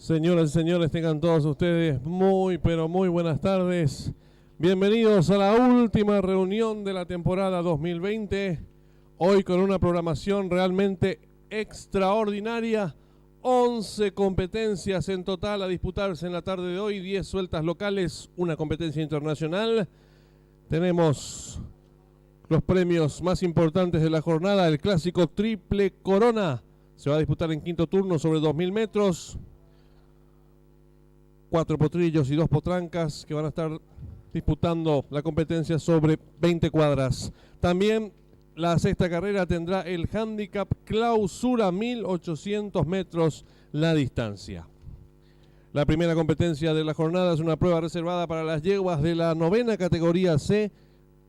Señoras y señores, tengan todos ustedes muy, pero muy buenas tardes. Bienvenidos a la última reunión de la temporada 2020. Hoy con una programación realmente extraordinaria. 11 competencias en total a disputarse en la tarde de hoy, 10 sueltas locales, una competencia internacional. Tenemos los premios más importantes de la jornada, el clásico Triple Corona. Se va a disputar en quinto turno sobre 2000 metros. 4 potrillos y 2 potrancas que van a estar disputando la competencia sobre 20 cuadras. También la sexta carrera tendrá el handicap clausura 1800 metros la distancia. La primera competencia de la jornada es una prueba reservada para las yeguas de la novena categoría C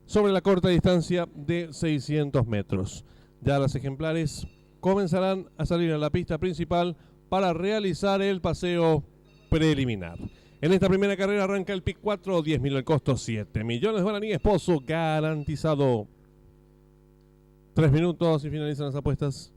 sobre la corta distancia de 600 metros. Ya las ejemplares comenzarán a salir a la pista principal para realizar el paseo preliminar. En esta primera carrera arranca el pick 4, 10.000 el costo, 7 millones de guaraníes, pozo garantizado. 3 minutos y finalizan las apuestas.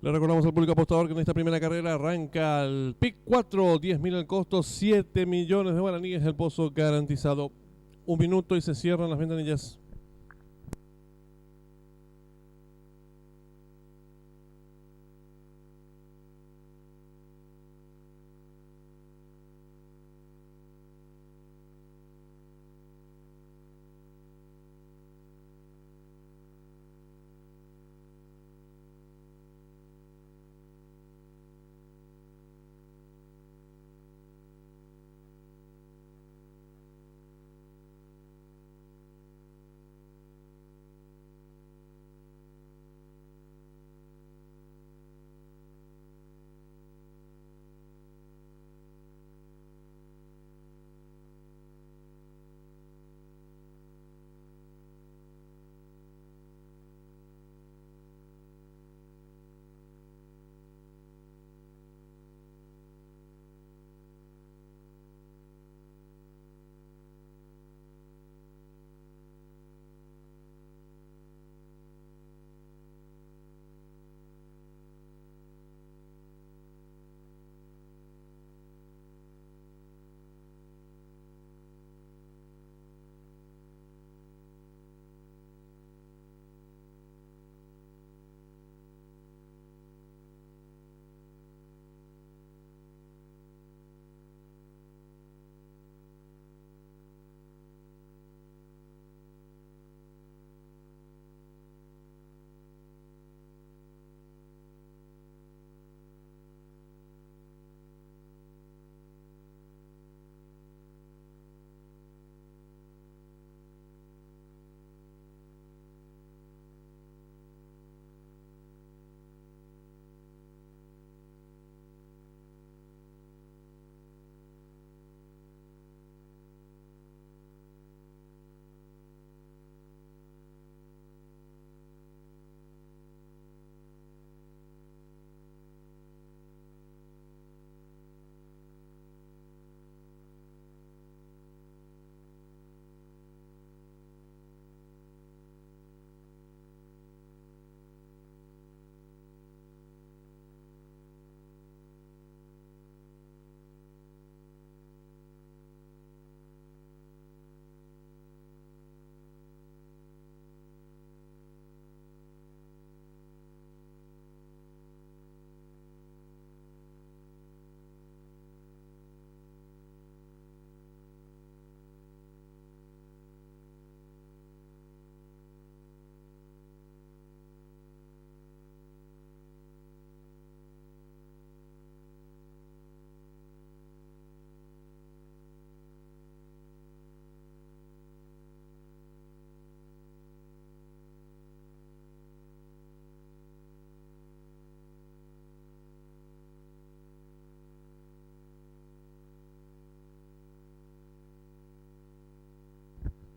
Le recordamos al público apostador que en esta primera carrera arranca el pick 4, 10.000 el costo, 7 millones de guaraníes el pozo garantizado. 1 minuto y se cierran las ventanillas.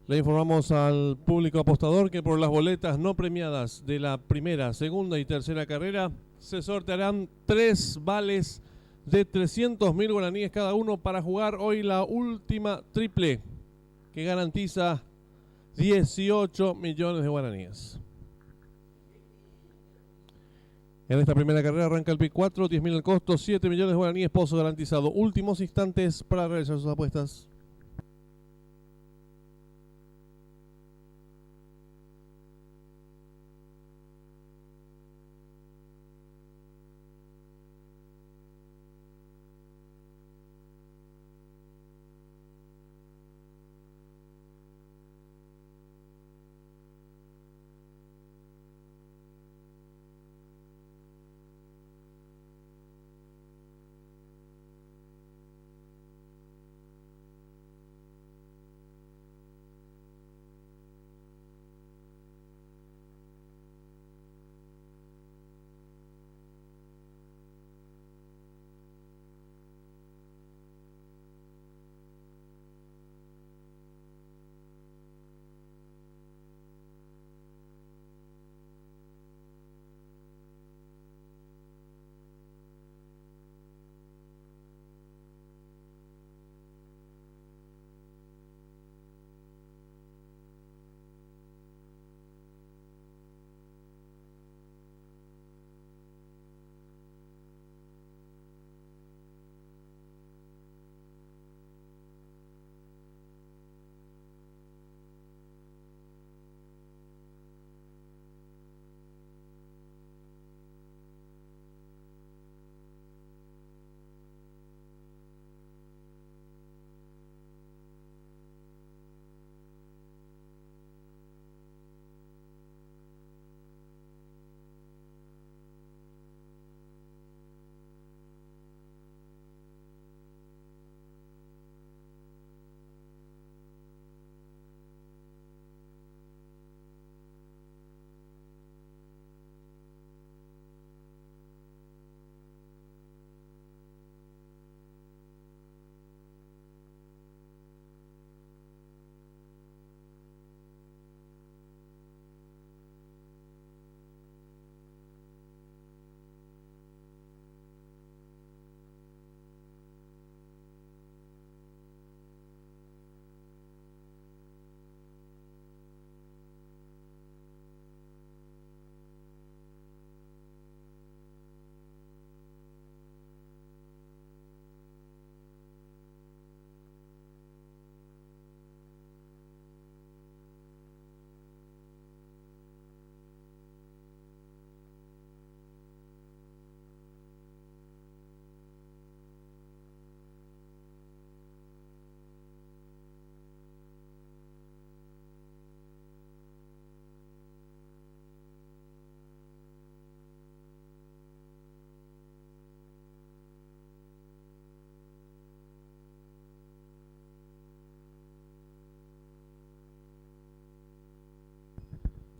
Le informamos al público apostador que por las boletas no premiadas de la primera, segunda y tercera carrera se sortearán 3 vales de 300.000 guaraníes cada uno para jugar hoy la última triple que garantiza 18 millones de guaraníes. En esta primera carrera arranca el pick 4, 10.000 el costo, 7 millones de guaraníes, pozo garantizado. Últimos instantes para realizar sus apuestas.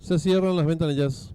Se cierran las ventanillas.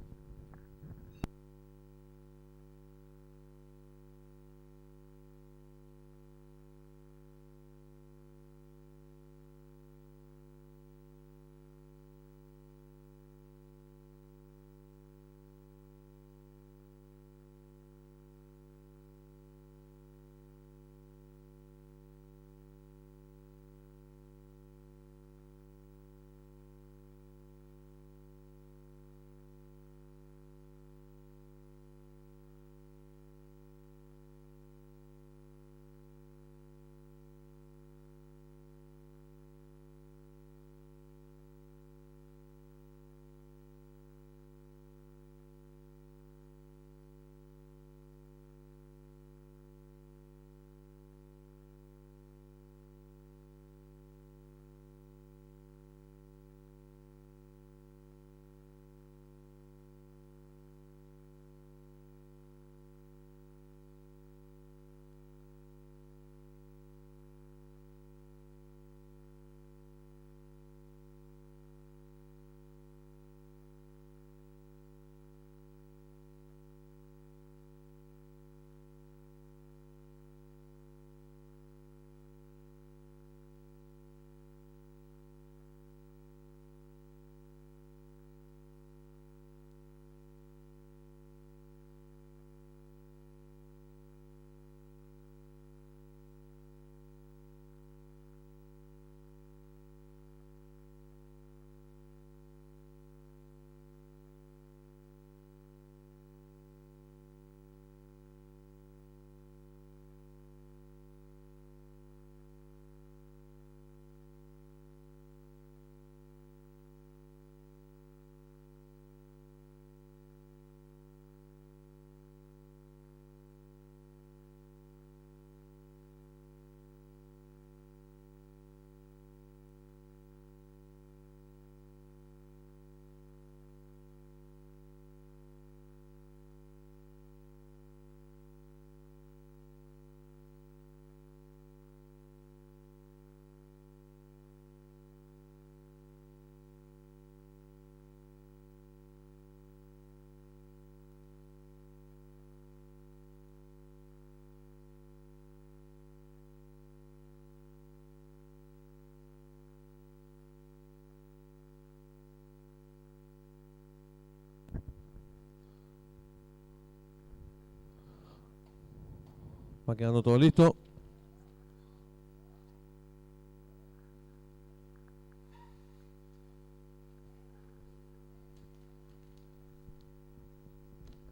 Va quedando todo listo.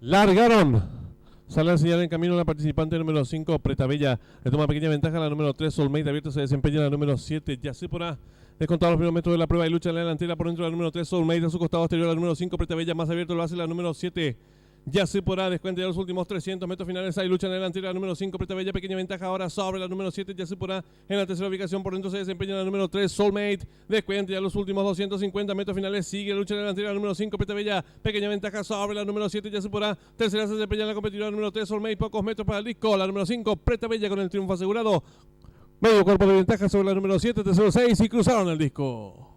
Largaron. Sale a señalar en camino la participante número 5, Pretabella. Le toma pequeña ventaja a la número 3, Soulmate. Abierto se desempeña la número 7, Yacipora. Descontado los primeros metros de la prueba y lucha en la delantera por dentro de la número 3, Soulmate. A su costado exterior la número 5, Pretabella. Más abierto lo hace la número 7, Yacipora. Descuenta ya los últimos 300 metros finales. Hay lucha en la delantera la número 5, Pretabella. Pequeña ventaja ahora sobre la número 7, Yacipora. En la tercera ubicación por dentro se desempeña la número 3, Soulmate. Descuenta ya los últimos 250 metros finales. Sigue la lucha en la delantera la número 5, Pretabella. Pequeña ventaja sobre la número 7, Yacipora. Tercera se desempeña la competidora número 3, Soulmate. Pocos metros para el disco. La número 5, Pretabella con el triunfo asegurado. Medio cuerpo de ventaja sobre la número 7, tercero 6 y cruzaron el disco.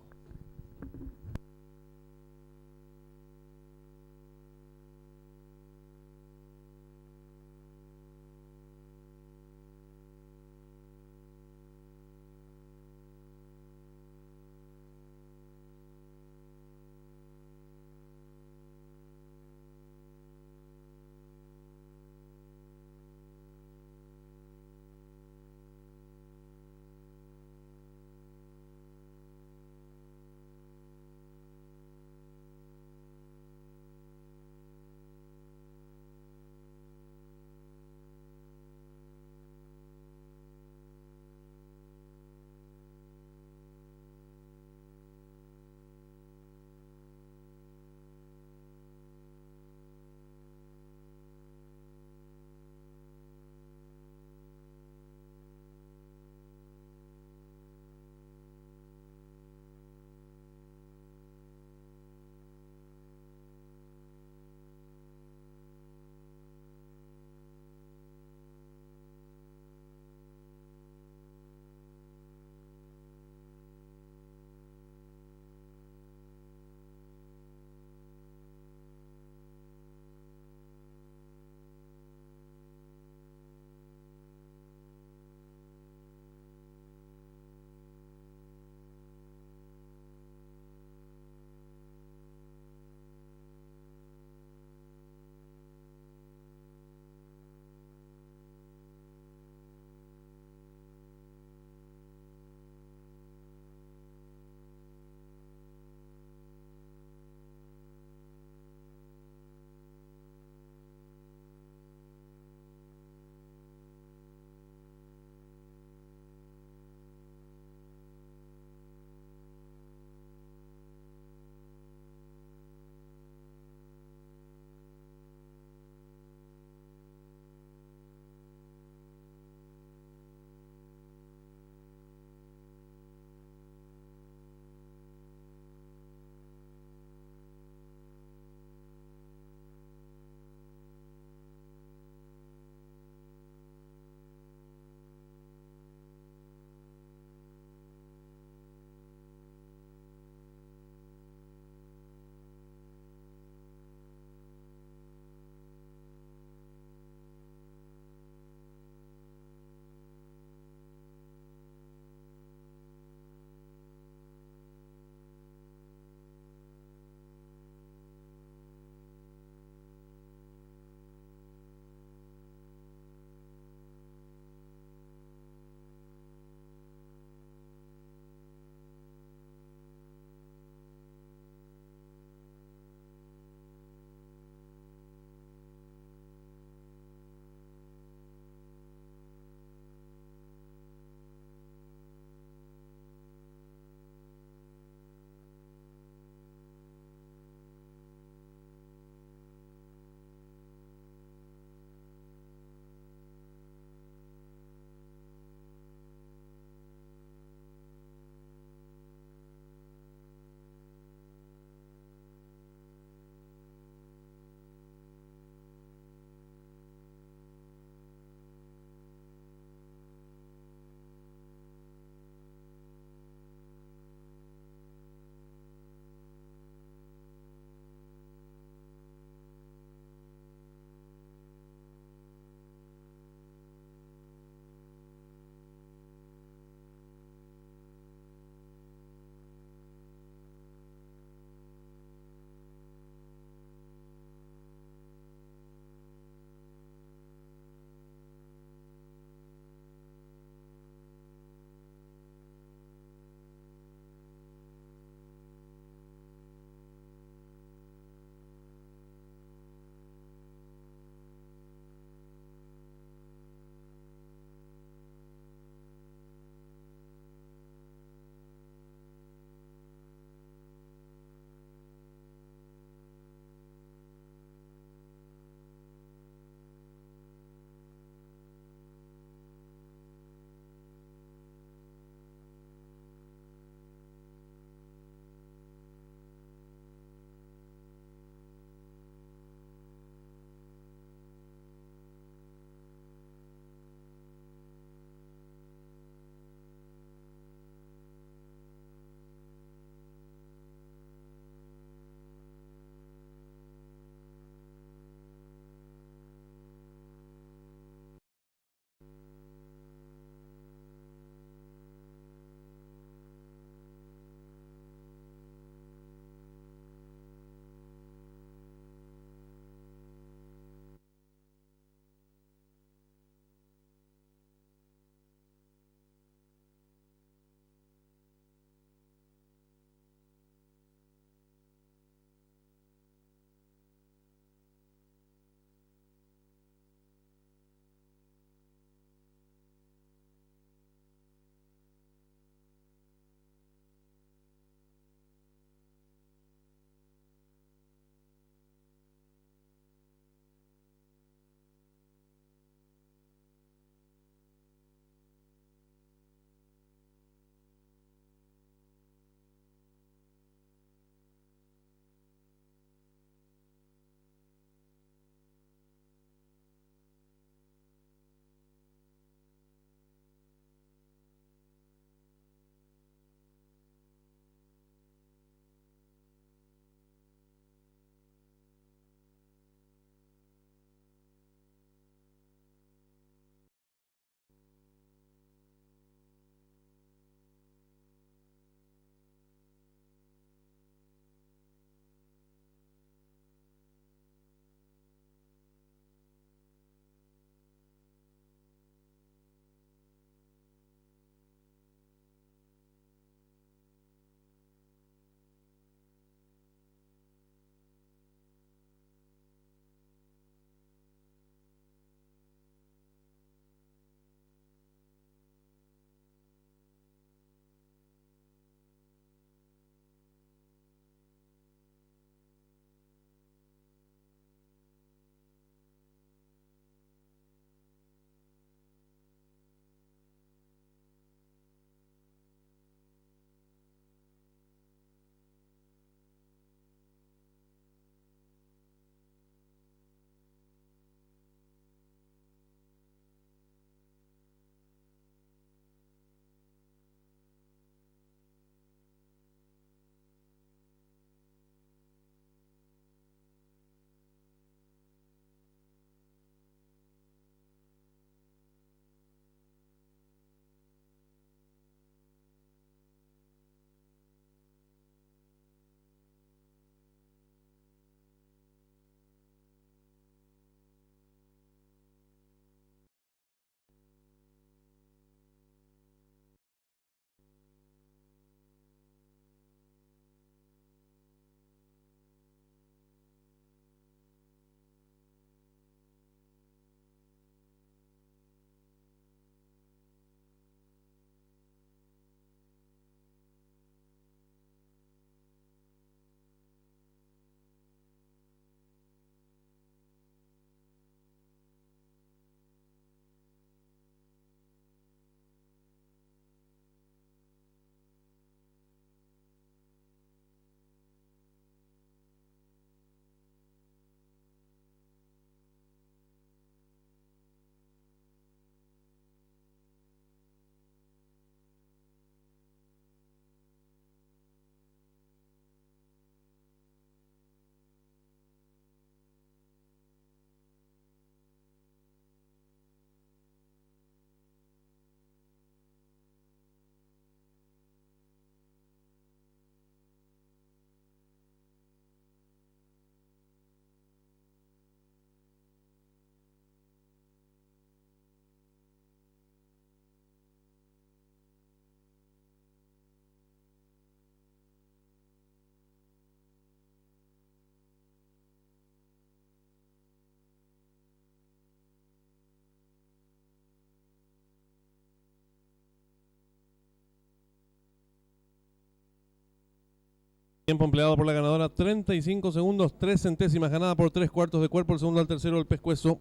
Tiempo empleado por la ganadora, 35 segundos, 3 centésimas, ganada por 3/4 de cuerpo, el segundo al tercero el pescuezo.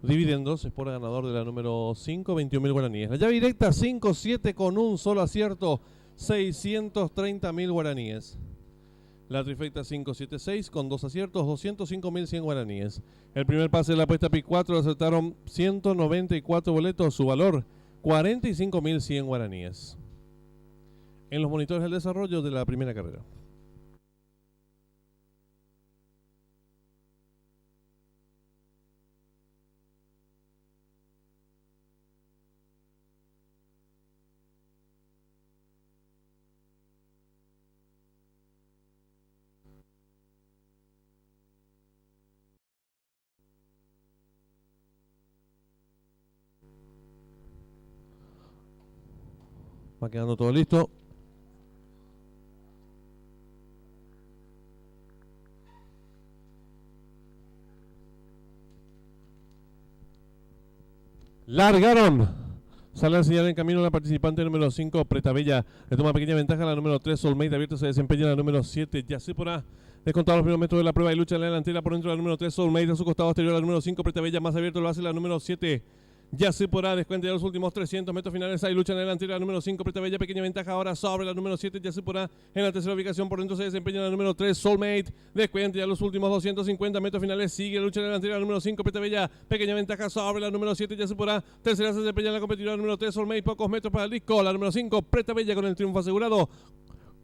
Dividendos es por ganador de la número 5, 21.000 guaraníes. La llave directa 5-7 con un solo acierto, 630.000 guaraníes. La trifecta 5-7-6 con 2 aciertos, 205.100 guaraníes. El primer pase de la apuesta PIC 4 acertaron 194 boletos, su valor 45.100 guaraníes. En los monitores del desarrollo de la primera carrera. Va quedando todo listo. Largaron. Sale a señalar en camino la participante número 5, Pretabella. Le toma pequeña ventaja a la número 3, Soulmate. Abierto se desempeña la número 7, Yacipora. Descontado los primeros metros de la prueba y lucha en la delantera por dentro de la número 3, Soulmate. A su costado exterior la número 5, Pretabella. Más abierto lo hace la número 7, Yacipora. Descuenta ya los últimos 300 metros finales. Hay lucha en la delantera la número 5, Pretabella. Pequeña ventaja ahora sobre la número 7, Yacipora. En la tercera ubicación por dentro se desempeña la número 3, Soulmate. Descuenta ya los últimos 250 metros finales. Sigue la lucha en la delantera la número 5, Pretabella. Pequeña ventaja sobre la número 7, Yacipora. Tercera se desempeña la competidora número 3, Soulmate. Pocos metros para el disco. La número 5, Pretabella con el triunfo asegurado.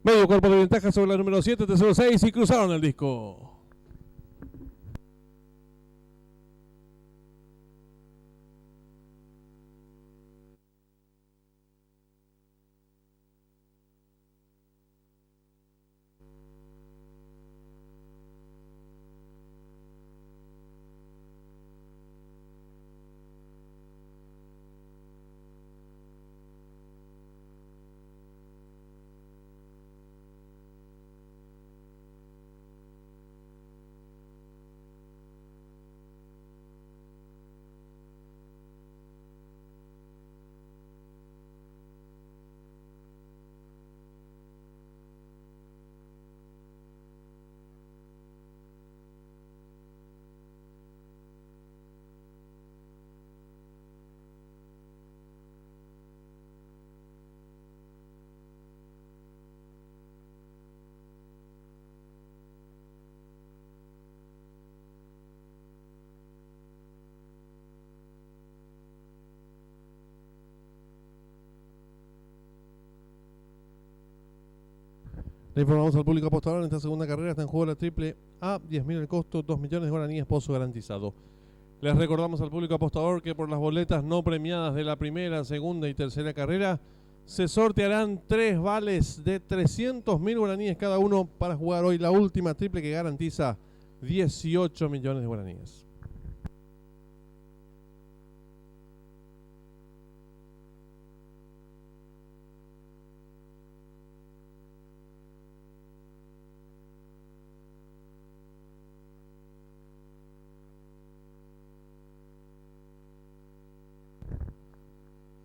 Medio cuerpo de ventaja sobre la número 7, tercero 6 y cruzaron el disco. Le informamos al público apostador en esta segunda carrera está en juego la triple A, 10.000 el costo, 2 millones de guaraníes, pozo garantizado. Les recordamos al público apostador que por las boletas no premiadas de la primera, segunda y tercera carrera se sortearán 3 vales de 300.000 guaraníes cada uno para jugar hoy la última triple que garantiza 18 millones de guaraníes.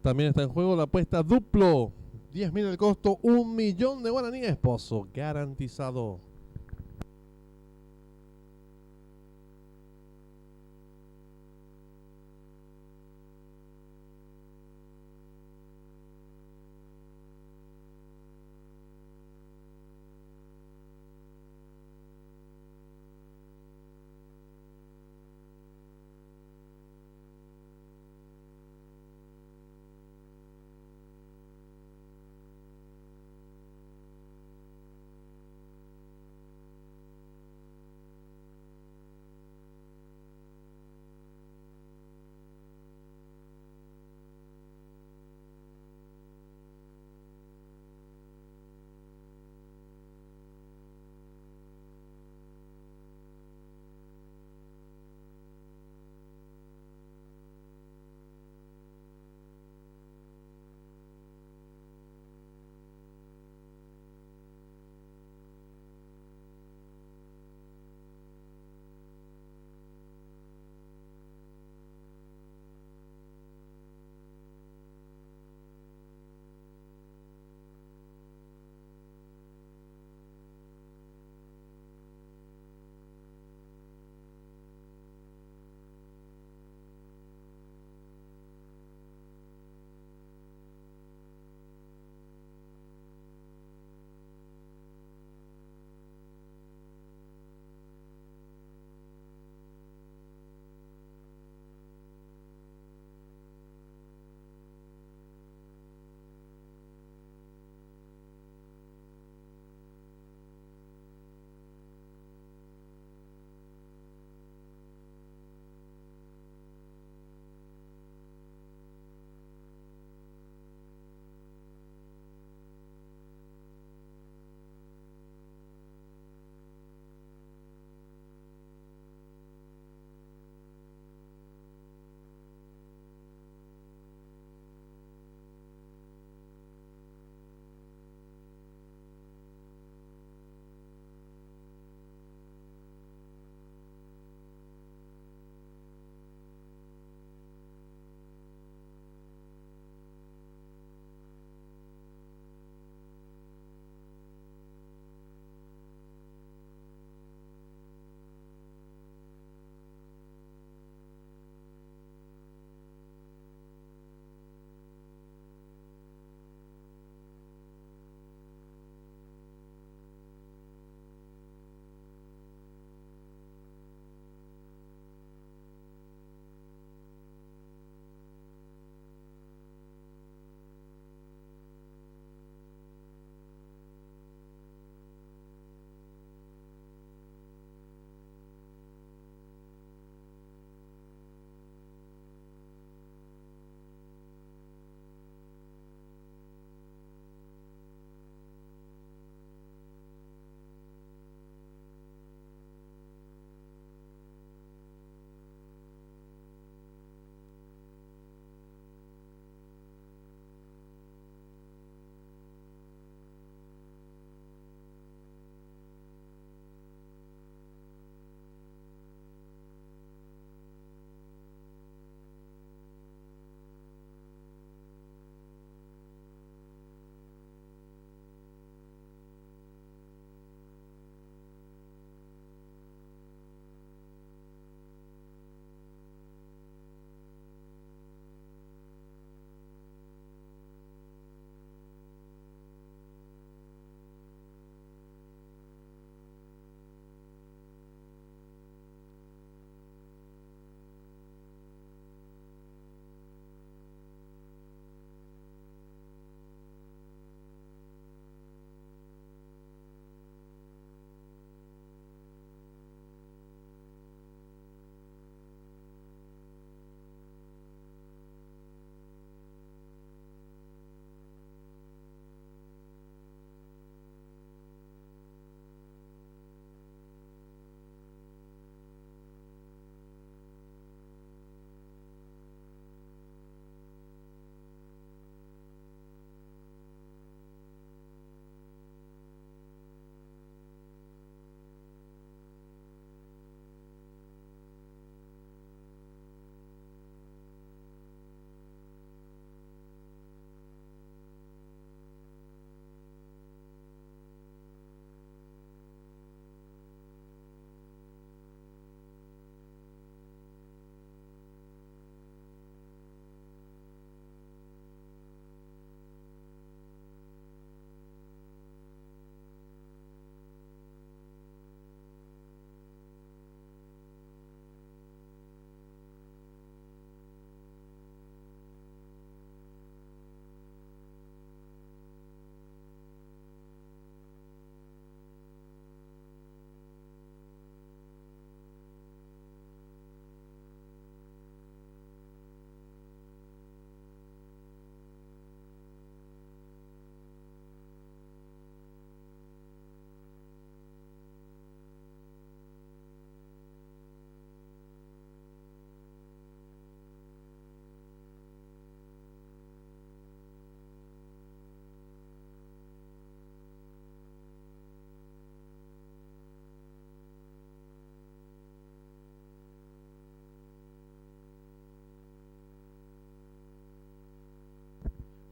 También está en juego la apuesta duplo. 10.000 el costo, 1 millón de guaraníes, pozo garantizado.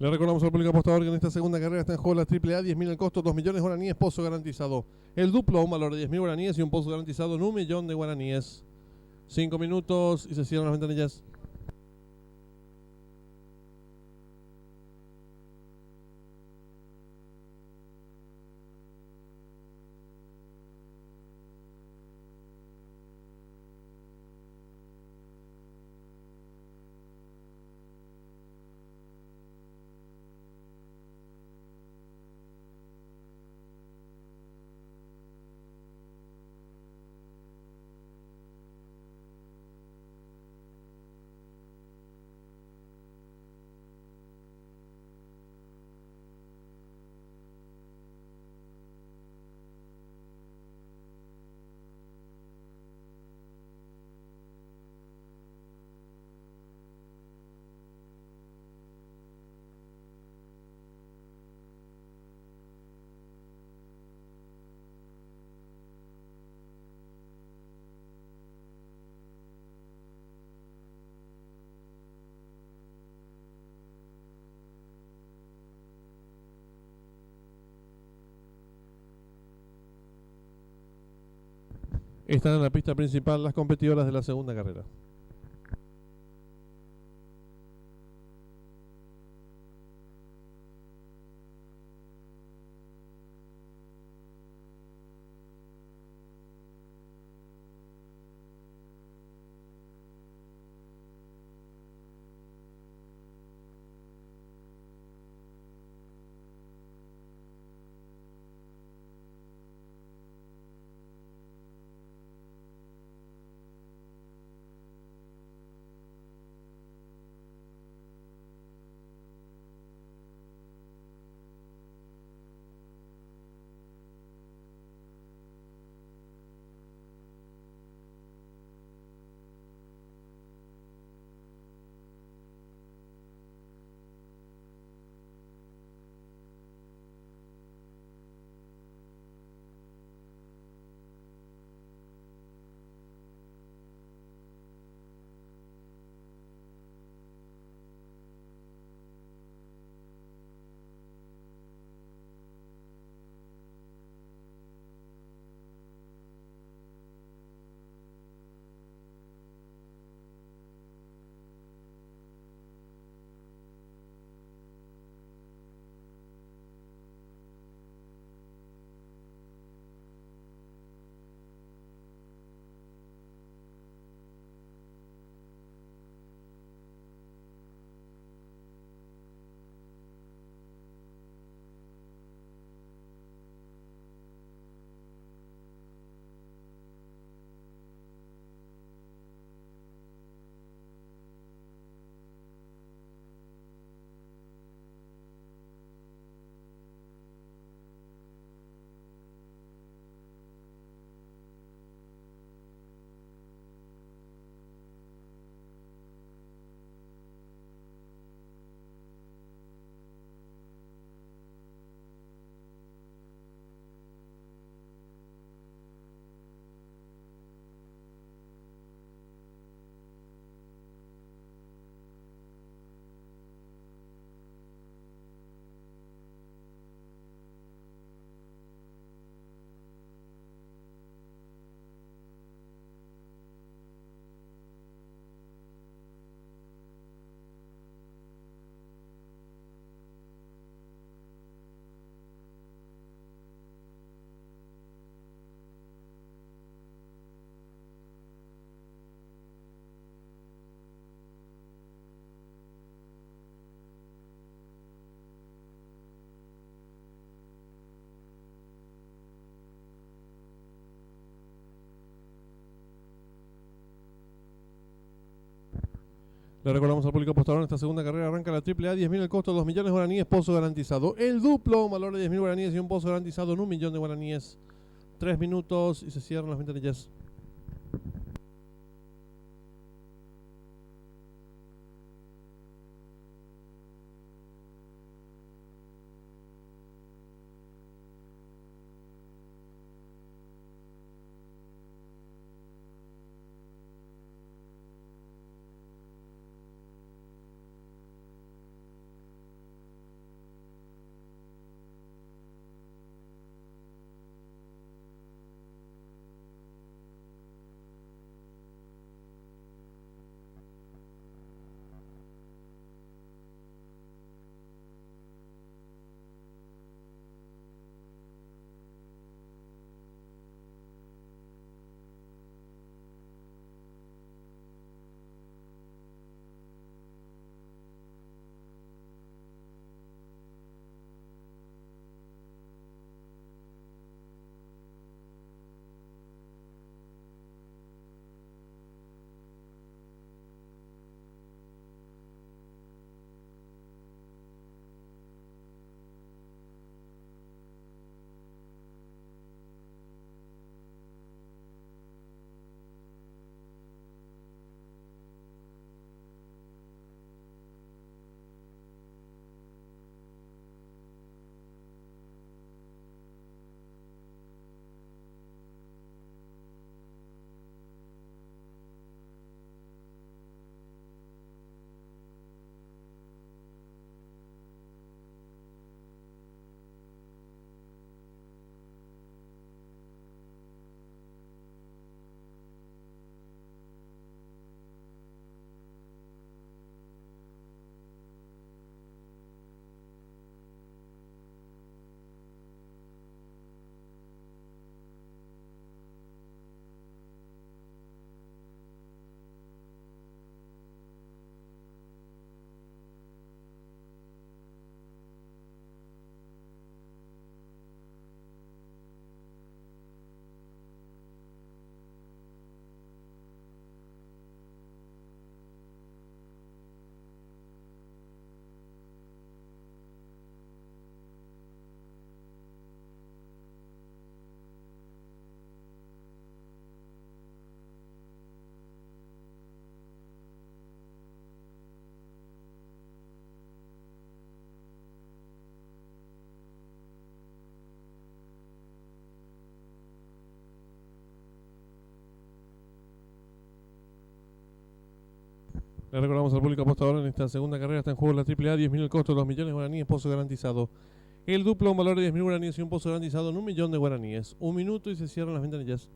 Le recordamos al público apostador que en esta segunda carrera está en juego la AAA, 10.000 el costo, 2 millones de guaraníes, pozo garantizado. El duplo, un valor de 10.000 guaraníes y un pozo garantizado en 1 millón de guaraníes. 5 minutos y se cierran las ventanillas. Están en la pista principal las competidoras de la segunda carrera. Le recordamos al público apostador en esta segunda carrera arranca la AAA, 10.000 el costo, 2 millones de guaraníes, pozo garantizado. El duplo, un valor de 10.000 guaraníes y un pozo garantizado en 1 millón de guaraníes. 3 minutos y se cierran las ventanillas. Le recordamos al público apostador en esta segunda carrera está en juego la AAA, 10.000 el costo, 2 millones de guaraníes, pozo garantizado. El duplo, un valor de 10.000 guaraníes y un pozo garantizado en 1 millón de guaraníes. 1 minuto y se cierran las ventanillas.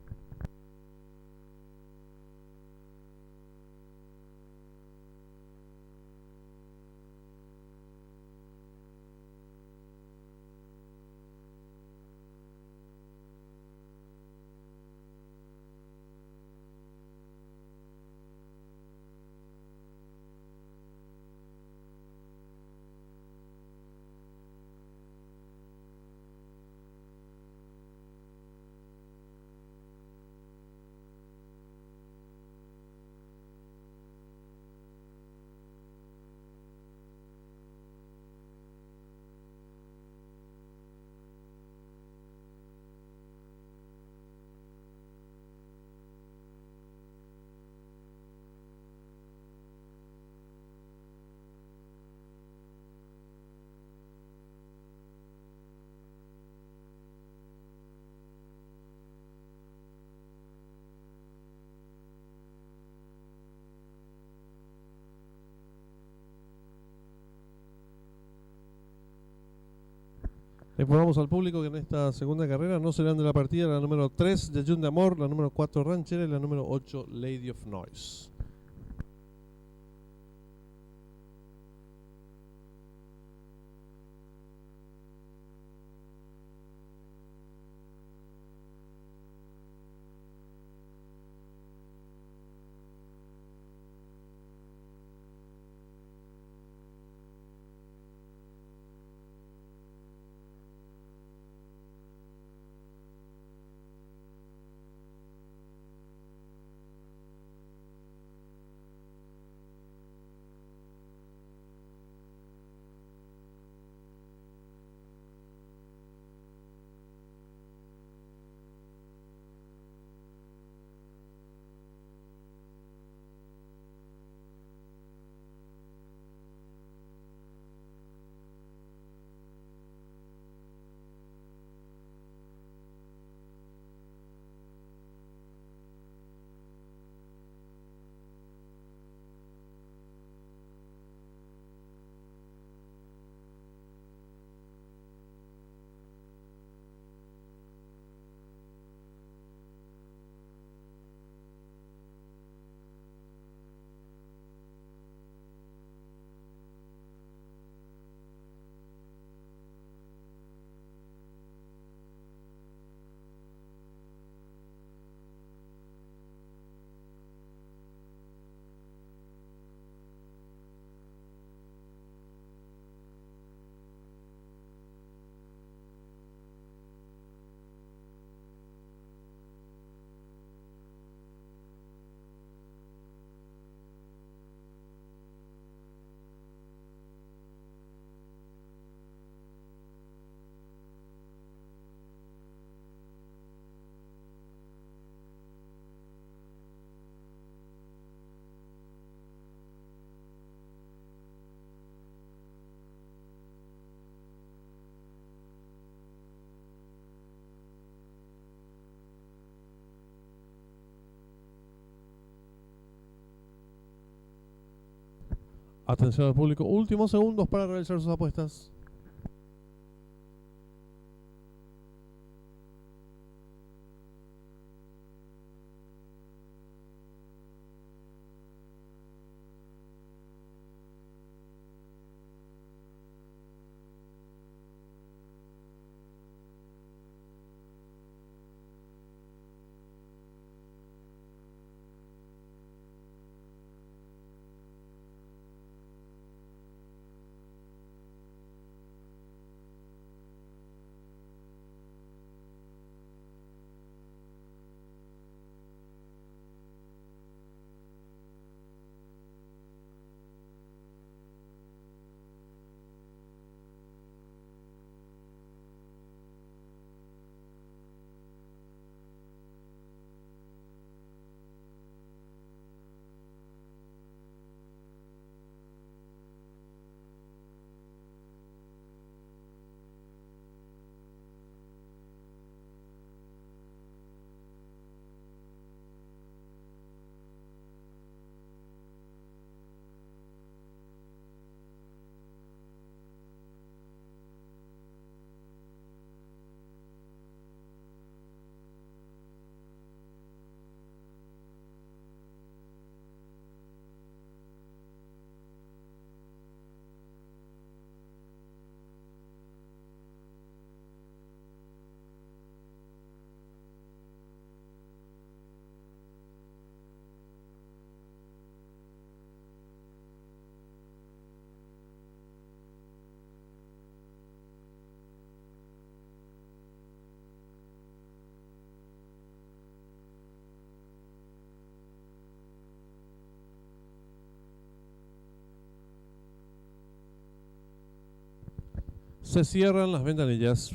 Le informamos al público que en esta segunda carrera no serán de la partida la número 3 de Jun de Amor, la número 4 Ranchera y la número 8 Lady of Noise. Atención al público, últimos segundos para realizar sus apuestas. Se cierran las ventanillas.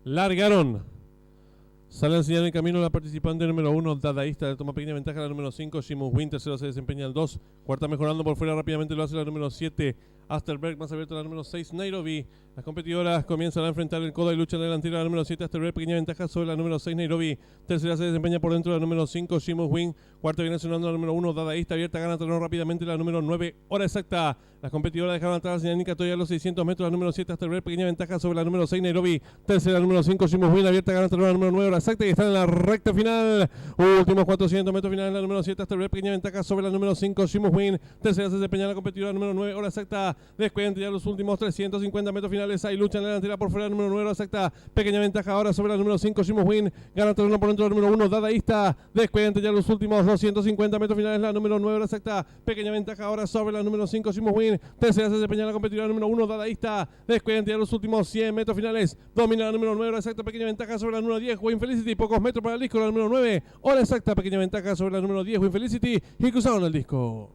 Largaron. Sale a enseñar el camino la participante número 1, Dadaísta, toma pequeña ventaja la número 5, Shimus Win, tercero se desempeña el 2, cuarta mejorando por fuera rápidamente lo hace la número 7, Asterberg, más abierto la número 6, Nairobi. Las competidoras comienzan a enfrentar el codo y lucha delantera la número 7, Asterberg, pequeña ventaja sobre la número 6, Nairobi, tercera se desempeña por dentro la número 5, Shimus Win, cuarta viene sonando la número 1, Dadaísta, abierta, gana terreno rápidamente la número 9, hora exacta. Las competidoras dejaron atrás a la señal indicatoria a los 600 metros, la número 7, Asterberg, pequeña ventaja sobre la número 6, Nairobi, tercera la número 5, Shimus Win, abierta, gana terreno la número 9, hora exacta, y están en la recta final. Últimos 400 metros finales, la número 7, Asterberg, pequeña ventaja sobre la número 5, Shimus Win, tercera se desempeña la competidora número 9, hora exacta. exacta. Descuente ya los últimos 350 metros finales. Hay lucha en la delantera por fuera. El número 9 exacta. Pequeña ventaja ahora sobre la número 5, Shimo Win. Gana terreno por dentro del número 1, Dadaísta. Descuente ya los últimos 250 metros finales. La número 9 exacta. Pequeña ventaja ahora sobre la número 5, Shimo Win. Tercera se desempeña la competidora número 1, Dadaísta. Descuente ya los últimos 100 metros finales. Domina la número 9 exacta. Pequeña ventaja sobre la número 10, Win Felicity. Pocos metros para el disco. La número 9. Hora exacta. Pequeña ventaja sobre la número 10, Win Felicity. Y cruzaron el disco.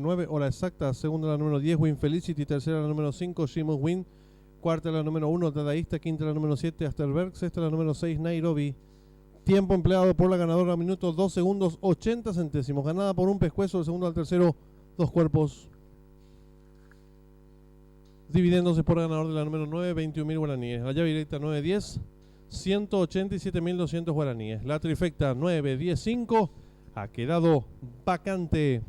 9 hora exacta. Segunda la número 10, Win Felicity. Tercera la número 5, Shimus Win. Cuarta la número 1, Dadaísta. Quinta la número 7, Asterberg. Sexta la número 6, Nairobi. Tiempo empleado por la ganadora, minutos 2 segundos 80 centésimos. Ganada por un pescuezo del segundo al tercero, 2 cuerpos. Dividiéndose por ganador de la número 9, 21.000 guaraníes. La llave directa 9-10, 187.200 guaraníes. La trifecta 9-10-5 ha quedado vacante.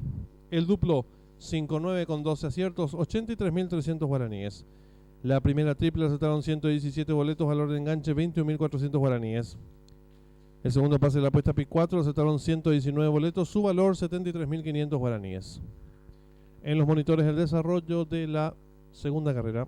El duplo 5-9 con 12 aciertos, 83.300 guaraníes. La primera triple aceptaron 117 boletos, valor de enganche 21.400 guaraníes. El segundo pase de la apuesta PIC 4 aceptaron 119 boletos, su valor 73.500 guaraníes. En los monitores el desarrollo de la segunda carrera.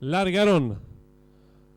Largaron.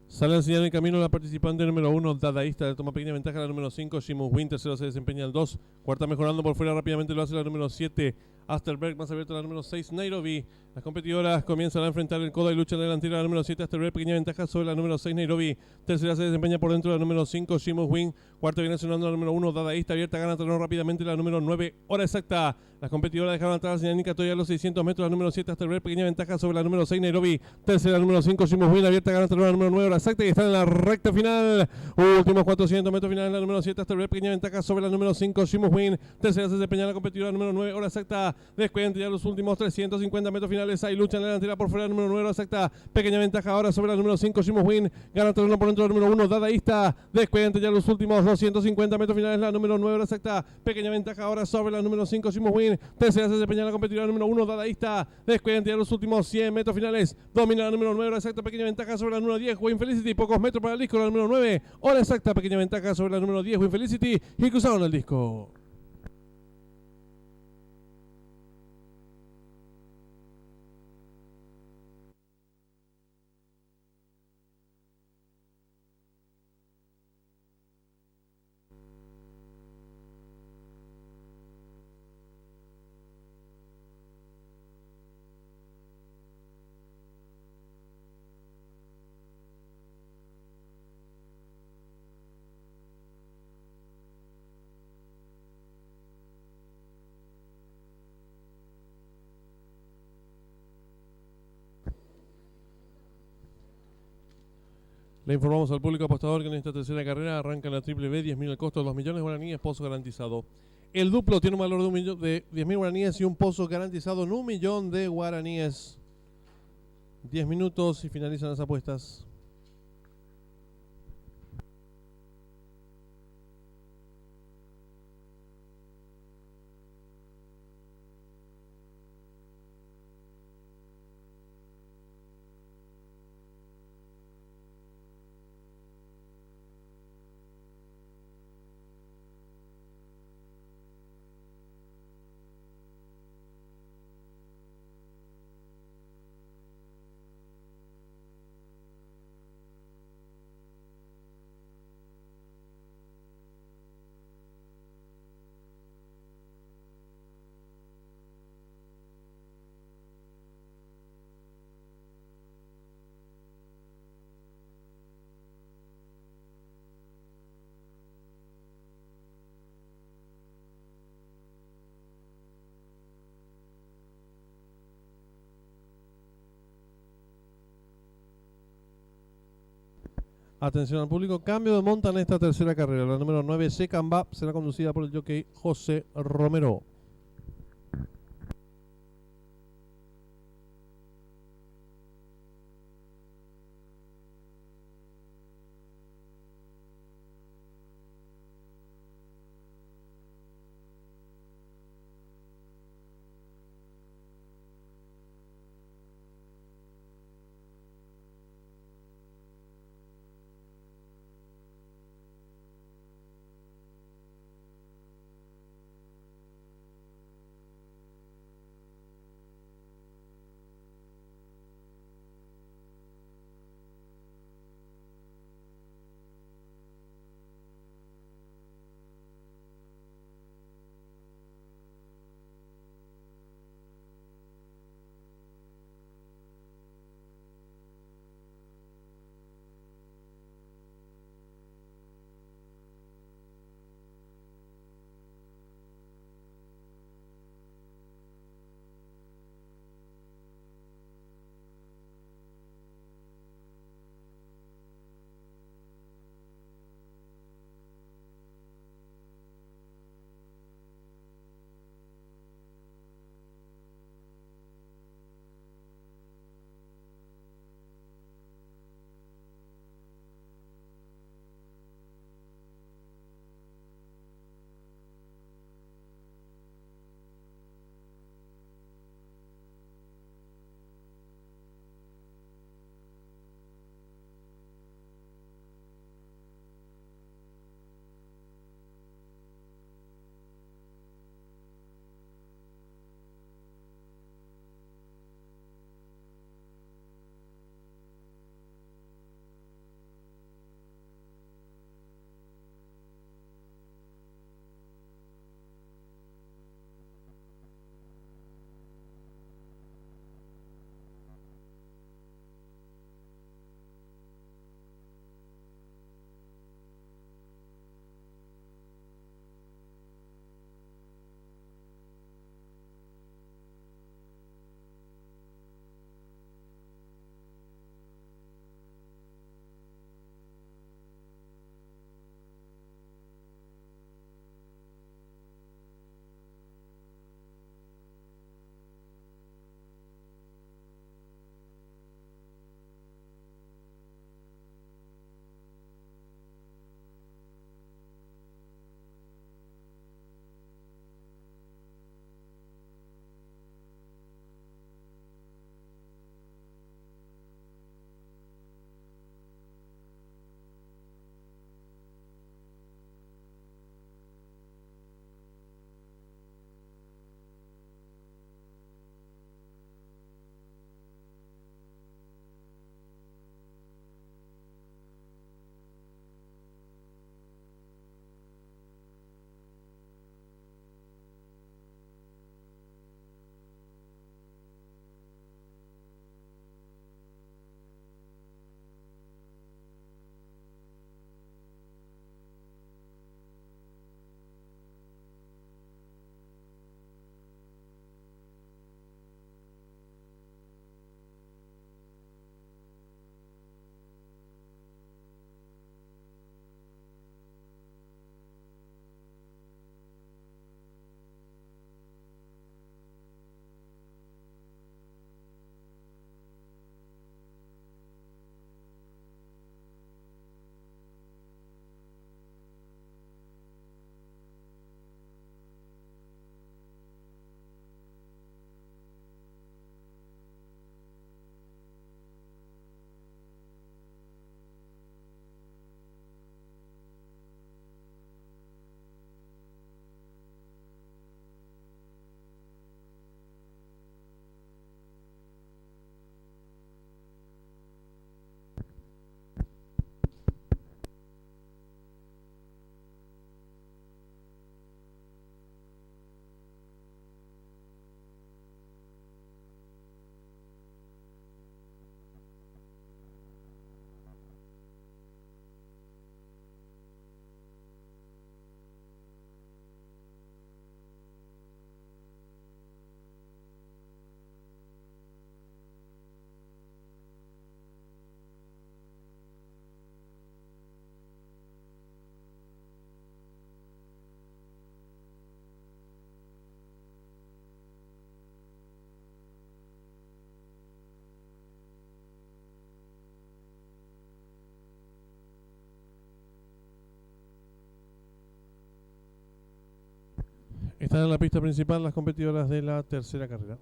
Sale a enseñar el camino la participante número 1, Dadaísta. Toma pequeña ventaja la número 5, Shimus Win. Tercero se desempeña el 2. Cuarta mejorando por fuera rápidamente lo hace la número 7, Asterberg. Más abierta la número 6, Nairobi. Las competidoras comienzan a enfrentar el codo y lucha delantera la número 7, Asterberg. Pequeña ventaja sobre la número 6, Nairobi. Tercera se desempeña por dentro la número 5, Shimus Win. Cuarta viene sonando la número 1, Dadaísta. Abierta gana terreno rápidamente la número 9, hora exacta. Las competidoras dejaron atrás a la señal indicatoria a los 600 metros. La número 7, Asterberg. Pequeña ventaja sobre la número 6, Nairobi. Tercera, la número 5, Shimus Win. Abierta gana terreno la número 9, hora exacta. Y están en la recta final. Últimos 400 metros finales. La número 7, Asterberg. Pequeña ventaja sobre la número 5, Shimus Win. Tercera se desempeña la competidora número 9, hora exacta. Descuente ya los últimos 350 metros finales. Hay lucha en la delantera por fuera la número 9, hora exacta. Pequeña ventaja ahora sobre la número 5, Shimus Win. Gana terreno por dentro la número 1, Dadaísta. Descuente ya los últimos 250 metros finales. La número 9, hora exacta. Pequeña ventaja ahora sobre la número 5, Shimus Win. Tercera se desempeña la competidora número 1, Dadaísta. Descuente ya los últimos 100 metros finales. Domina la número 9, hora exacta. Pequeña ventaja sobre la número 10, Win Felicity. Pocos metros para el disco. La número 9, hora exacta. Pequeña ventaja sobre la número 10, Win Felicity. Y cruzaron el disco. Le informamos al público apostador que en esta tercera carrera arranca la triple B, 10.000 el costo, 2 millones de guaraníes, pozo garantizado. El duplo tiene un valor de 10.000 guaraníes y un pozo garantizado en 1 millón de guaraníes. 10 minutos y finalizan las apuestas. Atención al público, cambio de monta en esta tercera carrera. La número 9, Secamba, será conducida por el jockey José Romero. Están en la pista principal las competidoras de la tercera carrera.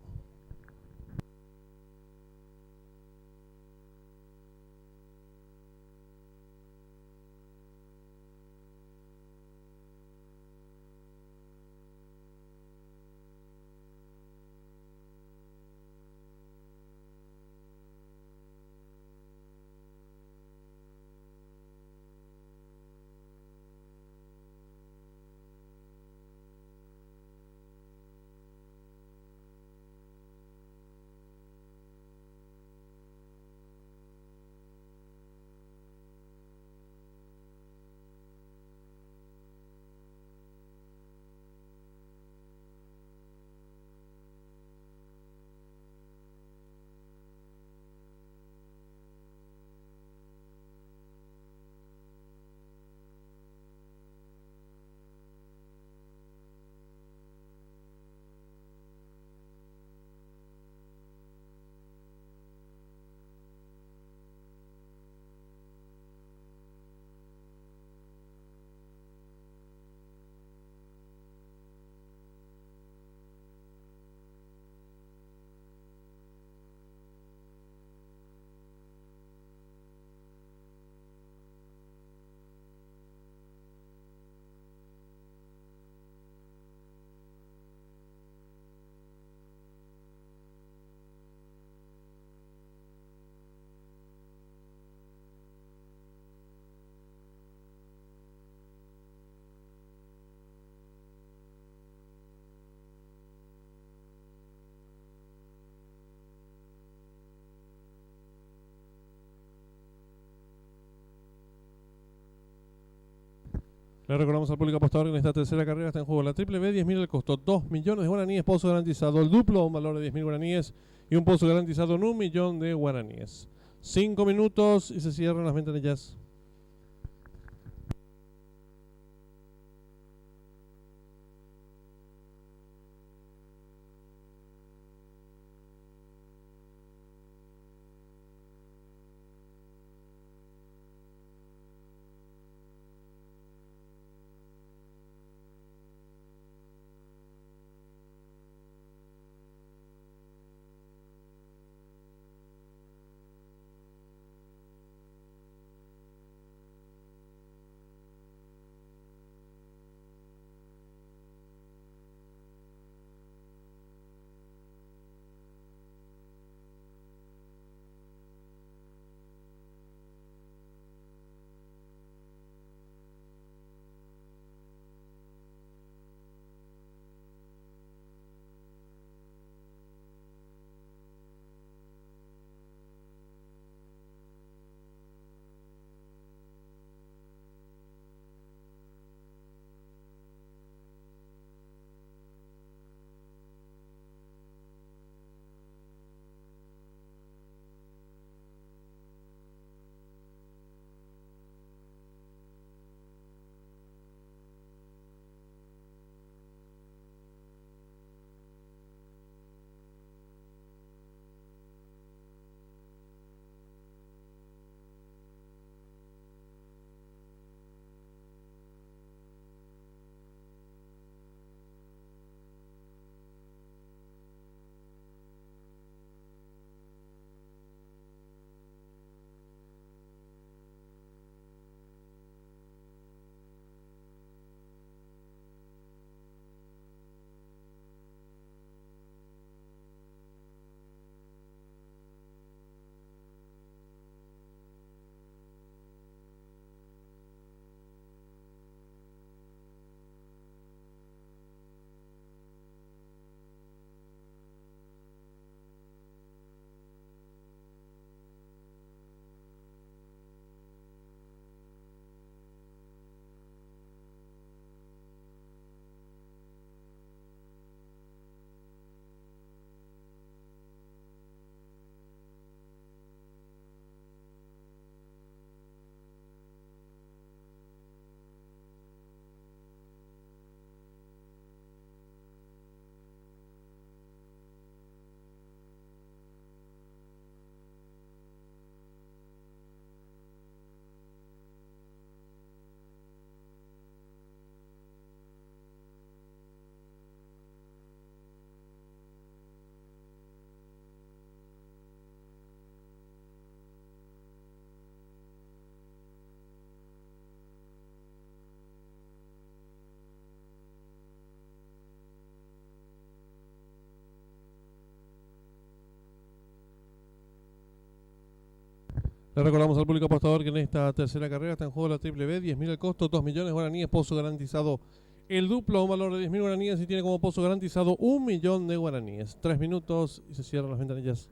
Le recordamos al público apostador que en esta tercera carrera está en juego la triple B, 10.000 al costo, 2 millones de guaraníes, pozo garantizado, el duplo, un valor de 10.000 guaraníes y un pozo garantizado en 1 millón de guaraníes. 5 minutos y se cierran las ventanillas. Le recordamos al público apostador que en esta tercera carrera está en juego la triple B, 10.000 el costo, 2 millones de guaraníes, pozo garantizado el duplo, un valor de 10.000 guaraníes y tiene como pozo garantizado 1 millón de guaraníes. 3 minutos y se cierran las ventanillas.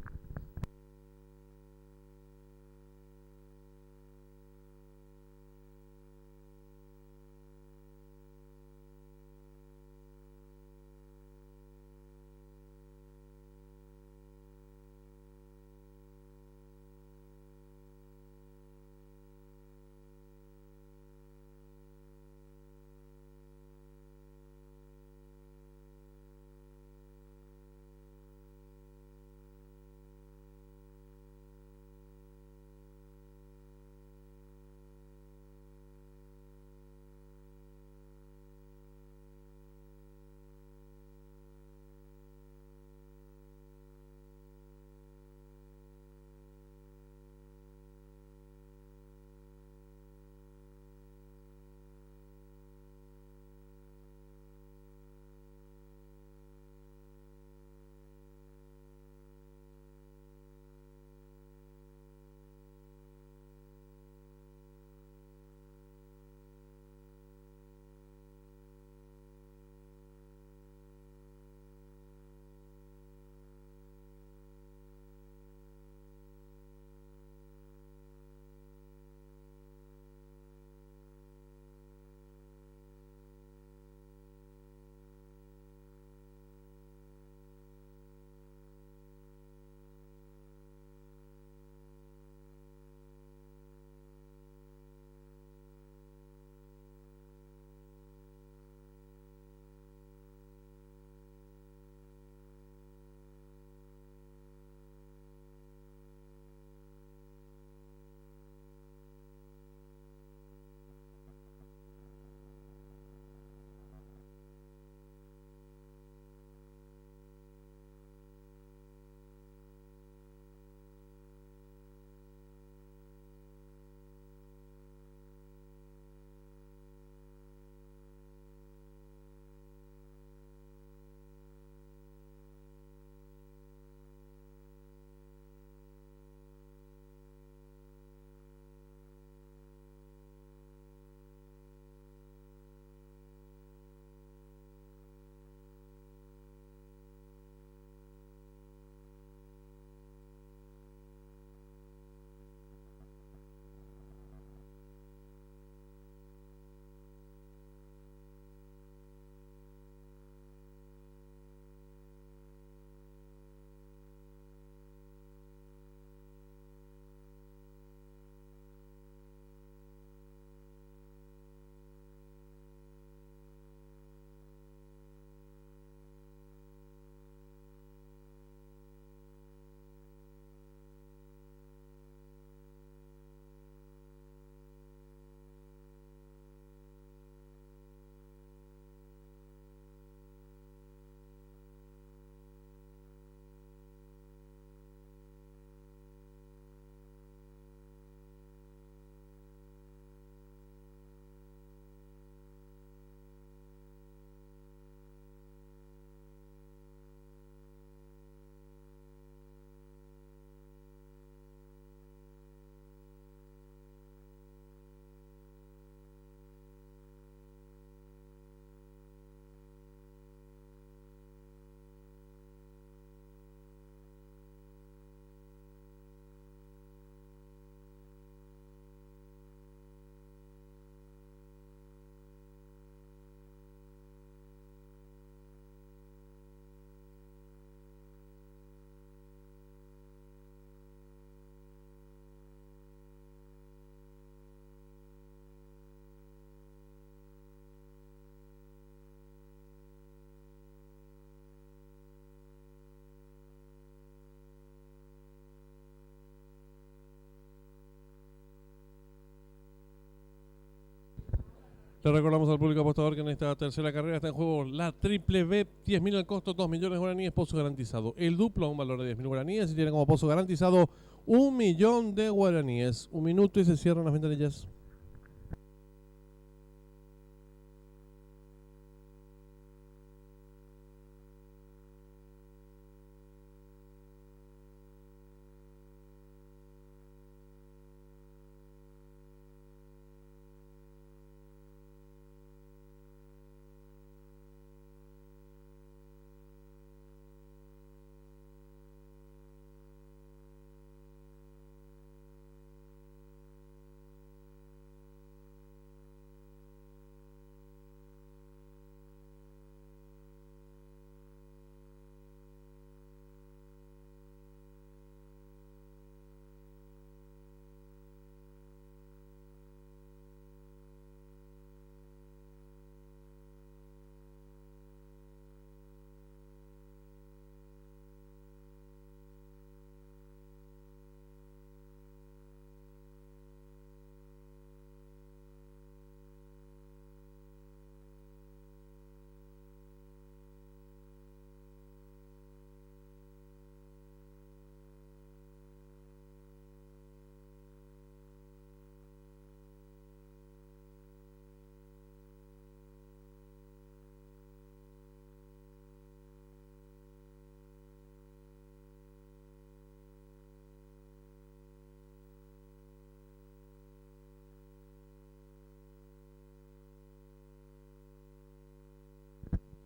Le recordamos al público apostador que en esta tercera carrera está en juego la triple B, 10.000 al costo, 2 millones de guaraníes, pozo garantizado. El duplo a un valor de 10.000 guaraníes y tiene como pozo garantizado 1 millón de guaraníes. 1 minuto y se cierran las ventanillas.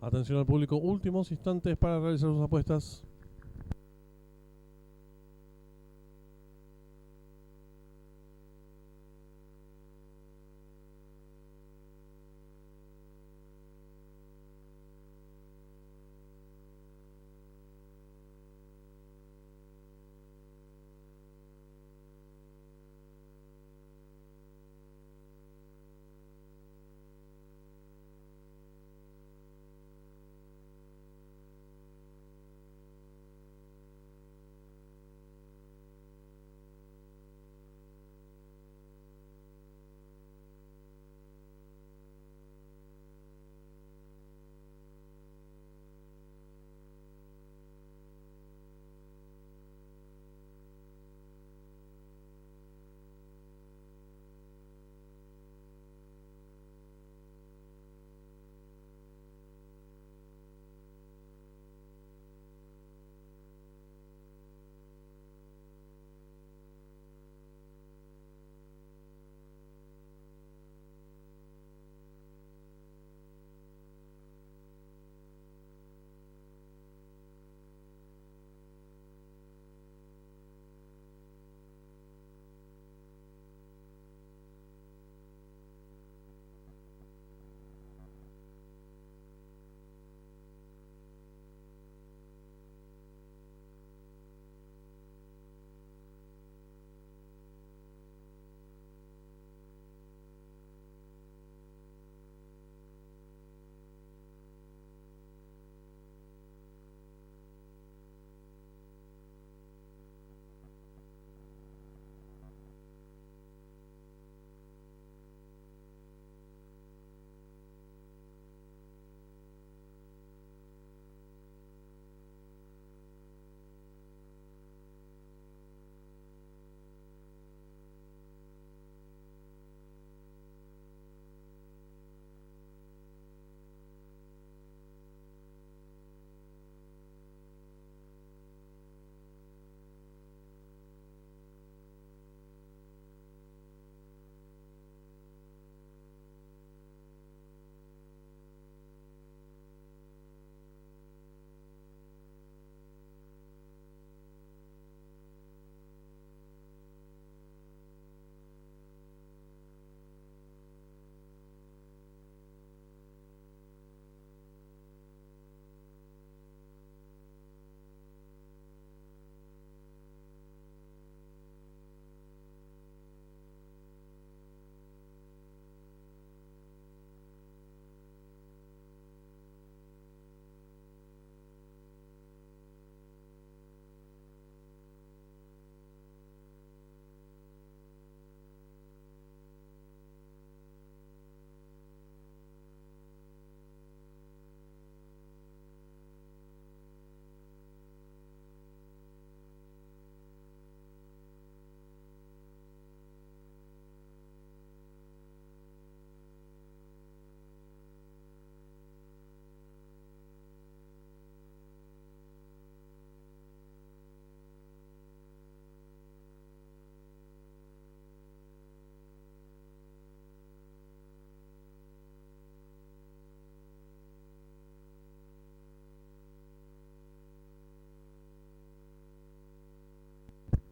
Atención al público, últimos instantes para realizar sus apuestas.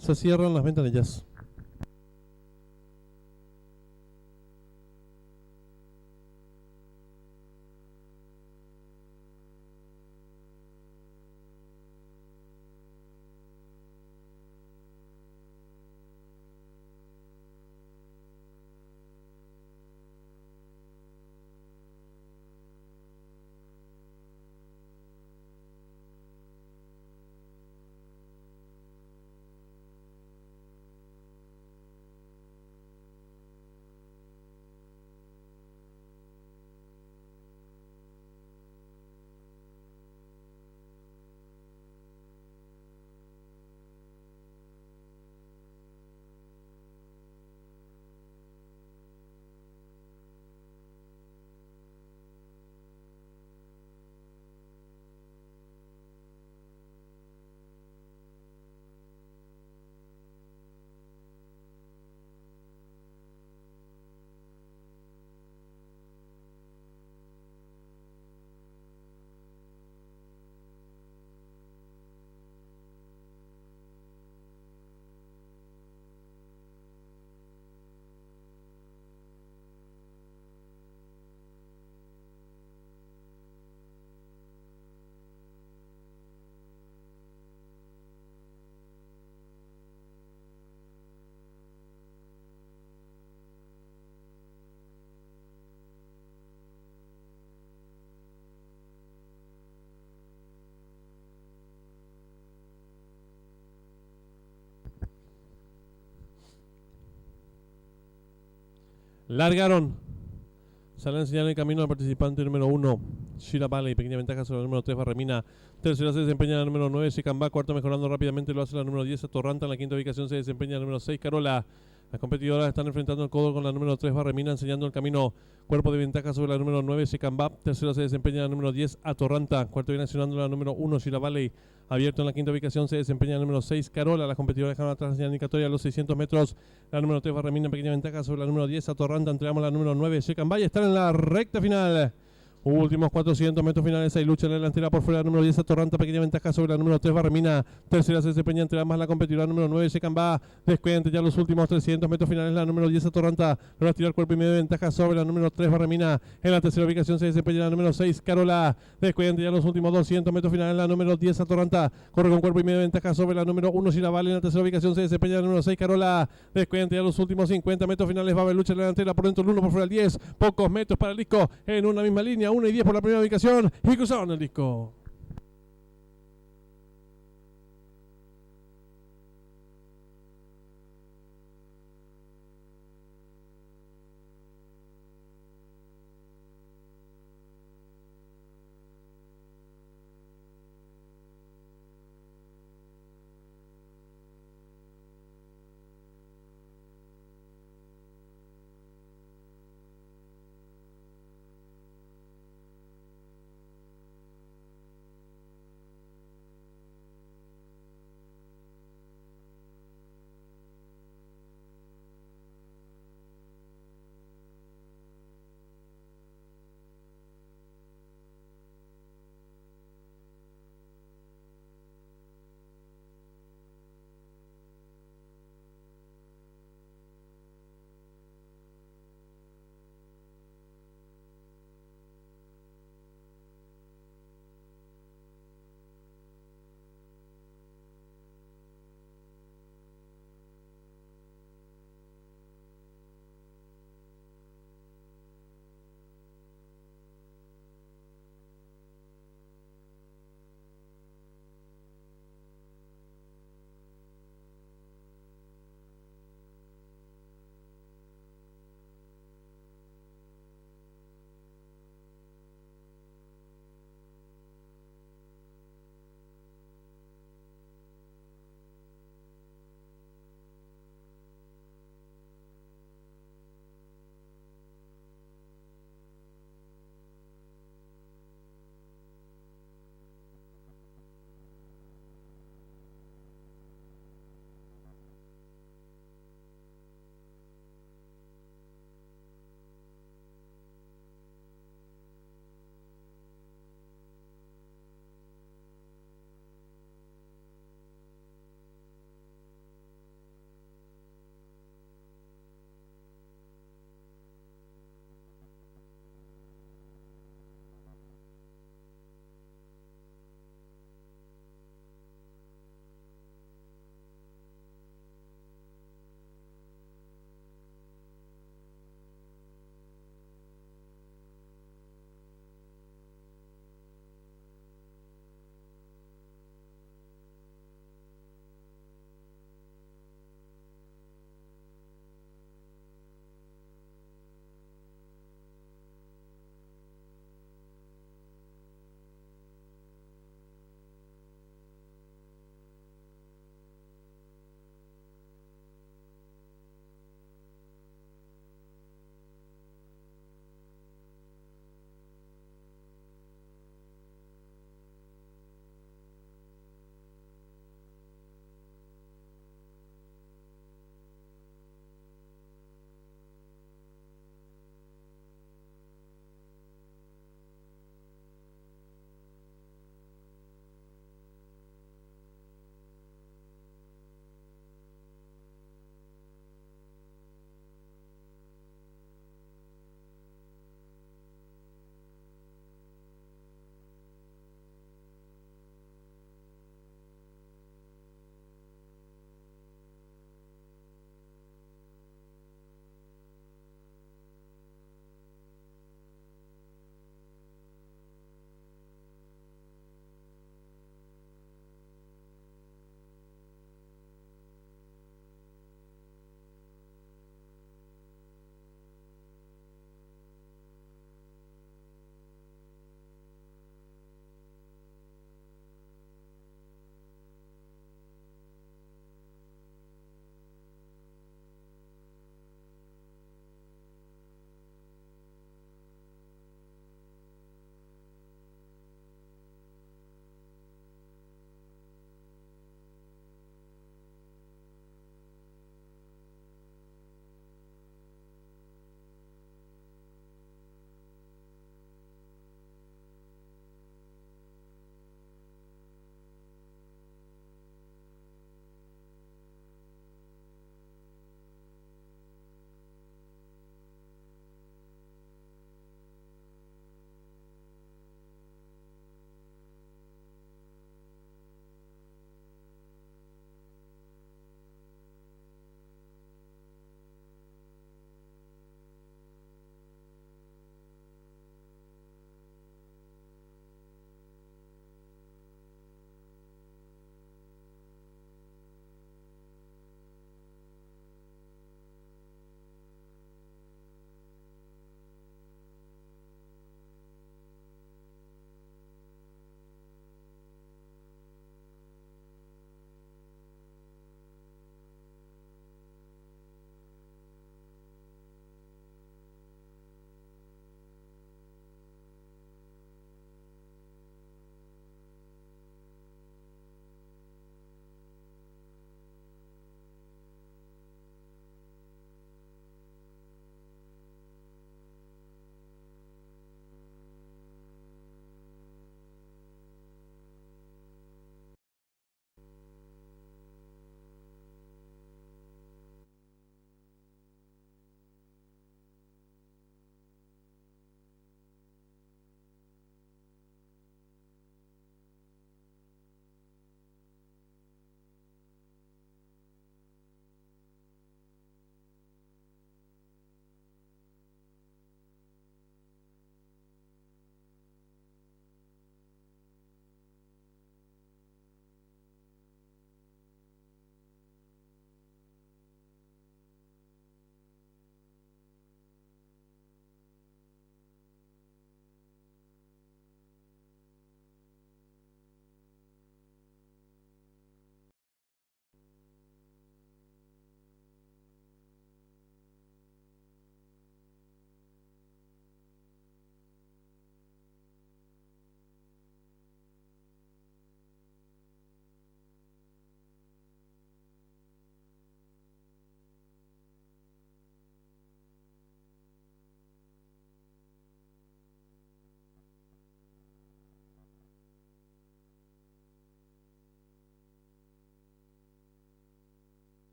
Se cierran las ventanillas. Largaron. Sale a enseñar el camino al participante número 1, Shira Valley, pequeña ventaja sobre el número 3, Barremina. Tercera se desempeña la número 9, Shikamba. Cuarto mejorando rápidamente lo hace la número 10, Atorranta. En la quinta ubicación se desempeña la número 6, Carola. Las competidoras están enfrentando el codo con la número 3, Barremina, enseñando el camino. Cuerpo de ventaja sobre la número 9, Shikamba. Tercera se desempeña la número 10, Atorranta. Cuarto viene accionando la número 1, Shira Valley. Abierto en la quinta ubicación se desempeña la número 6, Carola. Las competidoras dejaron atrás la indicatoria a los 600 metros. La número 3, Barremina, pequeña ventaja sobre la número 10, Atorranta. Entregamos la número 9, Shikamba. Y están en la recta final. Últimos 400 metros finales, hay lucha en la delantera por fuera, la número 10 Atorranta, pequeña ventaja sobre la número 3 Barremina. Tercera se desempeña entre ambas la competidora número 9 Shekamba. Descuente ya los últimos 300 metros finales, la número 10 Atorranta logra tirar cuerpo y medio de ventaja sobre la número 3 Barremina. En la tercera ubicación se desempeña la número 6 Carola. Descuente ya los últimos 200 metros finales, la número 10 Atorranta corre con cuerpo y medio de ventaja sobre la número 1 Shiraval. En la tercera ubicación se desempeña la número 6 Carola. Descuente ya los últimos 50 metros finales, va a haber lucha en la delantera por dentro el 1 por fuera el 10. Pocos metros para el disco en una misma línea, 1 y 10 por la primera ubicación y cruzaron el disco.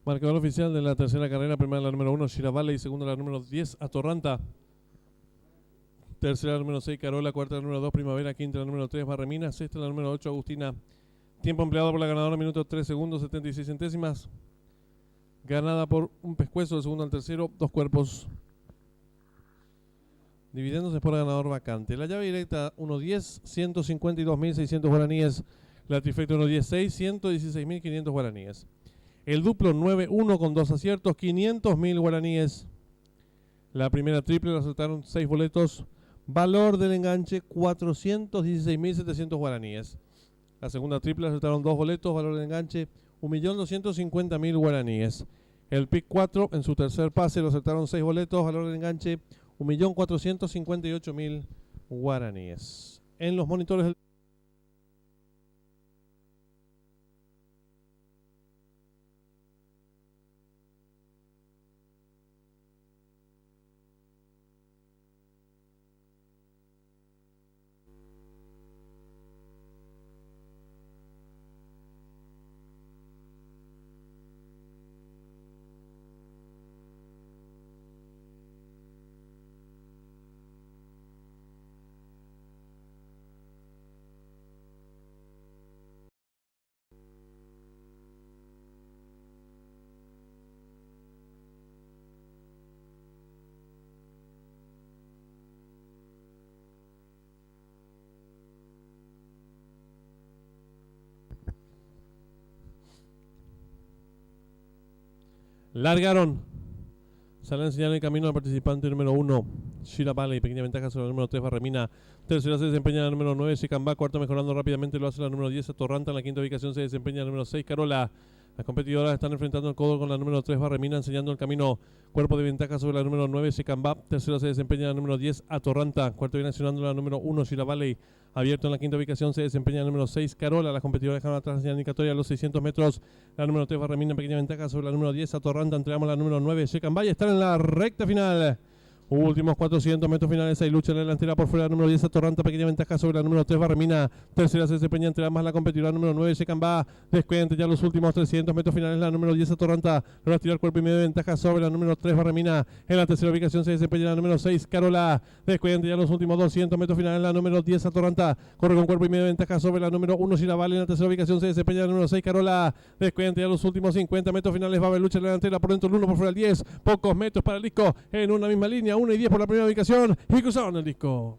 Marcador oficial de la tercera carrera: primera la número 1, Shira Valley; segunda la número 10, Atorranta; tercera la número 6, Carola; cuarta la número 2, Primavera; quinta la número 3, Barremina; sexta la número 8, Agustina. Tiempo empleado por la ganadora: minutos 3 segundos 76 centésimas. Ganada por un pescuezo, del segundo al tercero, 2 cuerpos. Dividiéndose por ganador vacante. La llave directa 1-10, 152.600 guaraníes. La trifecta 1-10-6, 116.500 guaraníes. El duplo 9-1 con 2 aciertos, 500.000 guaraníes. La primera triple la acertaron 6 boletos. Valor del enganche 416.700 guaraníes. La segunda triple la acertaron 2 boletos. Valor del enganche 1.250.000 guaraníes. El pick 4 en su tercer pase lo acertaron 6 boletos. Valor del enganche 1.458.000 guaraníes. En los monitores del largaron. Sale a enseñar el camino al participante número 1, Shira Valley. Pequeña ventaja sobre el número 3, Barremina. Tercera se desempeña la número 9, Shikamba. Cuarto mejorando rápidamente lo hace la número 10, Atorranta. En la quinta ubicación se desempeña la número 6, Carola. Las competidoras están enfrentando el codo con la número 3, Barremina, enseñando el camino. Cuerpo de ventaja sobre la número 9, Shikamba. Tercera se desempeña la número 10, Atorranta. Cuarto viene accionando la número 1, Shira Valley. Abierto en la quinta ubicación se desempeña el número 6, Carola. Las competidoras dejaron atrás la señal indicatoria a los 600 metros. La número 3, Barremina, pequeña ventaja sobre la número 10, Atorranta. Entregamos la número 9, Shikamba. Y están en la recta final. Últimos 400 metros finales. Hay lucha en la delantera por fuera. La número 10, Atorranta. Pequeña ventaja sobre la número 3, Barremina. Tercera se desempeña entre ambas la competidora número 9, Shikamba. Descuente ya los últimos 300 metros finales. La número 10, Atorranta. Logra tirar cuerpo y medio de ventaja sobre la número 3, Barremina. En la tercera ubicación se desempeña la número 6, Carola. Descuente ya los últimos 200 metros finales. La número 10, Atorranta. Corre con cuerpo y medio de ventaja sobre la número 1, Shira Valley. En la tercera ubicación se desempeña la número 6, Carola. Descuente ya los últimos 50 metros finales. Va a haber lucha en la delantera por dentro el 1, por fuera el 10. Pocos metros para el disco en una misma línea. 1 y 10 por la primera ubicación. Y cruzaron el disco.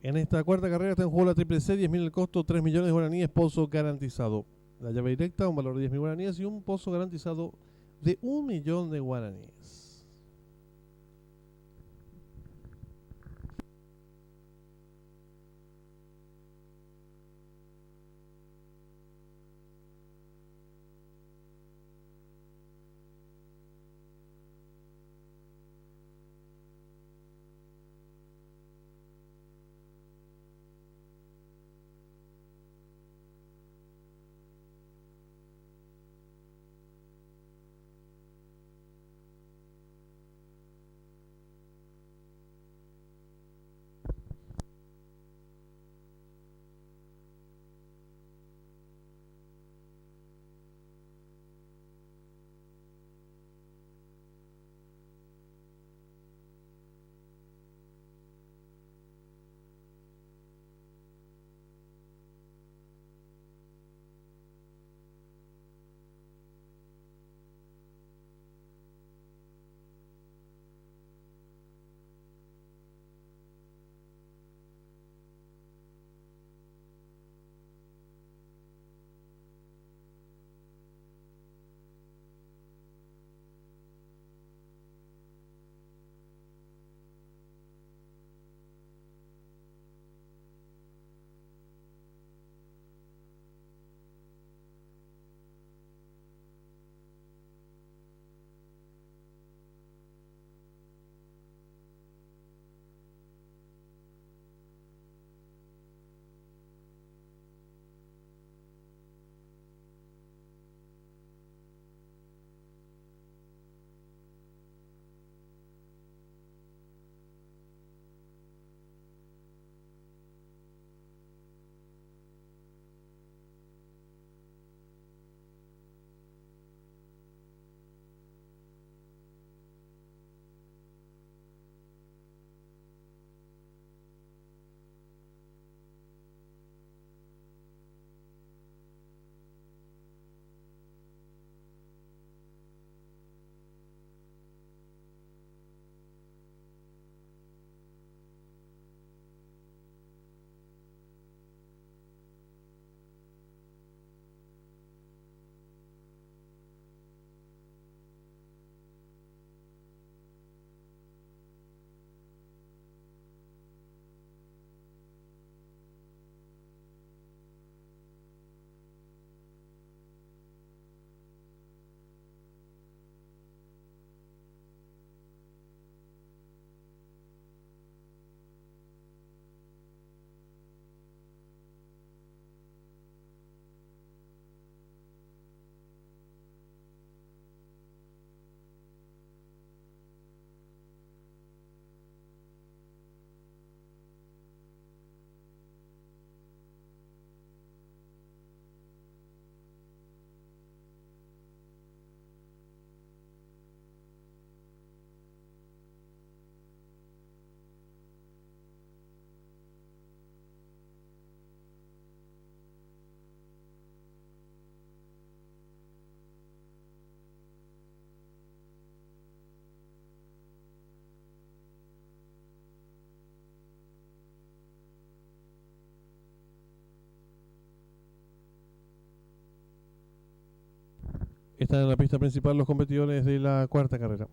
En esta cuarta carrera está en juego la triple C, 10.000 el costo, 3 millones de guaraníes, pozo garantizado. La llave directa, un valor de 10.000 guaraníes y un pozo garantizado de 1 millón de guaraníes. Están en la pista principal los competidores de la cuarta carrera.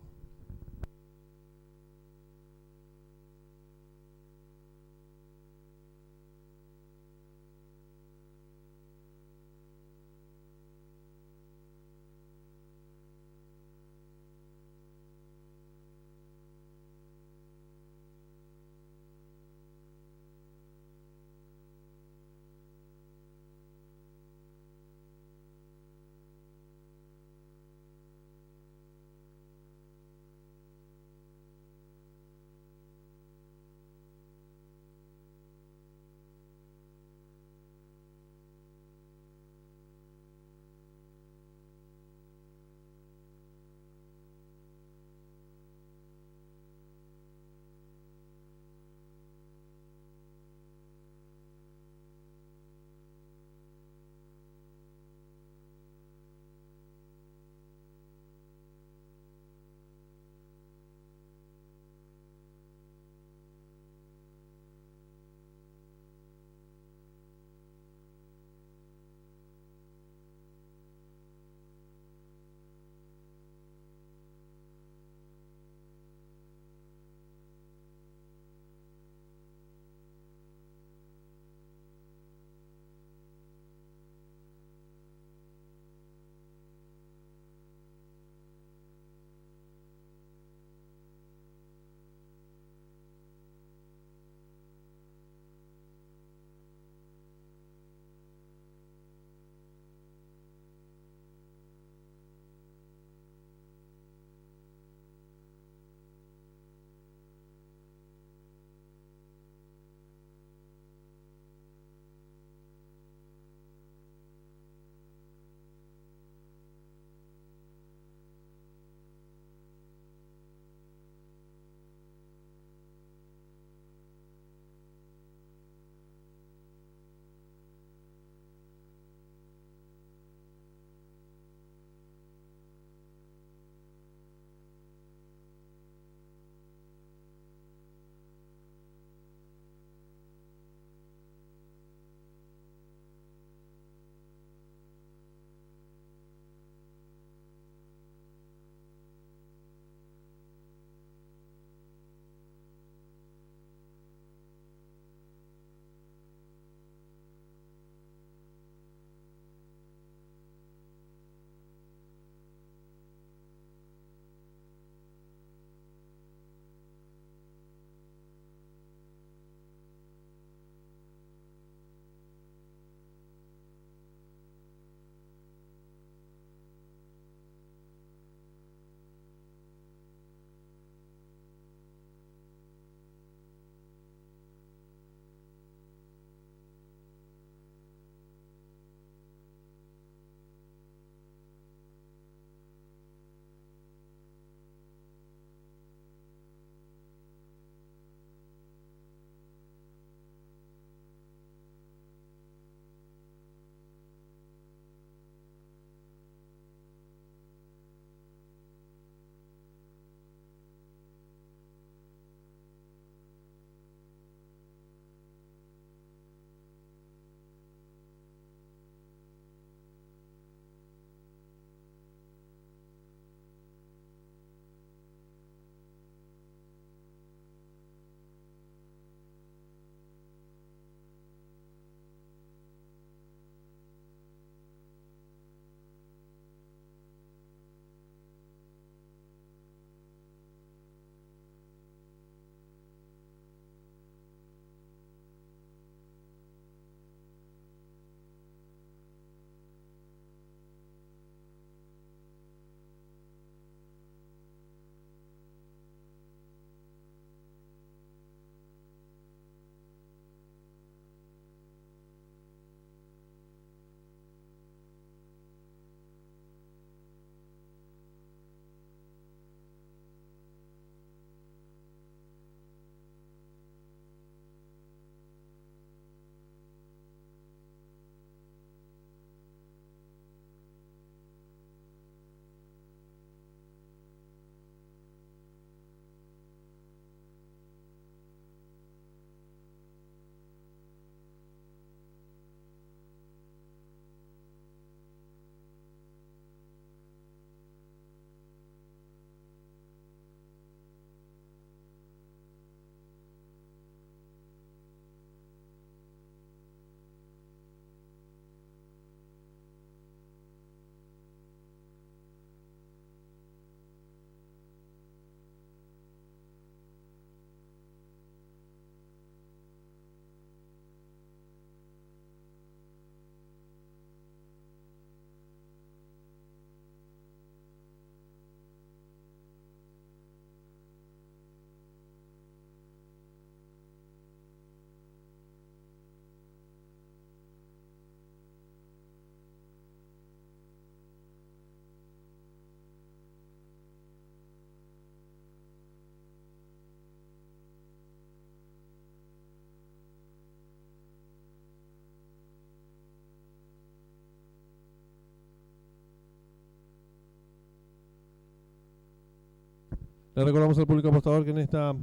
Le recordamos al público apostador que en esta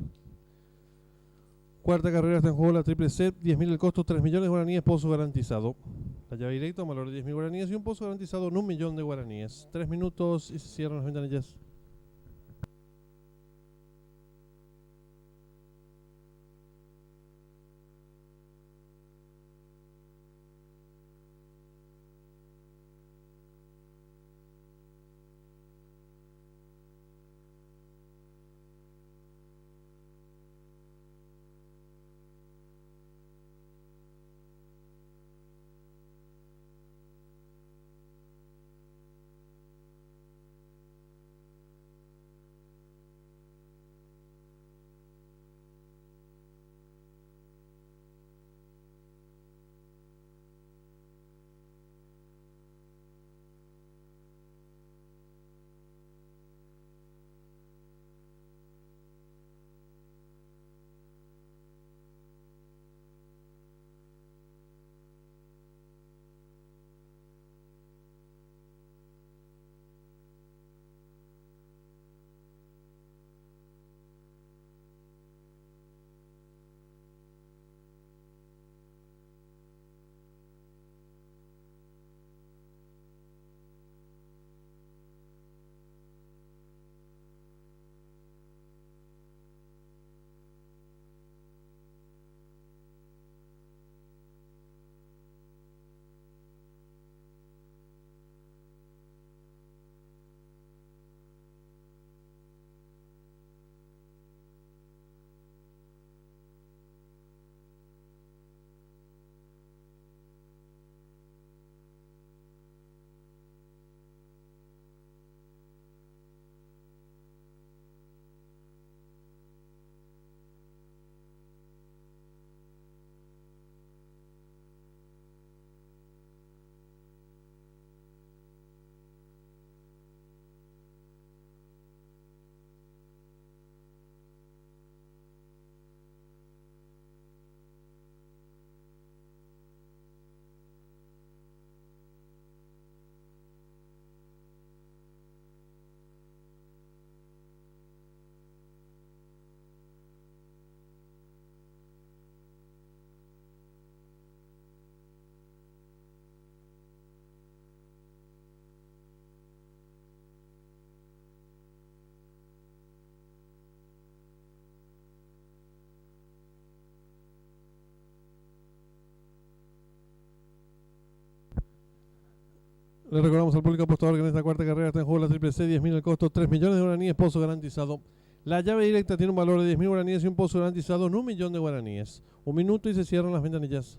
cuarta carrera está en juego la triple set, 10.000 el costo, 3 millones de guaraníes, pozo garantizado. La llave directa, un valor de 10.000 guaraníes y un pozo garantizado en 1 millón de guaraníes. 3 minutos y se cierran las ventanillas. Le recordamos al público apostador que en esta cuarta carrera está en juego la triple C, 10.000 el costo, 3 millones de guaraníes, pozo garantizado. La llave directa tiene un valor de 10.000 guaraníes y un pozo garantizado en 1 millón de guaraníes. 1 minuto y se cierran las ventanillas.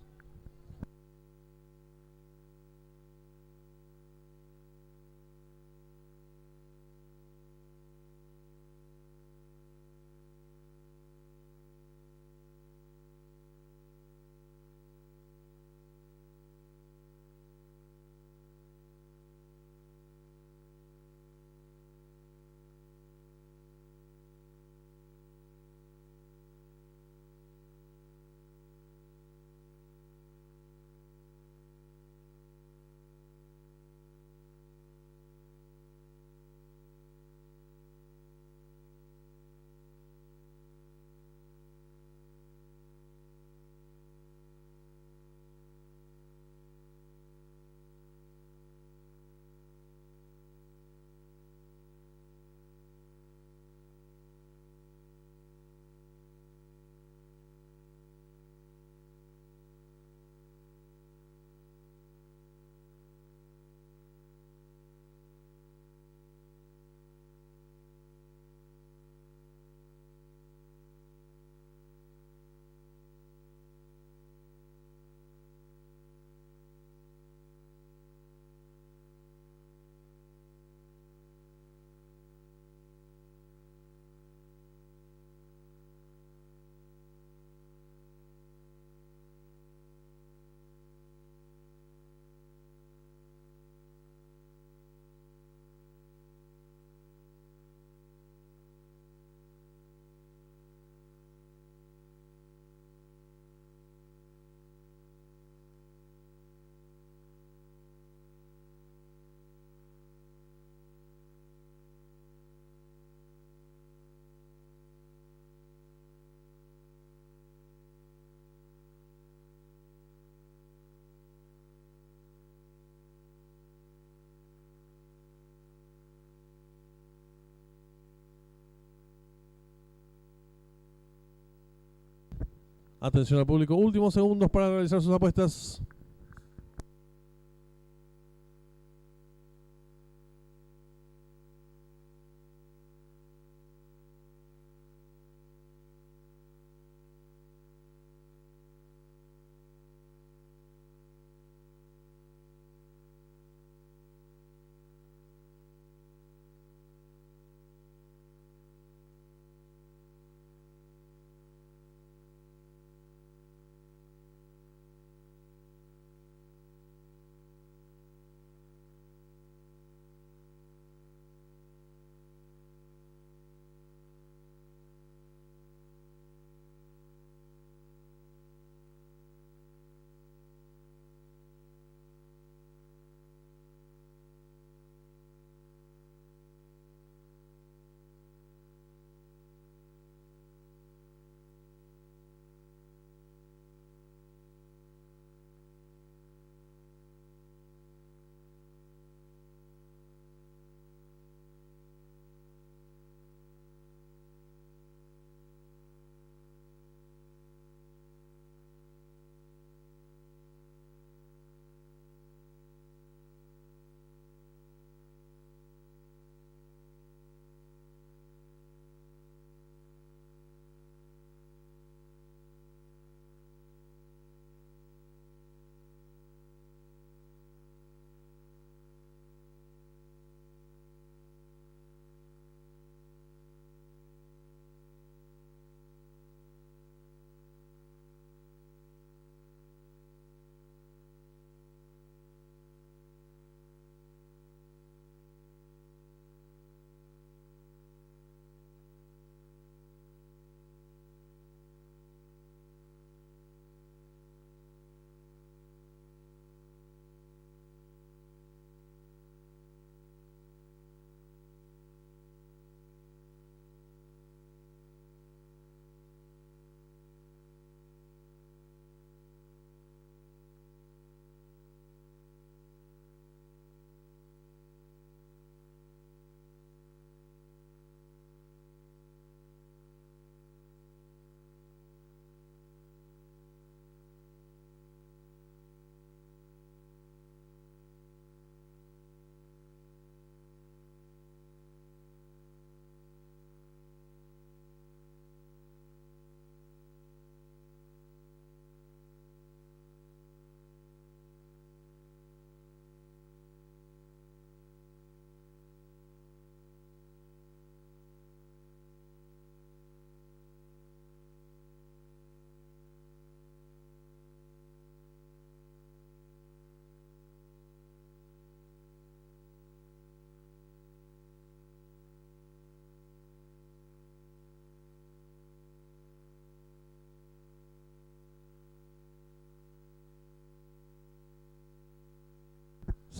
Atención al público, últimos segundos para realizar sus apuestas.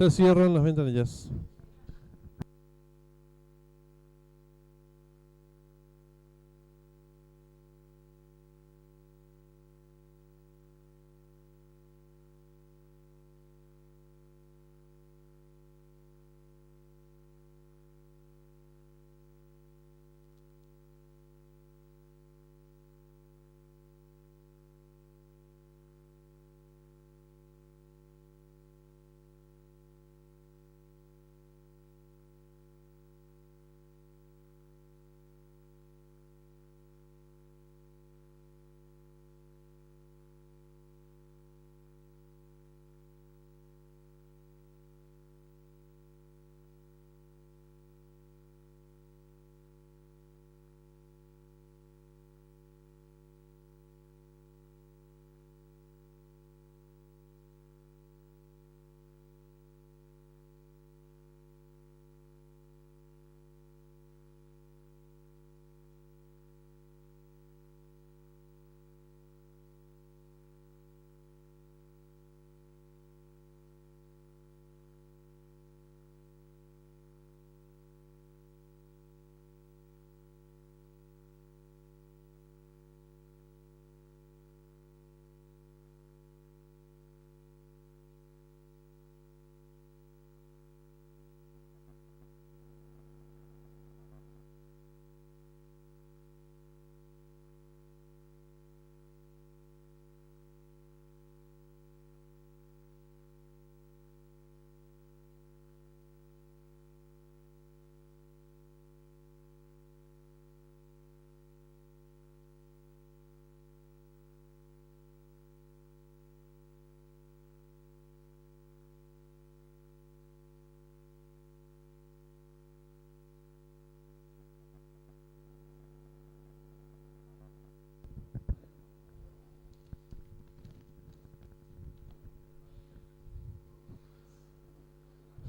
Se cierran las ventanillas.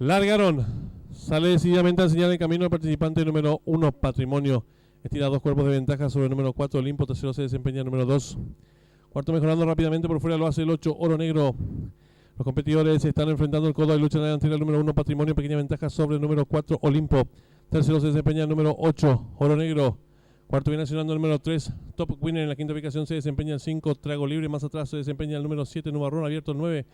Largaron. Sale decididamente al señal en camino el participante número 1, Patrimonio. Estira 2 cuerpos de ventaja sobre el número 4, Olimpo. Tercero se desempeña el número 2. Cuarto mejorando rápidamente por fuera lo hace el 8, Oro Negro. Los competidores se están enfrentando el codo y lucha en la delantera el número 1, Patrimonio. Pequeña ventaja sobre el número 4, Olimpo. Tercero se desempeña el número 8, Oro Negro. Cuarto viene accionando el número 3, Top Winner. En la quinta ubicación se desempeña el 5, Trago Libre. Más atrás se desempeña el número 7, Nubarrón Abierto, el 9,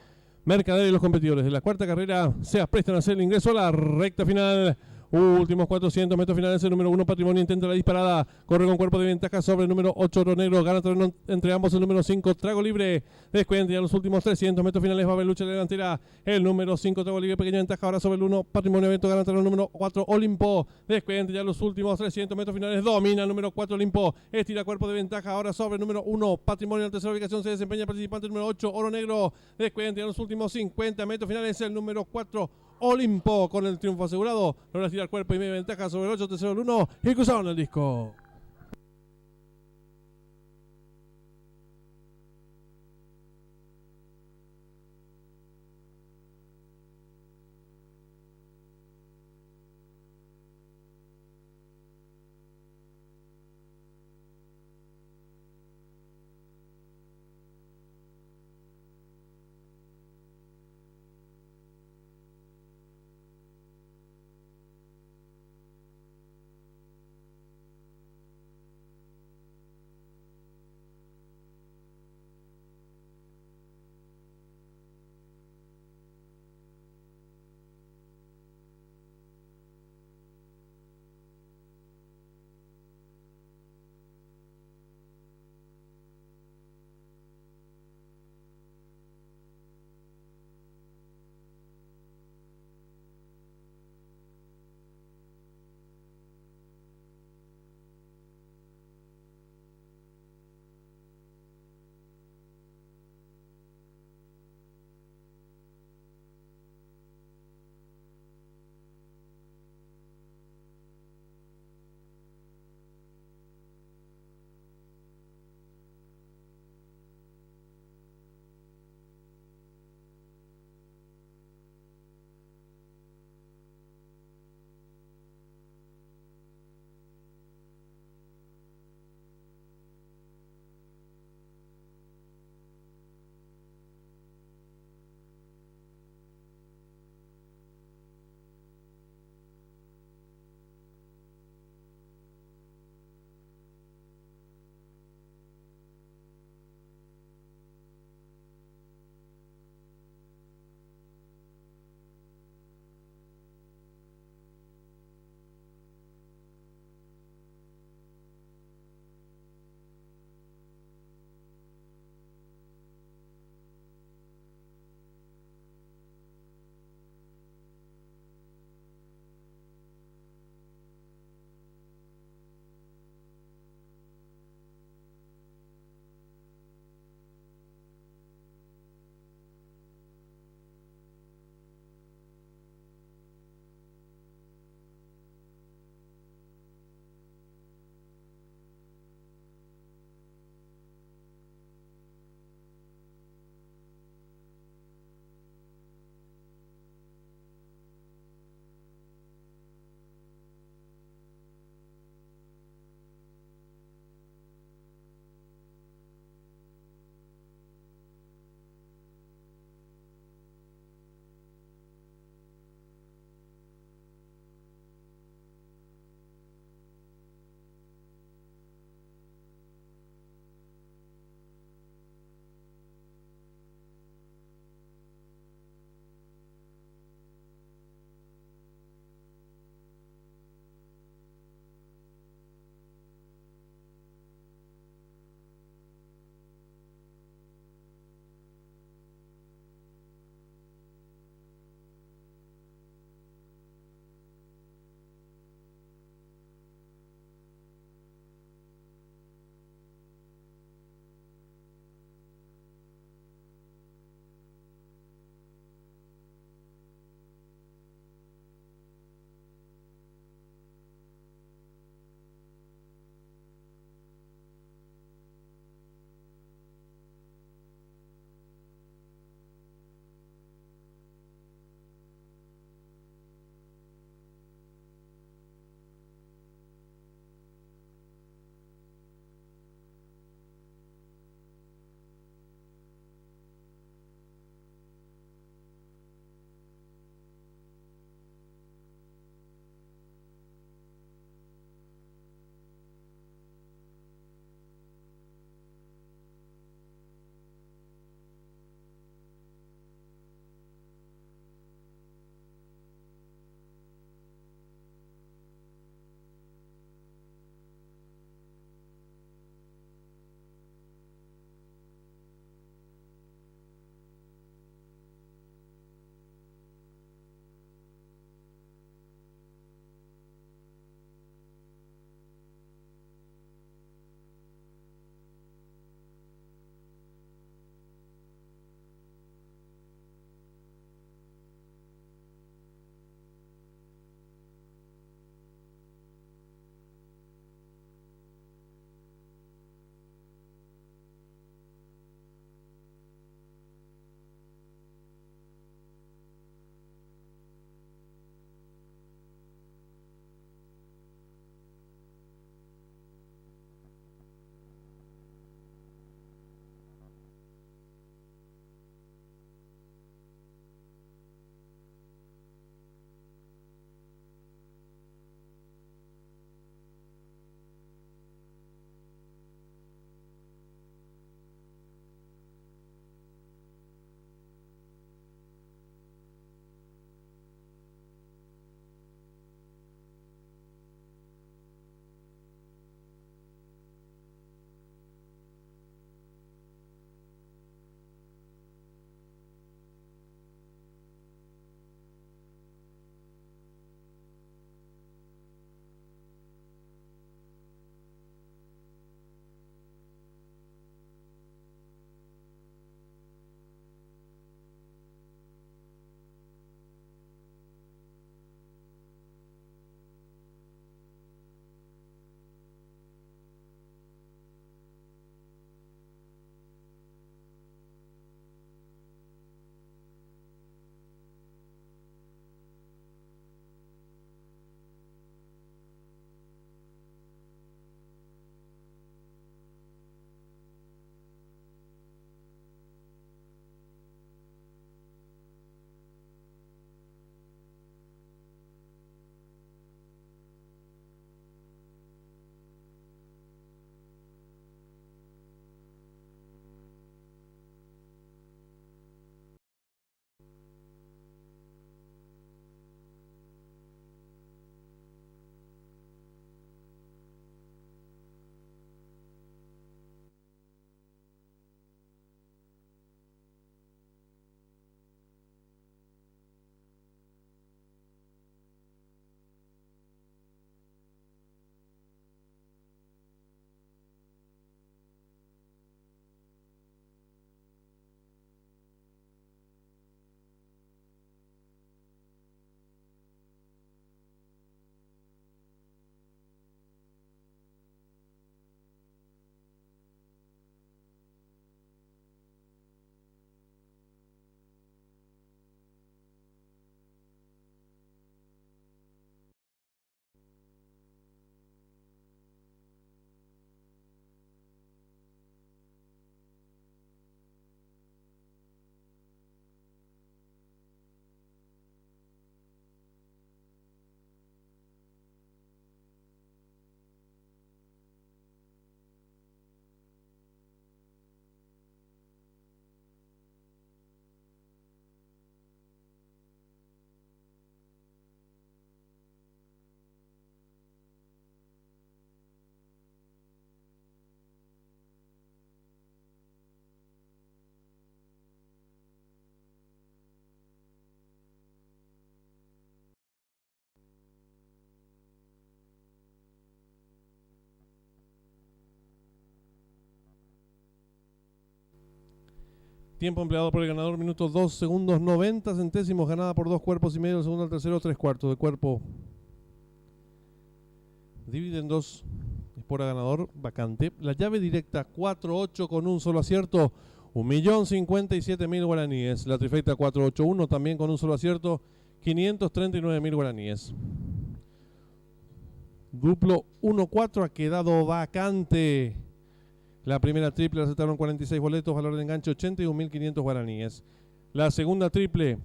Mercader. Y los competidores de la cuarta carrera se aprestan a hacer el ingreso a la recta final. Últimos 400 metros finales. El número 1, Patrimonio, intenta la disparada. Corre con cuerpo de ventaja sobre el número 8, Oro Negro. Gana terreno entre ambos el número 5, Trago Libre. Descuenta ya los últimos 300 metros finales. Va a haber lucha de delantera. El número 5, Trago Libre. Pequeña ventaja ahora sobre el 1, Patrimonio Evento. Gana terreno el número 4, Olimpo. Descuenta ya los últimos 300 metros finales. Domina el número 4, Olimpo. Estira cuerpo de ventaja ahora sobre el número 1, Patrimonio. En la tercera ubicación se desempeña el participante número 8, Oro Negro. Descuenta ya los últimos 50 metros finales. El número 4, Olimpo, con el triunfo asegurado. Logra tirar cuerpo y media ventaja sobre el 8, tercero el 1 y cruzaron el disco. Tiempo empleado por el ganador, minutos 2 segundos 90 centésimos, ganada por 2 cuerpos y medio, el segundo al tercero, 3 cuartos de cuerpo. Dividendos, espora ganador, vacante. La llave directa 4-8 con un solo acierto, 1.057.000 guaraníes. La trifecta 4-8-1 también con un solo acierto, 539.000 guaraníes. Duplo 1-4 ha quedado vacante. La primera triple aceptaron 46 boletos, valor de enganche 81.500 guaraníes. La segunda triple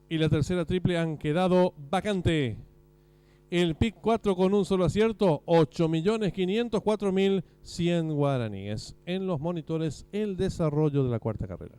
y la tercera triple han quedado vacante. El pick 4 con un solo acierto, 8.504.100 guaraníes. En los monitores, el desarrollo de la cuarta carrera.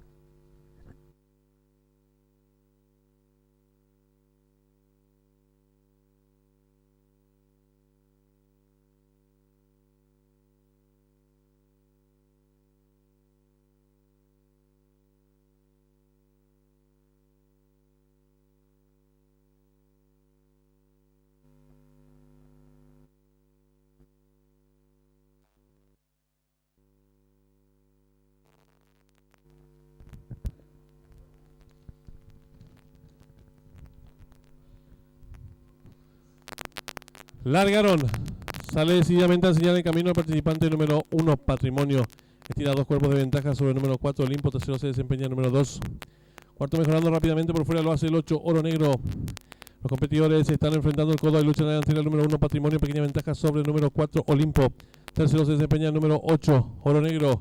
Largaron. Sale decididamente a enseñar el camino al participante número 1, Patrimonio. Estira 2 cuerpos de ventaja sobre el número 4, Olimpo. Tercero se desempeña el número 2. Cuarto mejorando rápidamente por fuera lo hace el 8, Oro Negro. Los competidores se están enfrentando el codo y luchan delantera el número 1, Patrimonio. Pequeña ventaja sobre el número 4, Olimpo. Tercero se desempeña el número 8, Oro Negro.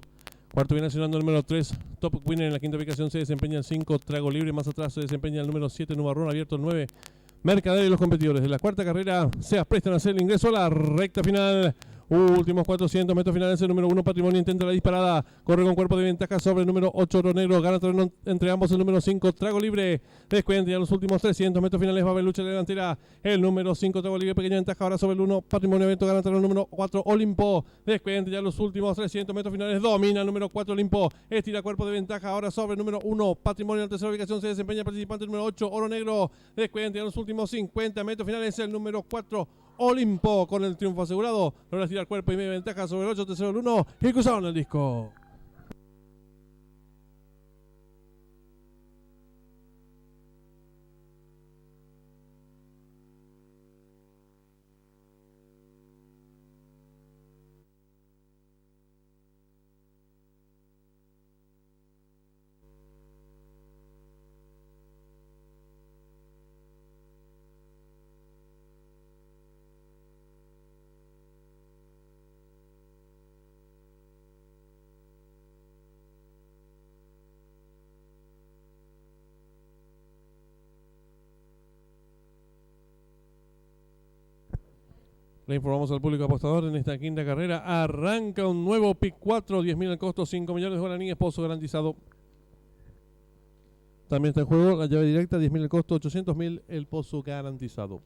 Cuarto viene accionando el número 3, Top Winner. En la quinta ubicación se desempeña el 5, Trago Libre. Más atrás se desempeña el número 7, Nubarrón Abierto, el 9. Mercader y los competidores de la cuarta carrera se aprestan a hacer el ingreso a la recta final. Últimos 400 metros finales, el número 1, Patrimonio, intenta la disparada, corre con cuerpo de ventaja sobre el número 8, Oro Negro, gana terreno entre ambos el número 5, Trago Libre, descuenta ya los últimos 300 metros finales, va a haber lucha de delantera, el número 5, Trago Libre, pequeña ventaja ahora sobre el 1, Patrimonio Abierto, gana terreno el número 4, Olimpo, descuenta ya los últimos 300 metros finales, domina el número 4, Olimpo, estira cuerpo de ventaja ahora sobre el número 1, Patrimonio, en tercera ubicación se desempeña el participante número 8, Oro Negro, descuenta ya los últimos 50 metros finales, el número 4, Olimpo, con el triunfo asegurado, logra tirar cuerpo y media ventaja sobre el 8, tercero el 1 y cruzaron el disco. Le informamos al público apostador, en esta quinta carrera arranca un nuevo pick 4, 10.000 al costo, 5 millones de guaraníes, pozo garantizado. También está en juego la llave directa, 10.000 al costo, 800.000 el pozo garantizado.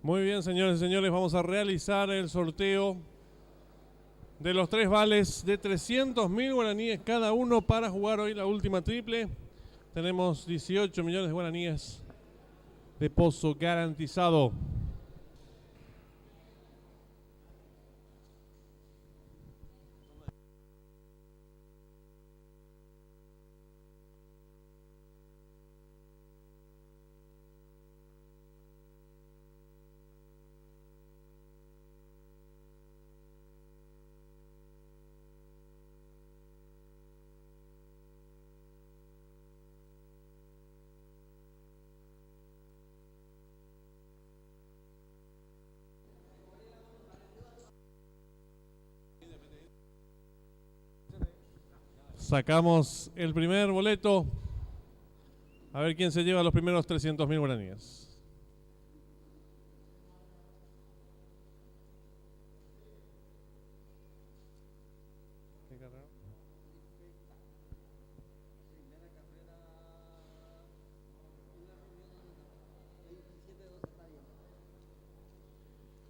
Muy bien, señores y señores, vamos a realizar el sorteo de los 3 vales de 300.000 guaraníes cada uno para jugar hoy la última triple. Tenemos 18 millones de guaraníes de pozo garantizado. Sacamos el primer boleto. A ver quién se lleva los primeros 300.000 guaraníes.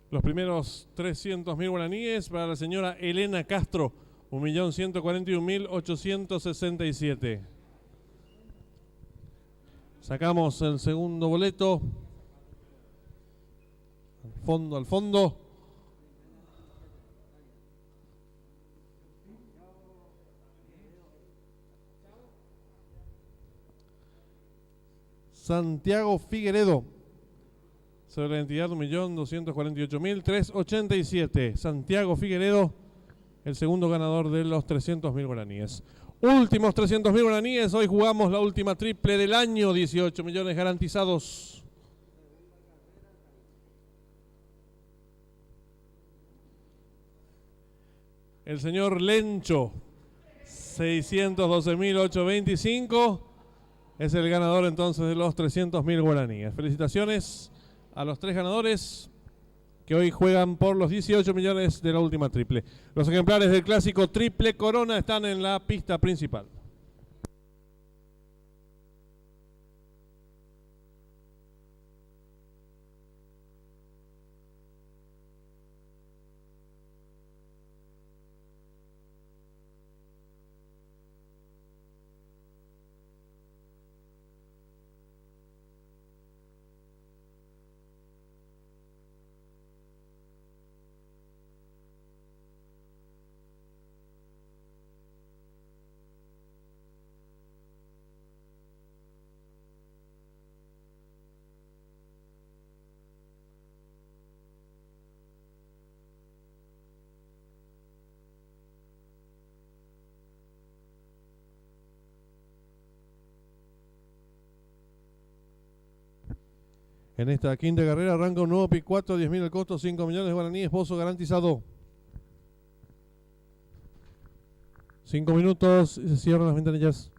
Los primeros 300.000 guaraníes para la señora Elena Castro, 1.141.867. Sacamos el segundo boleto. Al fondo. Santiago Figueredo. Sobre la entidad 1.248.387. Santiago Figueredo, el segundo ganador de los 300.000 guaraníes. Últimos 300.000 guaraníes. Hoy jugamos la última triple del año. 18 millones garantizados. El señor Lencho, 612.825. Es el ganador entonces de los 300.000 guaraníes. Felicitaciones a los 3 ganadores que hoy juegan por los 18 millones de la última triple. Los ejemplares del clásico Triple Corona están en la pista principal. En esta quinta carrera arranca un nuevo pick 4, 10.000 el costo, 5 millones de guaraníes, pozo garantizado. 5 minutos y se cierran las ventanillas.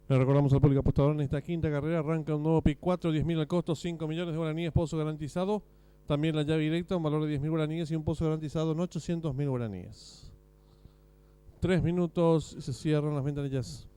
Le recordamos al público apostador, en esta quinta carrera arranca un nuevo pick 4, 10.000 al costo, 5 millones de guaraníes, pozo garantizado. También la llave directa, un valor de 10.000 guaraníes y un pozo garantizado en 800.000 guaraníes. 3 minutos y se cierran las ventanillas.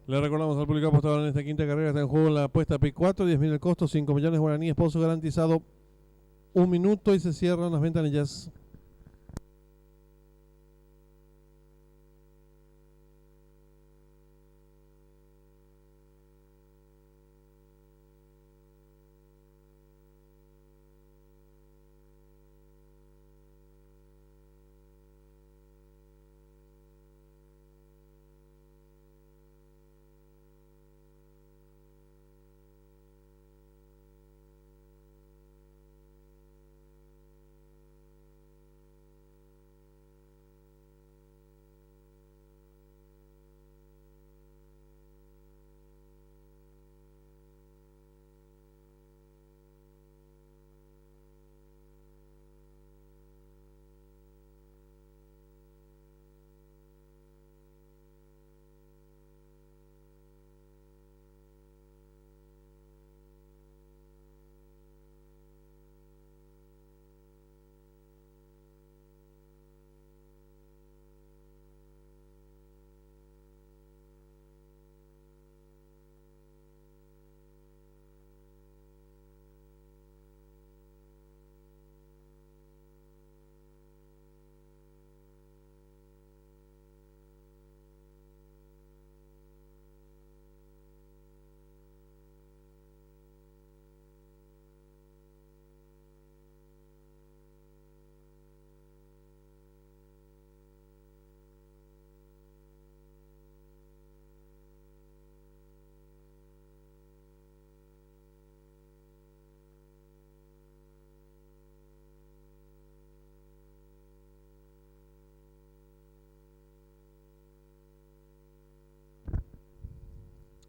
Le recordamos al público apostador, en esta quinta carrera está en juego la apuesta P4, 10.000 el costo, 5 millones de guaraníes, pozo garantizado, 1 minuto y se cierran las ventanillas.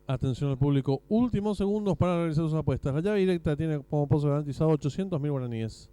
Atención al público, últimos segundos para realizar sus apuestas. La llave directa tiene como pozo garantizado 800.000 guaraníes.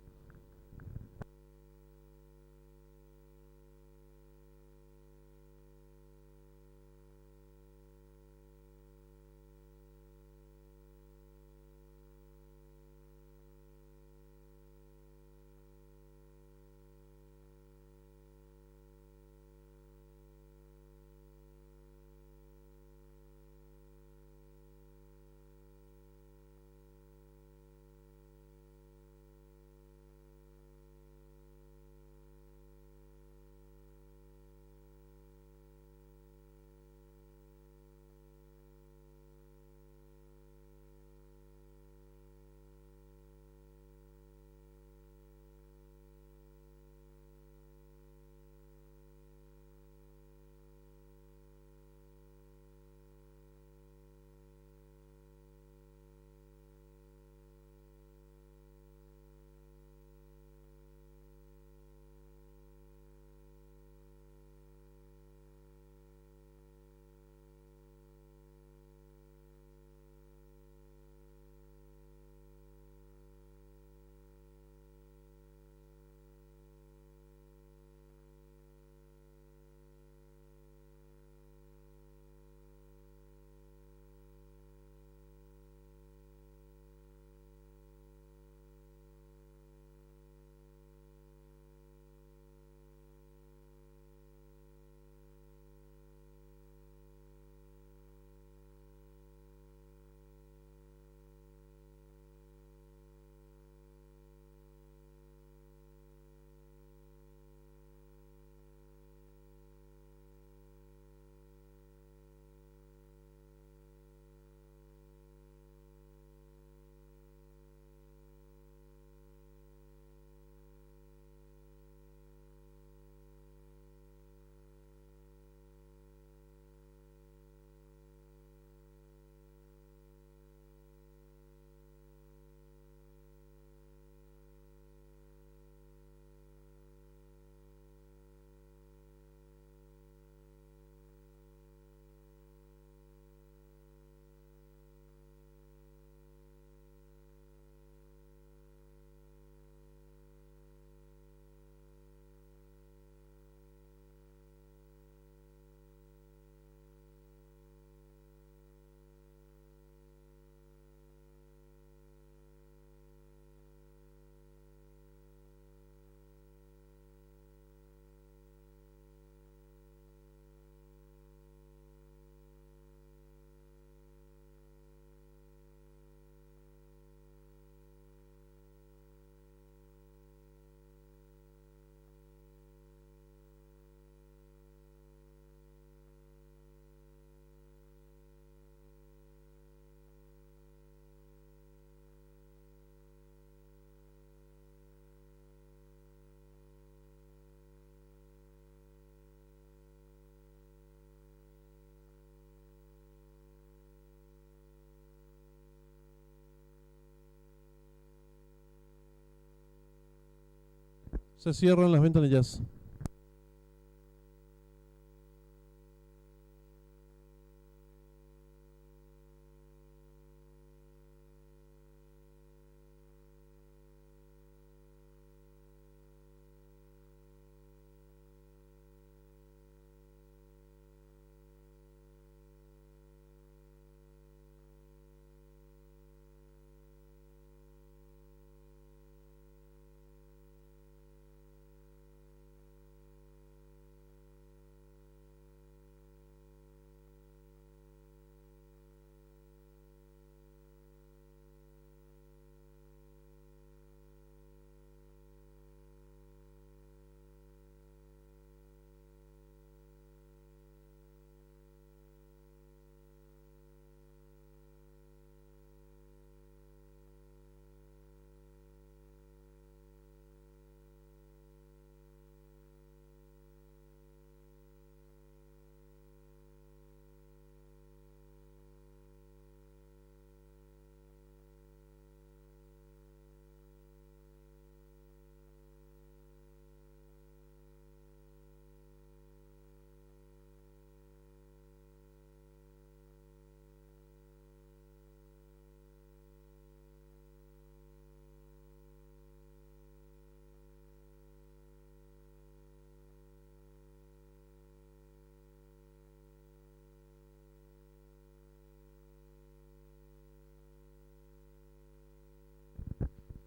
Se cierran las ventanillas.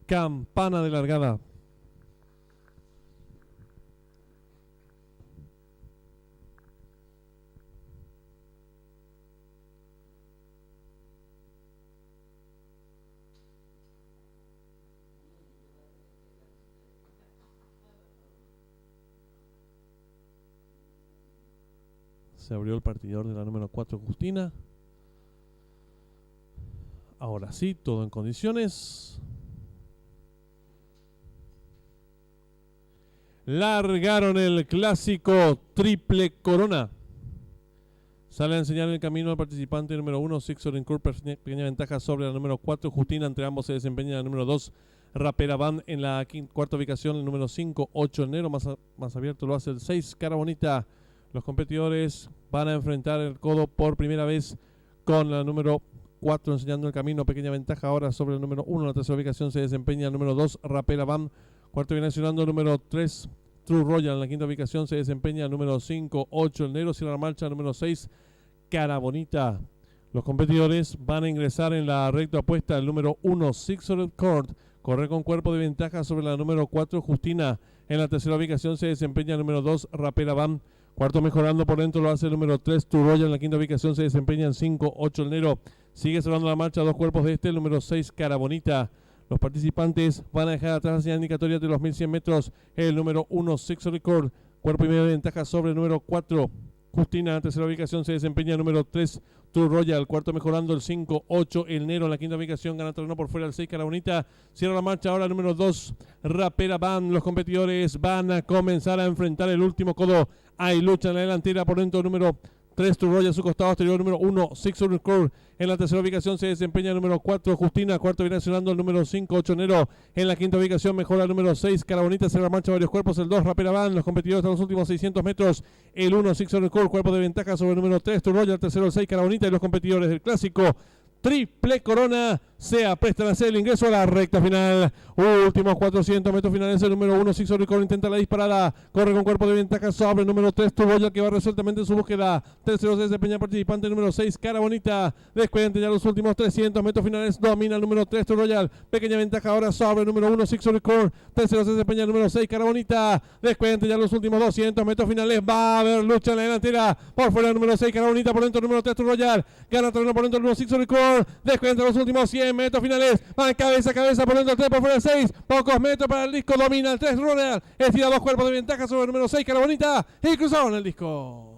Campana de largada. Se abrió el partidor de la número 4, Justina. Ahora sí, todo en condiciones. Largaron el clásico Triple Corona. Sale a enseñar el camino al participante número 1, Sixor Incur, pequeña ventaja sobre la número 4, Justina. Entre ambos se desempeña la número 2, Rapera Van. En la cuarta ubicación, el número 5, 8 enero. Más abierto lo hace el 6, Cara Bonita. Los competidores van a enfrentar el codo por primera vez con la número 4 enseñando el camino. Pequeña ventaja ahora sobre el número 1. En la tercera ubicación se desempeña el número 2, Rapera Van. Cuarto viene accionando el número 3, True Royal. En la quinta ubicación se desempeña el número 5, 8 enero. Cierra la marcha el número 6, Cara Bonita. Los competidores van a ingresar en la recta opuesta el número 1, Sixor Court. Corre con cuerpo de ventaja sobre la número 4, Justina. En la tercera ubicación se desempeña el número 2, Rapera Van. Cuarto mejorando por dentro lo hace el número 3, Turoya. En la quinta ubicación se desempeña el 5, 8 enero. Sigue cerrando la marcha dos cuerpos de este, el número 6, Cara Bonita. Los participantes van a dejar atrás la señal indicatoria de los 1100 metros. El número 1, Six Record. Cuerpo y medio de ventaja sobre el número 4, Justina. En la tercera ubicación se desempeña el número 3, True Royal. Cuarto mejorando el 5, 8 el Nero. En la quinta ubicación gana terreno por fuera el 6, Cara Bonita. Cierra la marcha ahora el número 2, Rapera Van. Los competidores van a comenzar a enfrentar el último codo. Hay lucha en la delantera por dentro el número 3, True Royal. A su costado exterior número 1, Six Record. En la tercera ubicación se desempeña el número 4, Justina. Cuarto viene accionando el número 5, 8 enero. En la quinta ubicación mejora el número 6, Cara Bonita. Cierra la marcha varios cuerpos. El 2, Rapera Van. Los competidores hasta los últimos 600 metros. El 1, Six Record. Cuerpo de ventaja sobre el número 3, True Royal. Tercero el 6, Cara Bonita. Y los competidores del clásico Triple Corona se aprestan a hacer el ingreso a la recta final. Últimos 400 metros finales. El número 1, Six Record, intenta la disparada. Corre con cuerpo de ventaja sobre el número 3, Tuboya, que va resueltamente en su búsqueda. Tercero se desempeña participante número 6, Cara Bonita. Descuenta ya los últimos 300 metros finales. Domina el número 3, Tuboya. Pequeña ventaja ahora sobre el número 1, Six Record. Tercero se desempeña el número 6, Cara Bonita. Descuenta ya los últimos 200 metros finales. Va a haber lucha en la delantera. Por fuera el número 6, Cara Bonita. Por dentro el número 3, Tuboya. Gana terreno por dentro el número 6 Record. Descuenta los últimos 100 metros finales. Van cabeza a cabeza por dentro el 3, por fuera el 6. Pocos metros para el disco. Domina el 3 Royal. Estira dos cuerpos de ventaja sobre el número 6, Cara Bonita. Y cruzaron el disco.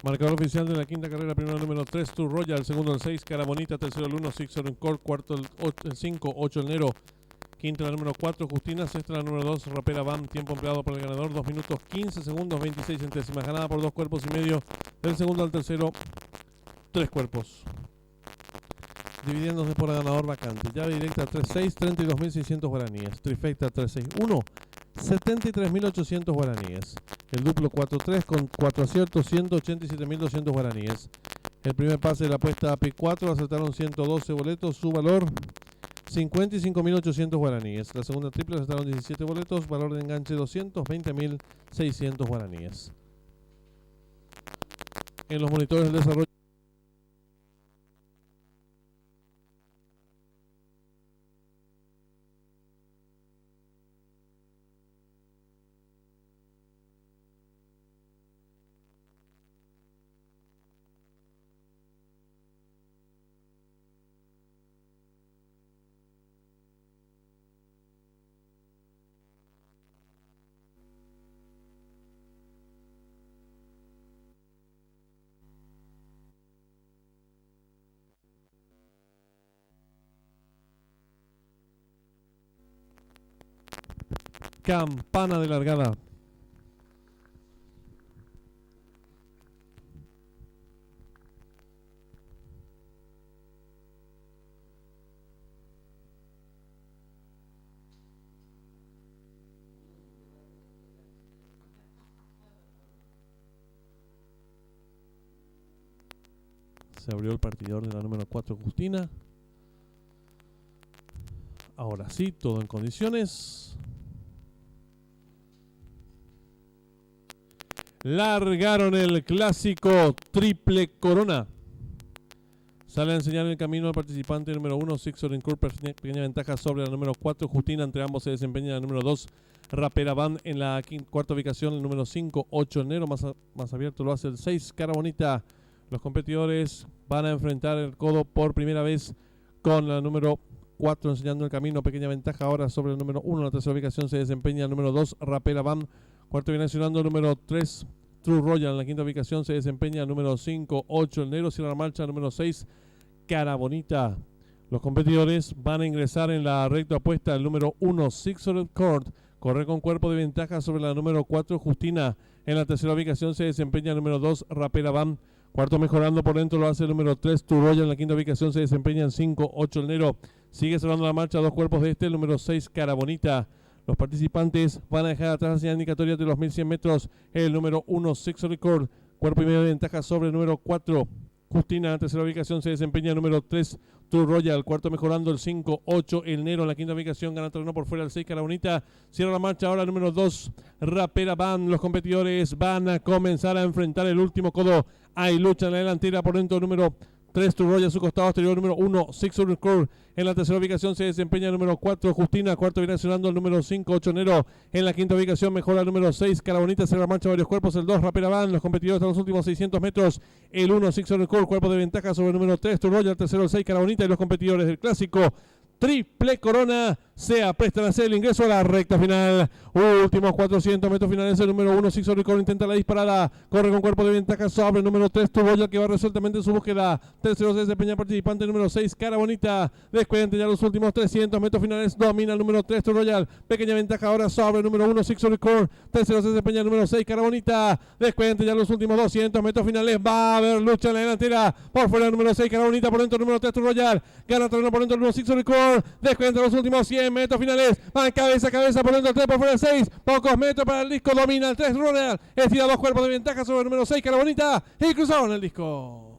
Marcador oficial de la quinta carrera, primero el número 3, Tour Royal, segundo el 6, Cara Bonita, tercero el 1, Six on Court, cuarto el 5, 8 el Nero, quinta la número 4, Justina, sexta la número 2, Rapera Bam, tiempo empleado por el ganador, 2 minutos 15 segundos 26 centésimas, ganada por 2 cuerpos y medio, del segundo al tercero, 3 cuerpos. Dividiéndose por ganador vacante, llave directa 3-6, 32.600 guaraníes, trifecta 3-6-1, 73.800 guaraníes. El duplo 4-3 con 4 aciertos, 187.200 guaraníes. El primer pase de la apuesta P4 acertaron 112 boletos, su valor 55.800 guaraníes. La segunda triple acertaron 17 boletos, valor de enganche 220.600 guaraníes. En los monitores del desarrollo campana de largada. Se abrió el partidor de la número 4, Justina. Ahora sí, todo en condiciones. Largaron el clásico triple corona. Sale a enseñar el camino al participante número 1, Six on Court, pequeña ventaja sobre la número 4, Justina. Entre ambos se desempeña la número 2, Rapera Band. En la cuarta ubicación, el número 5, 8 Enero. Más abierto lo hace el 6, Cara Bonita. Los competidores van a enfrentar el codo por primera vez con la número 4 enseñando el camino, pequeña ventaja ahora sobre el número 1. En la tercera ubicación se desempeña el número 2, Rapera Band. Cuarto viene accionando el número 3, True Royal. En la quinta ubicación se desempeña el número 5, 8 el Nero. Cierra la marcha el número 6, Cara Bonita. Los competidores van a ingresar en la recta opuesta el número 1, Six on Court. Corre con cuerpo de ventaja sobre la número 4, Justina. En la tercera ubicación se desempeña el número 2, Rapera Band. Cuarto mejorando por dentro lo hace el número 3, True Royal. En la quinta ubicación se desempeña en 5, 8 el Nero. Sigue cerrando la marcha dos cuerpos de el número 6, Cara Bonita. Los participantes van a dejar atrás la señal indicatoria de los 1100 metros. El número 1, Six Record. Cuerpo y medio de ventaja sobre el número 4, Justina. En la tercera ubicación se desempeña el número 3, True Royal. Cuarto mejorando el 5, 8 el Nero. En la quinta ubicación gana terreno por fuera el 6, Cara Bonita. Cierra la marcha ahora el número 2, Rapera Band. Los competidores van a comenzar a enfrentar el último codo. Hay lucha en la delantera por dentro el número 3, True Royal, su costado exterior número 1, Six Record. En la tercera ubicación se desempeña el número 4, Justina. Cuarto viene accionando el número 5, 8 Enero. En la quinta ubicación mejora el número 6, Cara Bonita. Se la marcha varios cuerpos, el 2, Rapera Band. Los competidores en los últimos 600 metros. El 1, Six Record, cuerpo de ventaja sobre el número 3, True Royal. Tercero el 6, Cara Bonita. Y los competidores del clásico triple corona se aprestan a hacer el ingreso a la recta final. Últimos 400 metros finales. El número 1, Six Record, intenta la disparada. Corre con cuerpo de ventaja sobre el número 3, True Royal, que va resueltamente en su búsqueda. Tercero se desempeña el participante número 6, Cara Bonita. Descuente ya los últimos 300 metros finales. Domina el número 3, True Royal. Pequeña ventaja ahora sobre el número 1, Six Record. Tercero se desempeña el número 6, Cara Bonita. Descuente ya los últimos 200 metros finales. Va a haber lucha en la delantera. Por fuera el número 6, Cara Bonita. Por dentro el número 3, True Royal. Gana terreno por dentro el número 6 Record. Descuenta los últimos 100 metros finales. Van cabeza a cabeza por dentro el 3, por fuera el 6. Pocos metros para el disco. Domina el 3 Royal. Estira dos cuerpos de ventaja sobre el número 6, Cara Bonita. Y cruzaron el disco.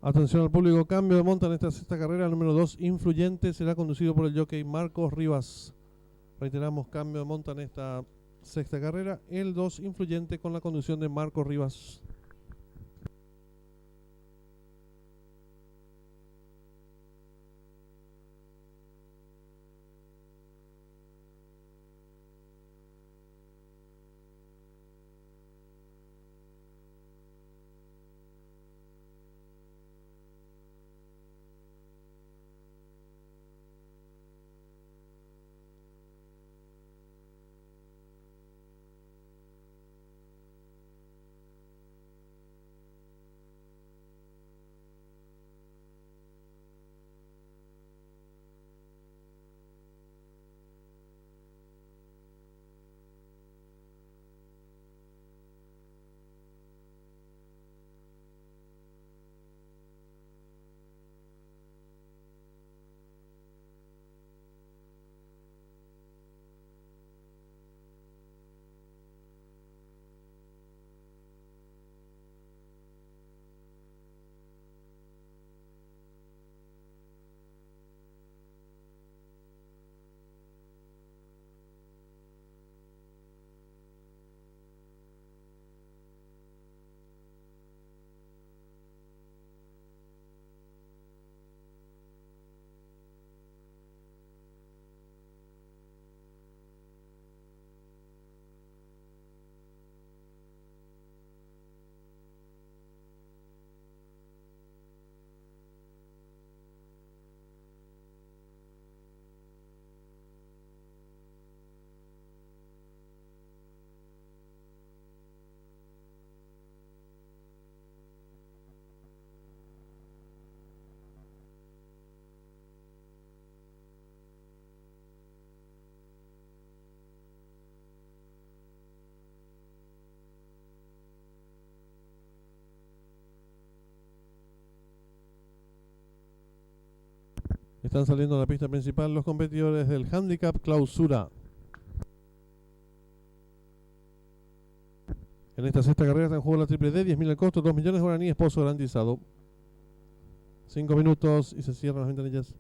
Atención al público, cambio de monta en esta sexta carrera, número 2, Influyente, será conducido por el jockey Marcos Rivas. Reiteramos, cambio de monta en esta sexta carrera, el 2, Influyente, con la conducción de Marcos Rivas. Están saliendo a la pista principal los competidores del Handicap Clausura. En esta sexta carrera está en juego la triple D, 10.000 al costo, 2 millones de guaraníes, pozo garantizado. 5 minutos y se cierran las ventanillas.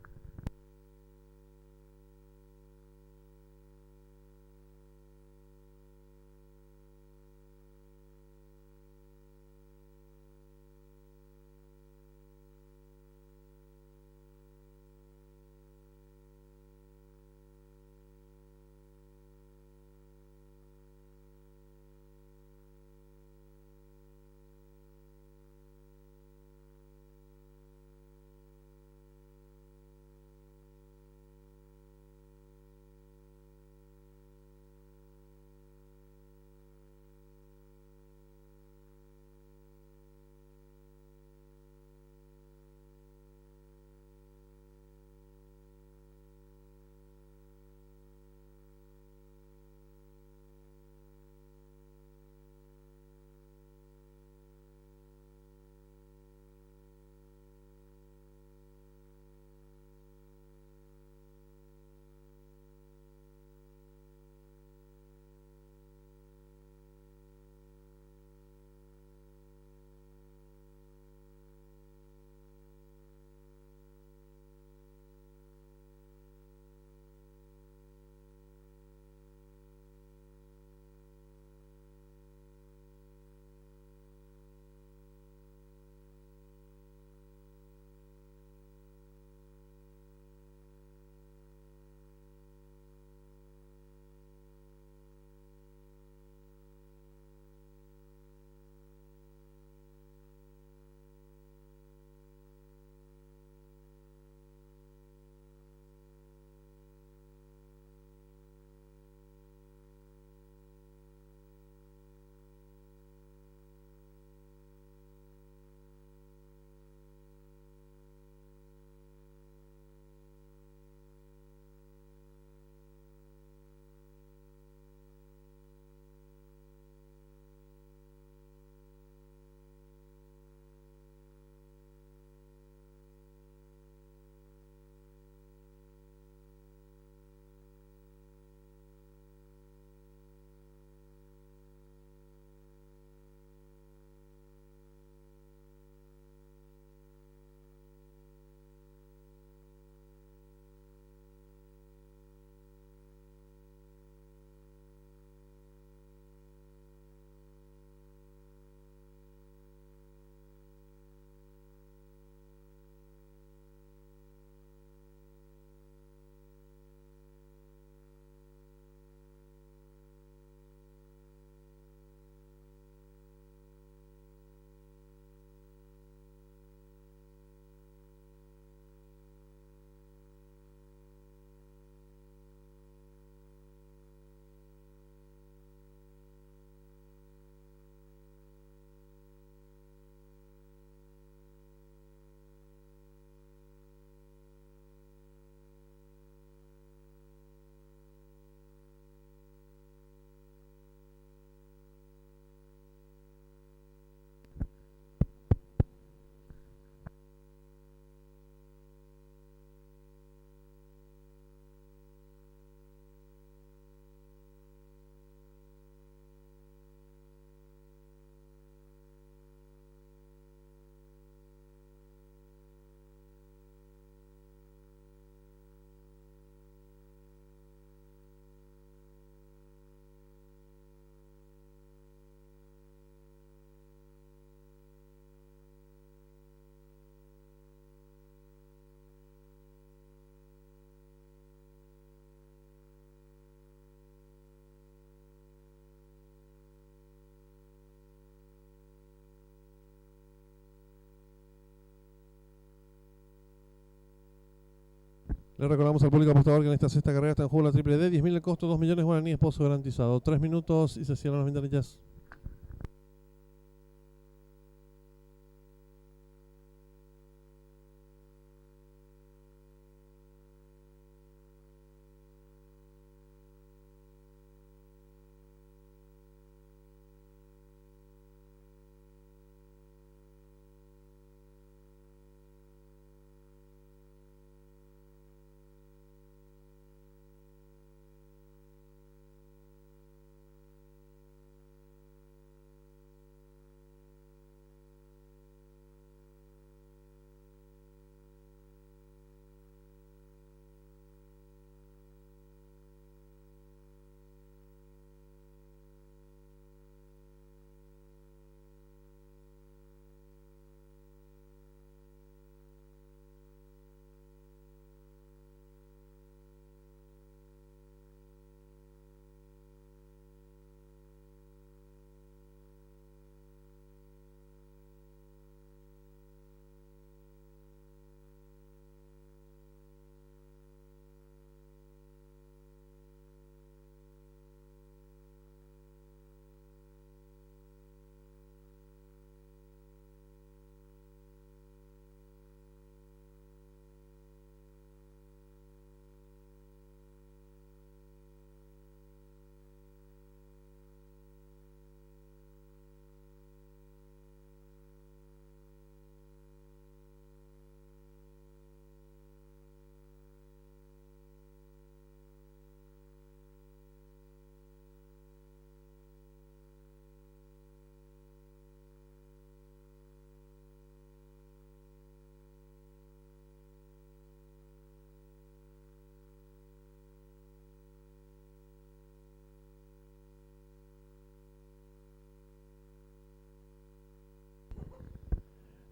Le recordamos al público apostador que en esta sexta carrera está en juego la triple D, 10.000 el costo, 2 millones guaraníes, pozo garantizado. 3 minutos y se cierran las ventanillas.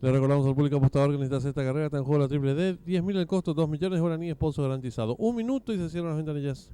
Le recordamos al público apostador que en esta sexta carrera está en juego la triple D, 10.000 el costo, 2 millones guaraníes, pozo garantizado. 1 minuto y se cierran las ventanillas.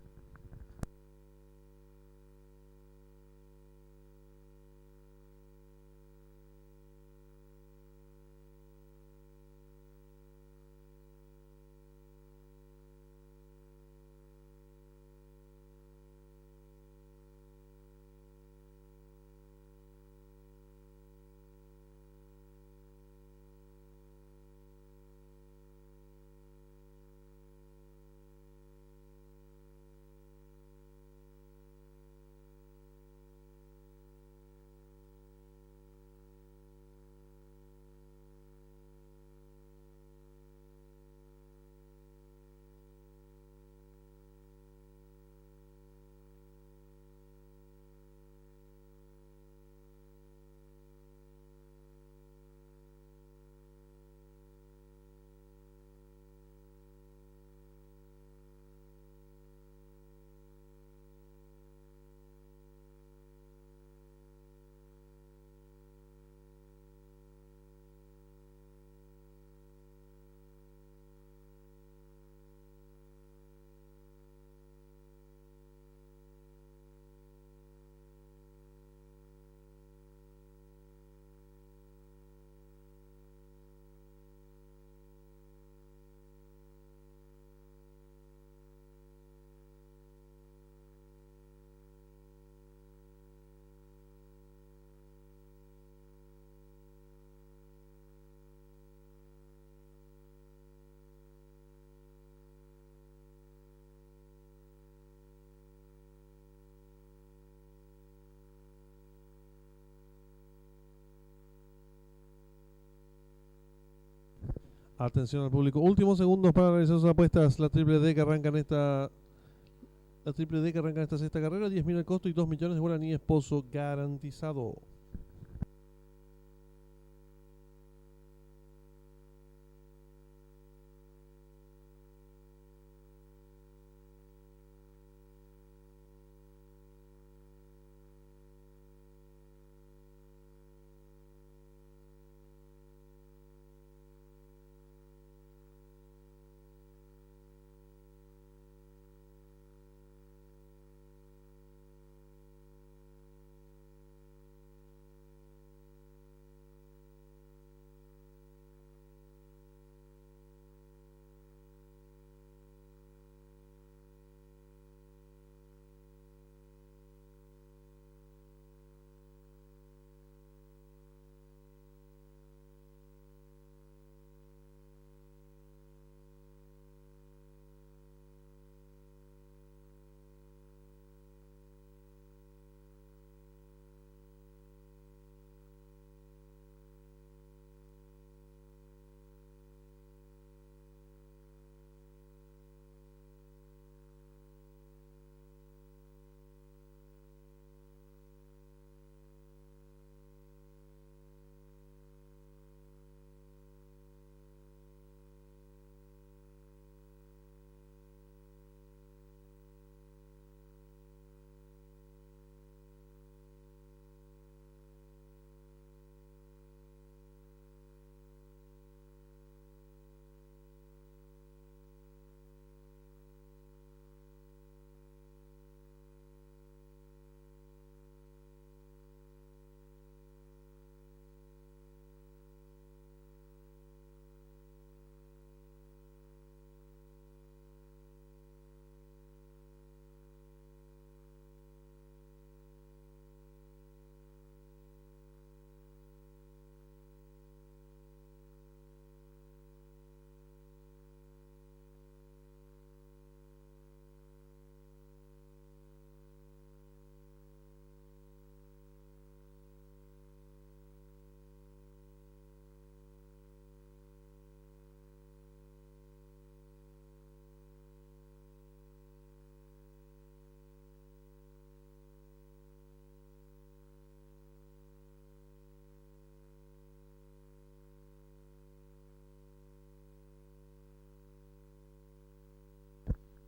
Atención al público. Últimos segundos para realizar sus apuestas. La triple D que arranca en esta sexta carrera, 10.000 el costo y 2 millones de guaraníes, pozo garantizado.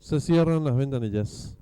Se cierran las ventanillas.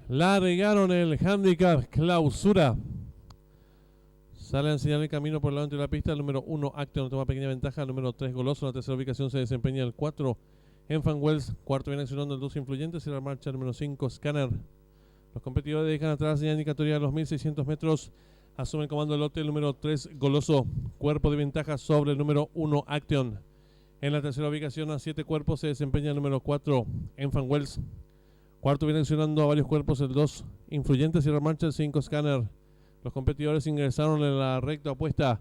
Largaron el handicap clausura. Sale a enseñar el camino por el lado de la pista. El número 1, Action, toma pequeña ventaja. El número 3, Goloso. En la tercera ubicación se desempeña el 4, Enfant Wells. Cuarto viene accionando el 2, Influyente. Cierra la marcha el número 5, Scanner. Los competidores dejan atrás la señal indicatoria de los 1600 metros. Asume el comando del lote el número 3, Goloso. Cuerpo de ventaja sobre el número 1, Action. En la tercera ubicación a 7 cuerpos se desempeña el número 4, Enfant Wells. Cuarto viene accionando a varios cuerpos el 2, Influyente. Cierra marcha el 5, Scanner. Los competidores ingresaron en la recta opuesta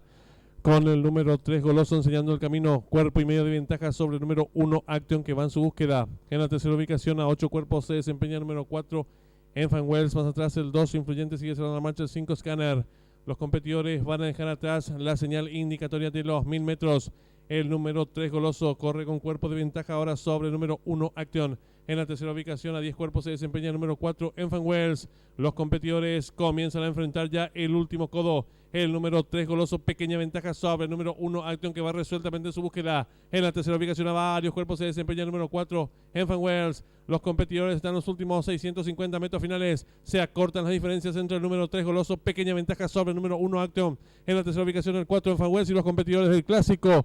con el número 3, Goloso, enseñando el camino. Cuerpo y medio de ventaja sobre el número 1, Action, que va en su búsqueda. En la tercera ubicación a 8 cuerpos se desempeña el número 4, Enfant Wells. Más atrás el 2, Influyente. Sigue cerrando la marcha el 5, Scanner. Los competidores van a dejar atrás la señal indicatoria de los 1000 metros. El número 3, Goloso, corre con cuerpo de ventaja ahora sobre el número 1, Action. En la tercera ubicación a 10 cuerpos se desempeña el número 4, Enfant Wells. Los competidores comienzan a enfrentar ya el último codo. El número 3, Goloso, pequeña ventaja sobre el número 1, Action, que va resueltamente en su búsqueda. En la tercera ubicación a varios cuerpos se desempeña el número 4, Enfant Wells. Los competidores están en los últimos 650 metros finales. Se acortan las diferencias entre el número 3, Goloso, pequeña ventaja sobre el número 1, Action. En la tercera ubicación el 4, Enfant Wells, y los competidores del clásico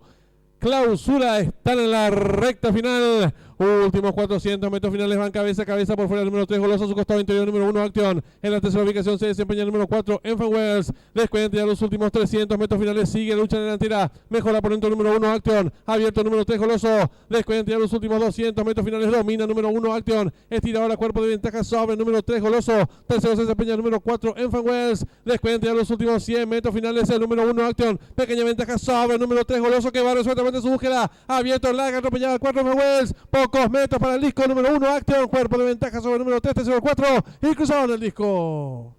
clausura están en la recta final. Últimos 400 metros finales van cabeza a cabeza por fuera el número 3, Goloso, a su costado interior el número 1, Action. En la tercera ubicación se desempeña el número 4, Enfant Wells. Descuenta ya los últimos 300 metros finales. Sigue lucha delantera. Mejora por dentro el número 1, Action. Abierto el número 3, Goloso. Descuenta ya los últimos 200 metros finales. Domina el número 1, Action. Estira ahora cuerpo de ventaja sobre el número 3, Goloso. Tercero se desempeña el número 4, Enfant Wells. Descuenta ya los últimos 100 metros finales el número 1, Action. Pequeña ventaja sobre el número 3, Goloso, que va resueltamente su búsqueda. Abierto, larga, atropellada, 4, Enfant Wells. Pocos metros para el disco número 1, Action. Cuerpo de ventaja sobre el número 3, tercero 4. Y cruzaron el disco.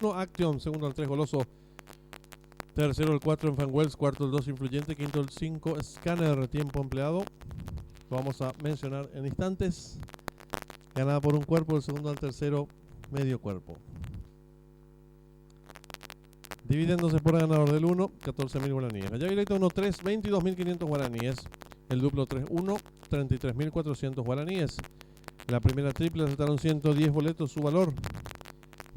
1 Action, segundo el 3 Goloso, tercero el 4 en Fanwells, cuarto el 2 Influyente, quinto el 5 Scanner, tiempo empleado. Lo vamos a mencionar en instantes. Ganada por un cuerpo, el segundo al tercero, medio cuerpo. Dividiéndose por ganador del 1, 14.000 guaraníes. La llave directa 1-3, 22.500 guaraníes. El duplo 3-1, 33.400 guaraníes. La primera triple aceptaron 110 boletos, su valor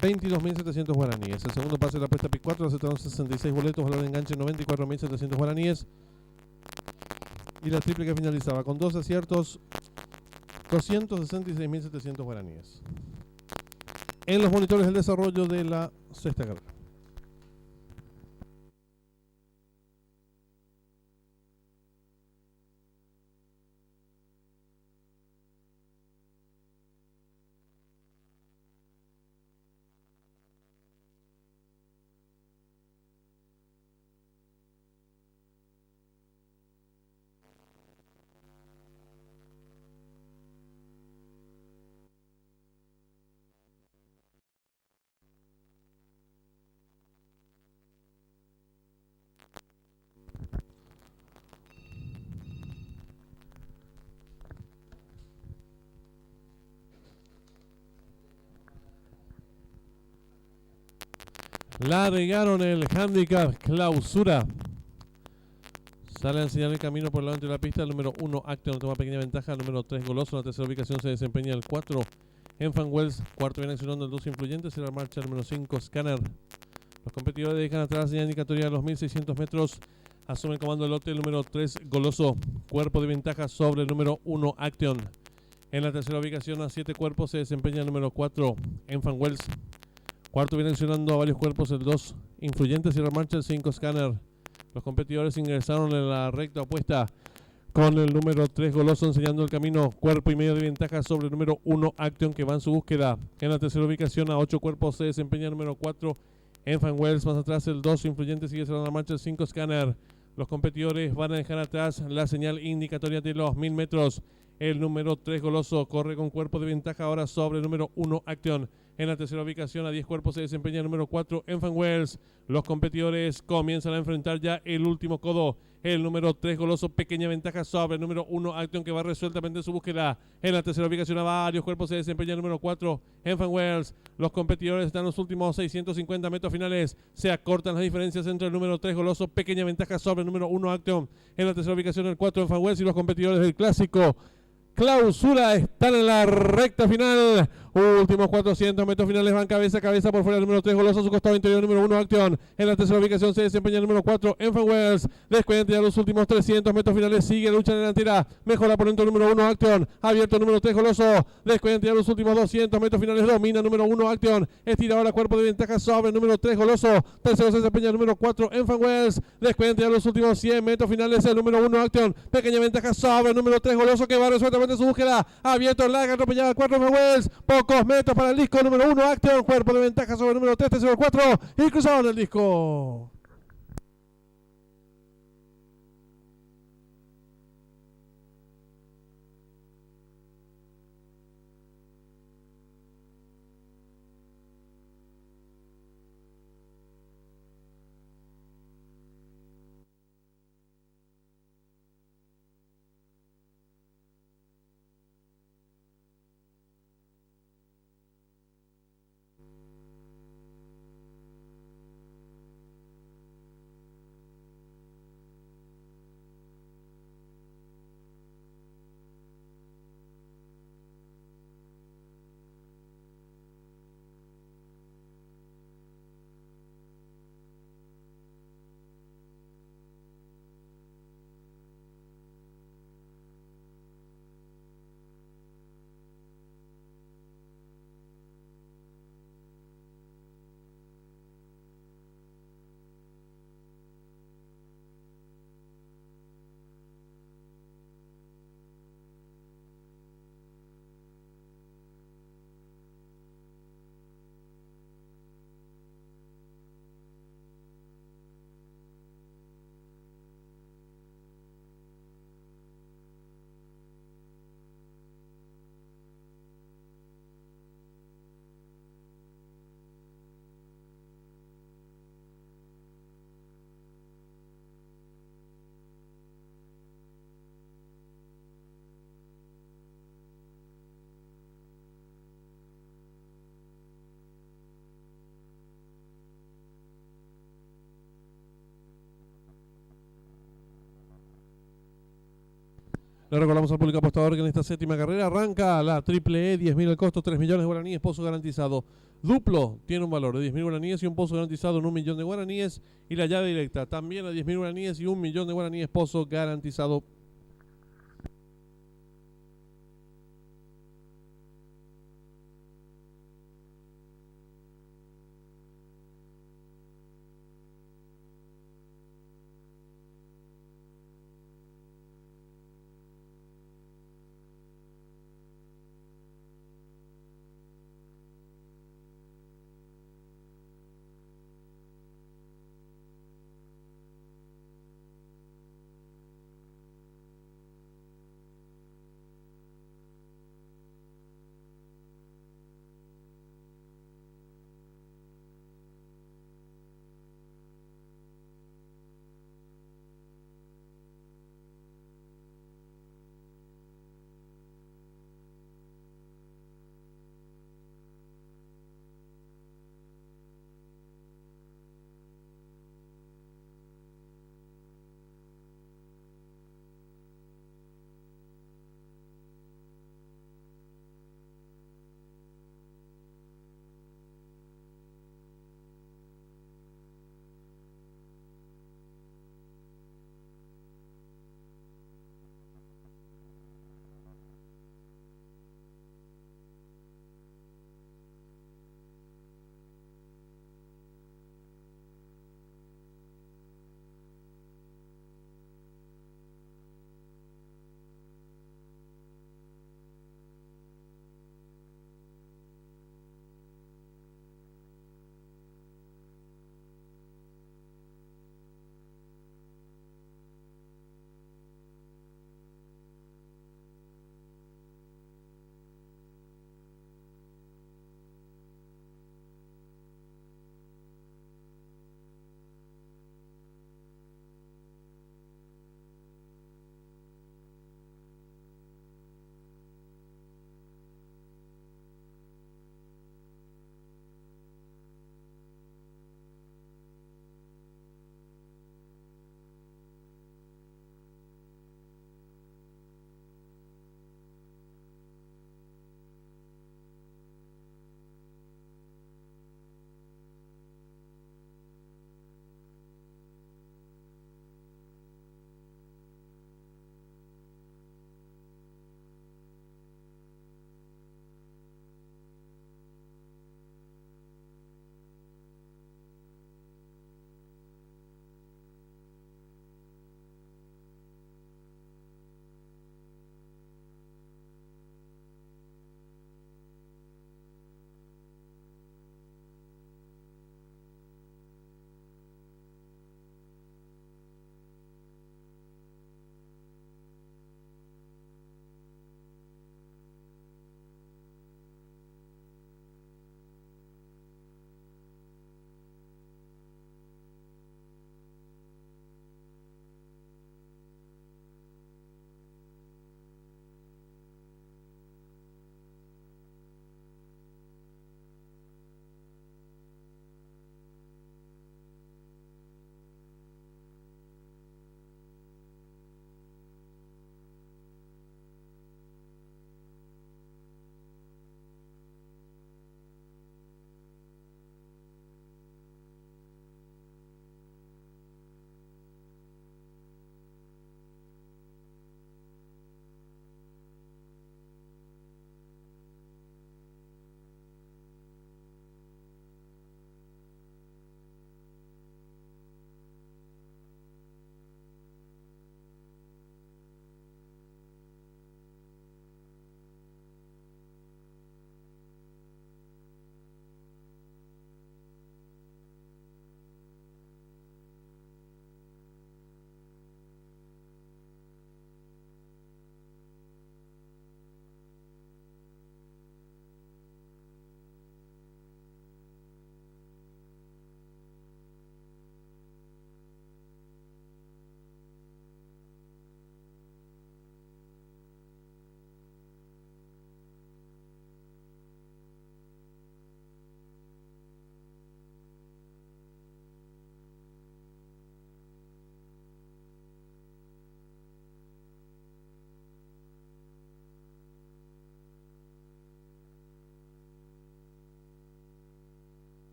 22.700 guaraníes. El segundo pase de la apuesta P4 aceptaron 66 boletos, valor de enganche 94.700 guaraníes. Y la triple que finalizaba con 2 aciertos, 266.700 guaraníes. En los monitores el desarrollo de la sexta carrera. Largaron el handicap clausura. Sale a enseñar el camino por delante de la pista. El número 1 Action toma pequeña ventaja. El número 3 Goloso. En la tercera ubicación se desempeña el 4 en Fanwells. Cuarto viene accionando el 2 Influyente. Se la marcha el número 5 Scanner. Los competidores dejan atrás la señal indicatoria de los 1600 metros. Asume el comando del lote el número 3 Goloso. Cuerpo de ventaja sobre el número 1 Action. En la tercera ubicación a 7 cuerpos se desempeña el número 4 en Fanwells. Cuarto viene accionando a varios cuerpos el 2 Influyente, cierra marcha el 5 Scanner. Los competidores ingresaron en la recta opuesta con el número 3 Goloso enseñando el camino, cuerpo y medio de ventaja sobre el número 1 Action que va en su búsqueda. En la tercera ubicación a 8 cuerpos se desempeña el número 4 en Fanwells, más atrás el 2 Influyente sigue cerrando la marcha el 5 Scanner. Los competidores van a dejar atrás la señal indicatoria de los 1000 metros. El número 3 Goloso corre con cuerpo de ventaja ahora sobre el número 1 Action. En la tercera ubicación a 10 cuerpos se desempeña el número 4 en Fanwells. Los competidores comienzan a enfrentar ya el último codo. El número 3 Goloso, pequeña ventaja sobre el número 1 Action que va resueltamente en su búsqueda. En la tercera ubicación a varios cuerpos se desempeña el número 4 en Fanwells. Los competidores están en los últimos 650 metros finales. Se acortan las diferencias entre el número 3 Goloso, pequeña ventaja sobre el número 1 Action. En la tercera ubicación el 4 en Fanwells y los competidores del clásico clausura están en la recta final. Últimos 400 metros finales van cabeza a cabeza por fuera el número 3 Goloso, a su costado interior número 1 Action. En la tercera ubicación se desempeña el número 4 en Fanwells. Descuenta ya los últimos 300 metros finales, sigue la lucha delantera. Mejora por dentro el número 1 Action. Abierto el número 3 Goloso. Descuenta ya los últimos 200 metros finales, domina el número 1 Action. Estira ahora cuerpo de ventaja sobre el número 3 Goloso. Tercero se desempeña el número 4 en Fanwells. Descuenta ya los últimos 100 metros finales el número 1 Action. Pequeña ventaja sobre el número 3 Goloso que va resueltamente su búsqueda. Abierto, larga, atropellada al 4 Fanwells. Pocos metros para el disco número 1 Action. Cuerpo de ventaja sobre el número 3, tercero 4 y cruzaron el disco. Le recordamos al público apostador que en esta séptima carrera arranca la triple E, 10.000 el costo, 3 millones de guaraníes, pozo garantizado. Duplo tiene un valor de 10.000 guaraníes y un pozo garantizado en 1 millón de guaraníes. Y la llave directa también a 10.000 guaraníes y 1 millón de guaraníes, pozo garantizado.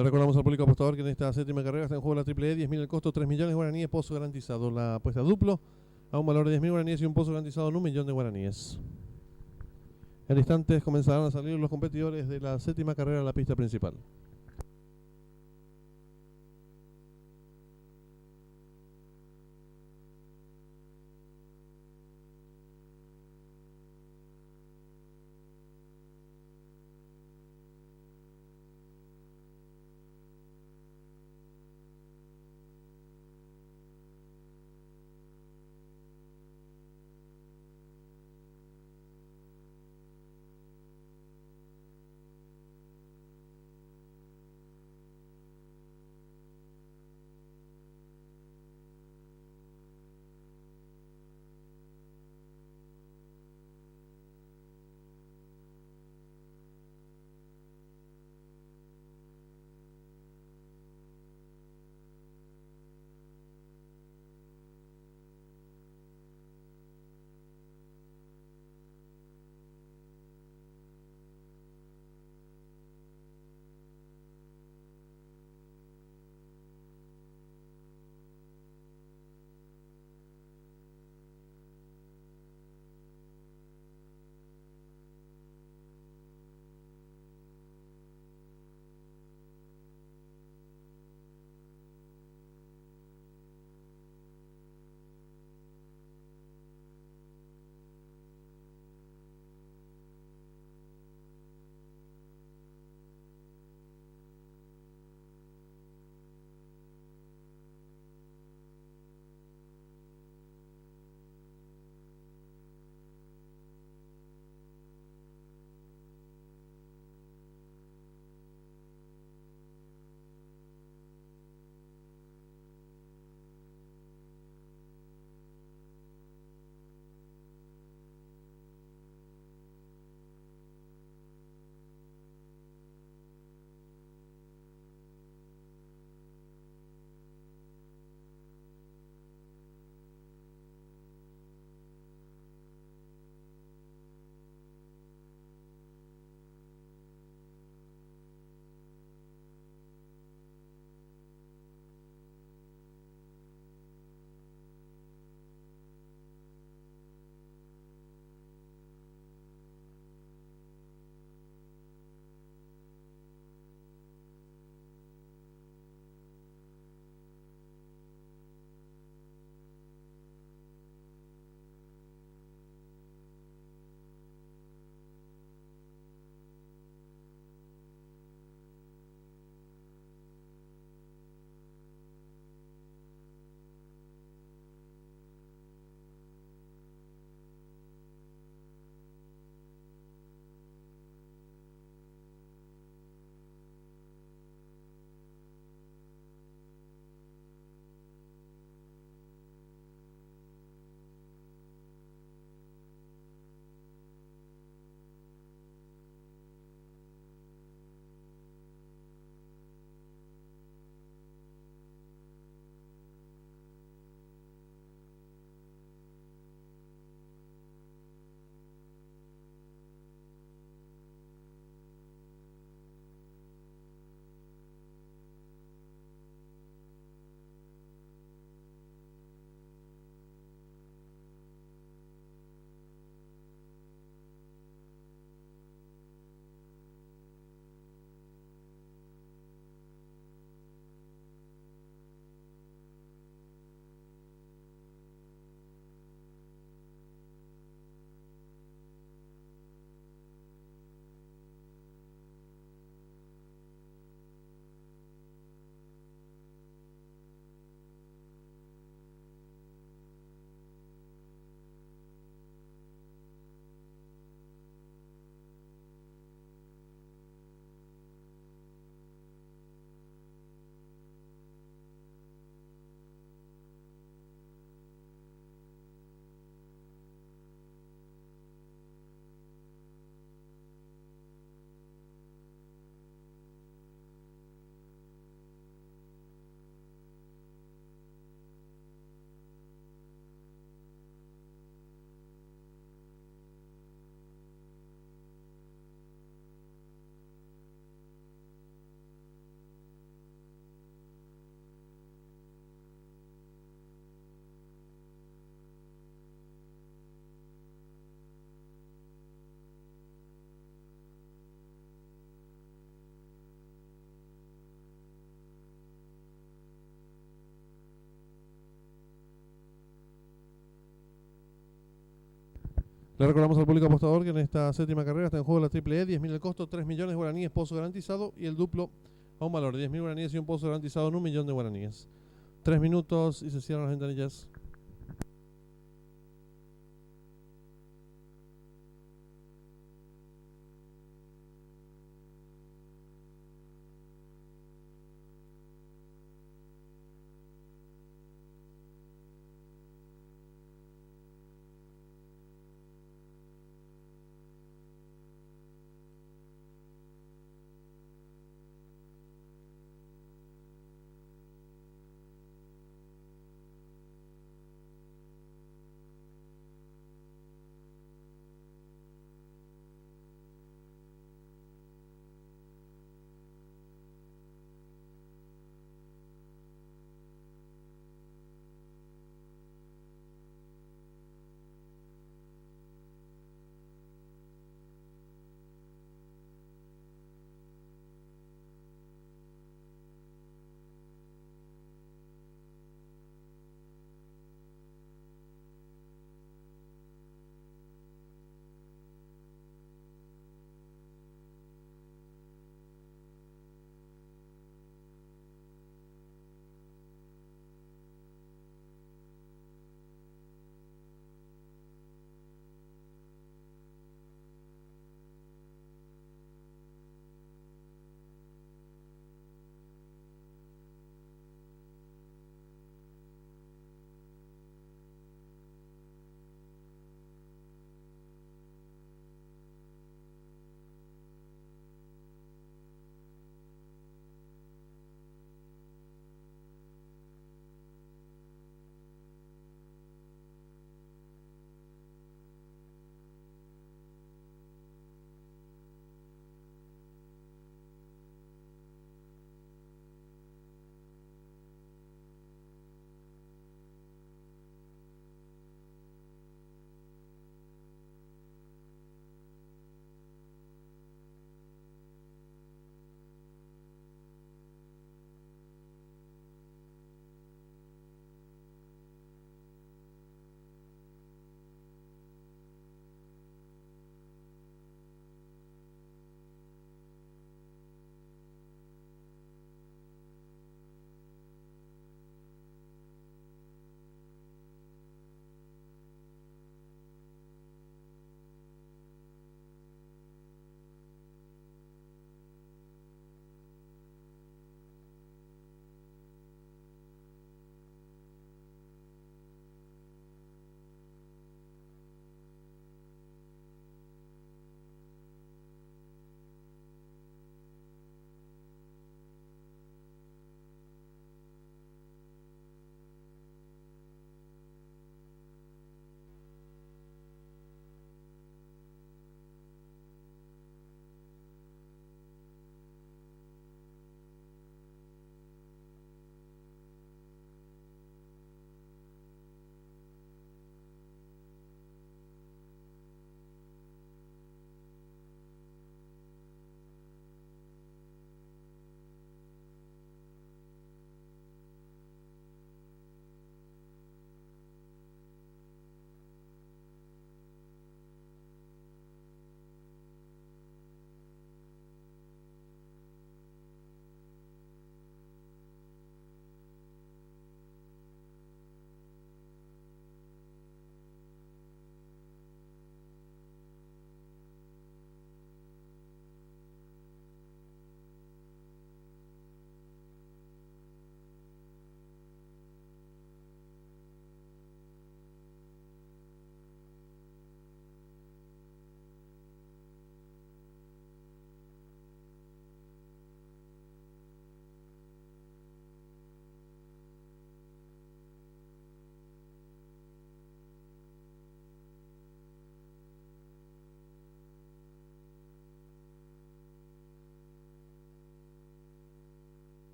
Le recordamos al público apostador que en esta séptima carrera está en juego la triple E, 10.000 el costo, 3 millones de guaraníes, pozo garantizado. La apuesta duplo a un valor de 10.000 guaraníes y un pozo garantizado en 1 millón de guaraníes. En instantes comenzarán a salir los competidores de la séptima carrera a la pista principal. Le recordamos al público apostador que en esta séptima carrera está en juego la triple E, 10.000 el costo, 3 millones de guaraníes, pozo garantizado, y el duplo a un valor de 10.000 guaraníes y un pozo garantizado en 1 millón de guaraníes. 3 minutos y se cierran las ventanillas.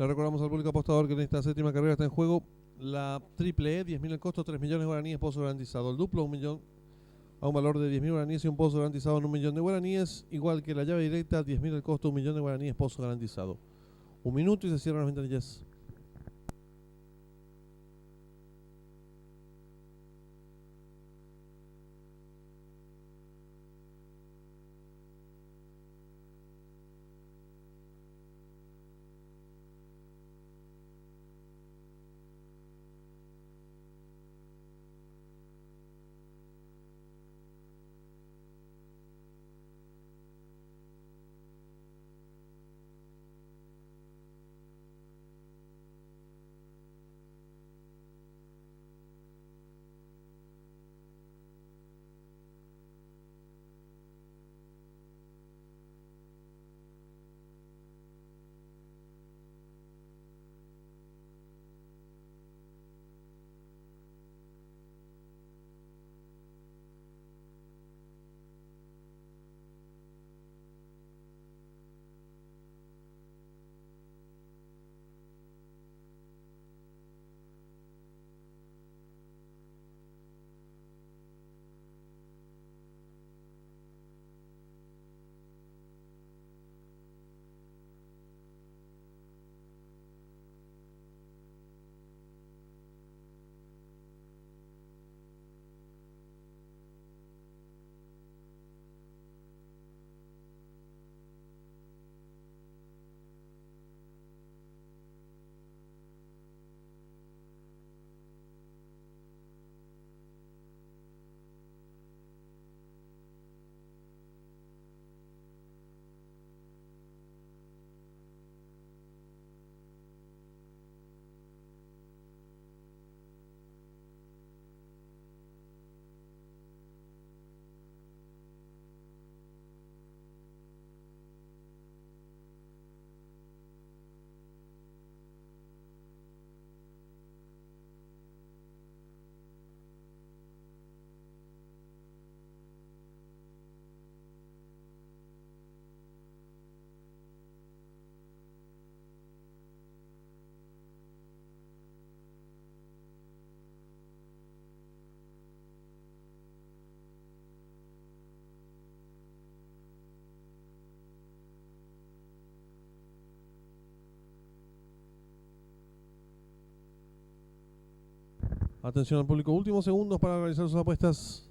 Le recordamos al público apostador que en esta séptima carrera está en juego la triple E, 10.000 el costo, 3 millones de guaraníes, pozo garantizado. El duplo, 1 millón a un valor de 10.000 guaraníes y un pozo garantizado en 1 millón de guaraníes. Igual que la llave directa, 10.000 el costo, 1 millón de guaraníes, pozo garantizado. 1 minuto y se cierran las ventanillas. Atención al público, últimos segundos para realizar sus apuestas.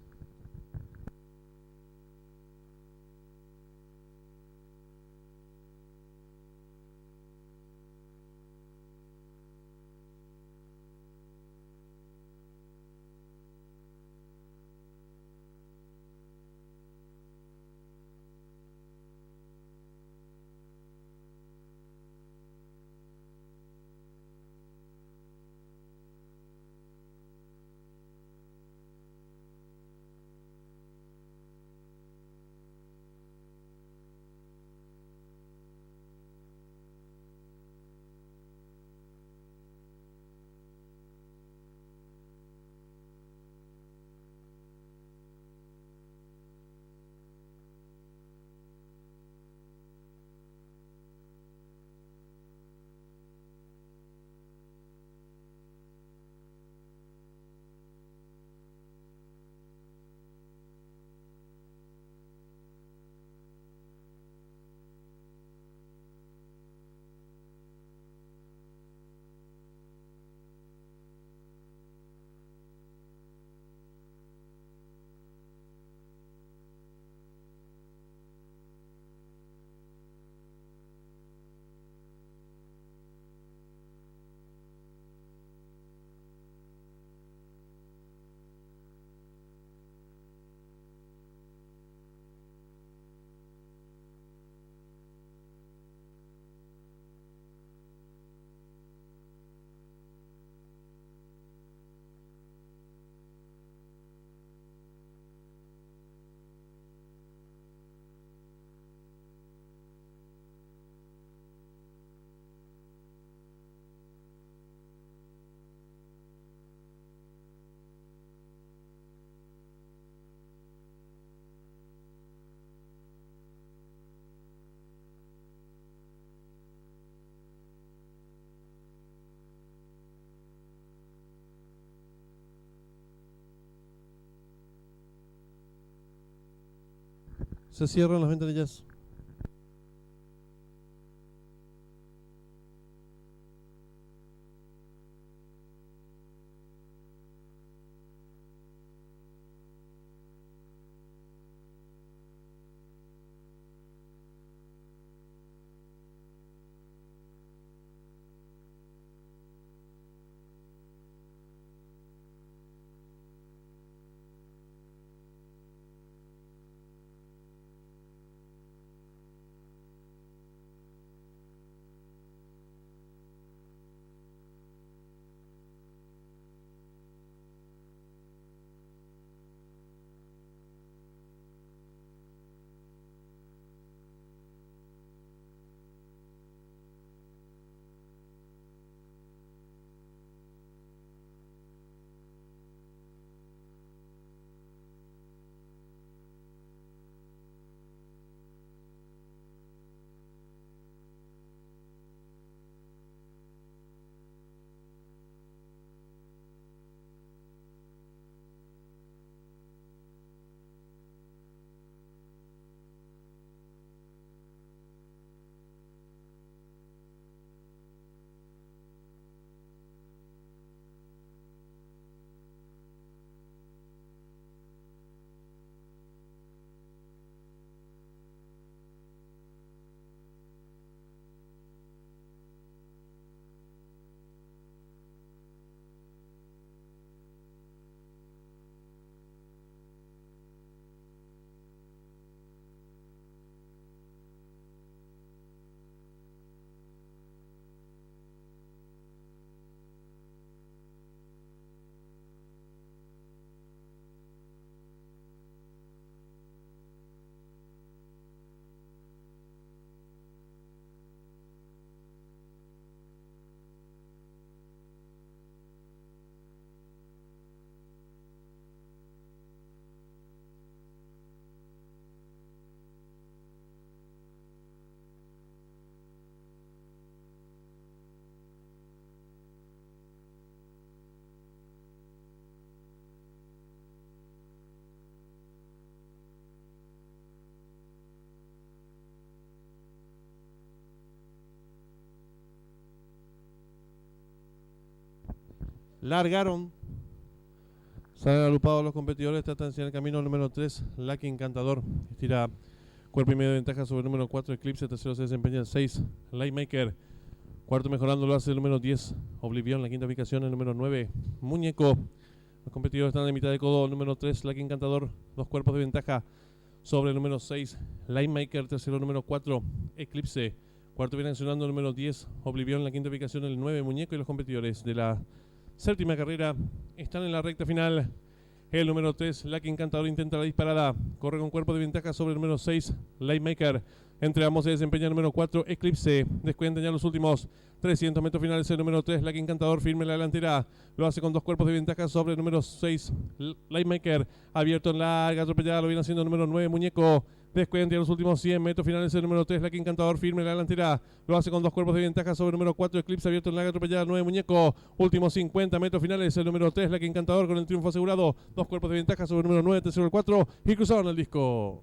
Se cierran las ventanillas. Largaron Salen agrupados los competidores, tratan de enseñar el camino número 3, Lucky Encantador. Estira cuerpo y medio de ventaja sobre el número 4, Eclipse. Tercero se desempeña el 6, Lightmaker. Cuarto mejorando lo hace el número 10, Oblivion. La quinta ubicación el número 9, Muñeco. Los competidores están de mitad de codo, el número 3, Lucky Encantador. Dos cuerpos de ventaja sobre el número 6, Lightmaker. Tercero número 4, Eclipse. Cuarto viene accionando el número 10, Oblivion. La quinta ubicación el 9, Muñeco. Y los competidores de la séptima carrera están en la recta final. El número 3, Lucky Encantador, intenta la disparada. Corre con cuerpo de ventaja sobre el número 6, Lightmaker. Entre ambos se desempeña el número 4, Eclipse. Descuentan ya los últimos 300 metros finales. El número 3, Lucky Encantador, firme en la delantera. Lo hace con dos cuerpos de ventaja sobre el número 6, Lightmaker. Abierto en larga atropellada. Lo viene haciendo el número 9, Muñeco. Descuenta los últimos 100 metros finales. El número 3, Lucky Encantador, firme en la delantera. Lo hace con dos cuerpos de ventaja sobre el número 4, Eclipse. Abierto en larga atropellada, 9, Muñeco. Últimos 50 metros finales. El número 3, Lucky Encantador, con el triunfo asegurado. Dos cuerpos de ventaja sobre el número 9, tercero el 4. Y cruzaron el disco.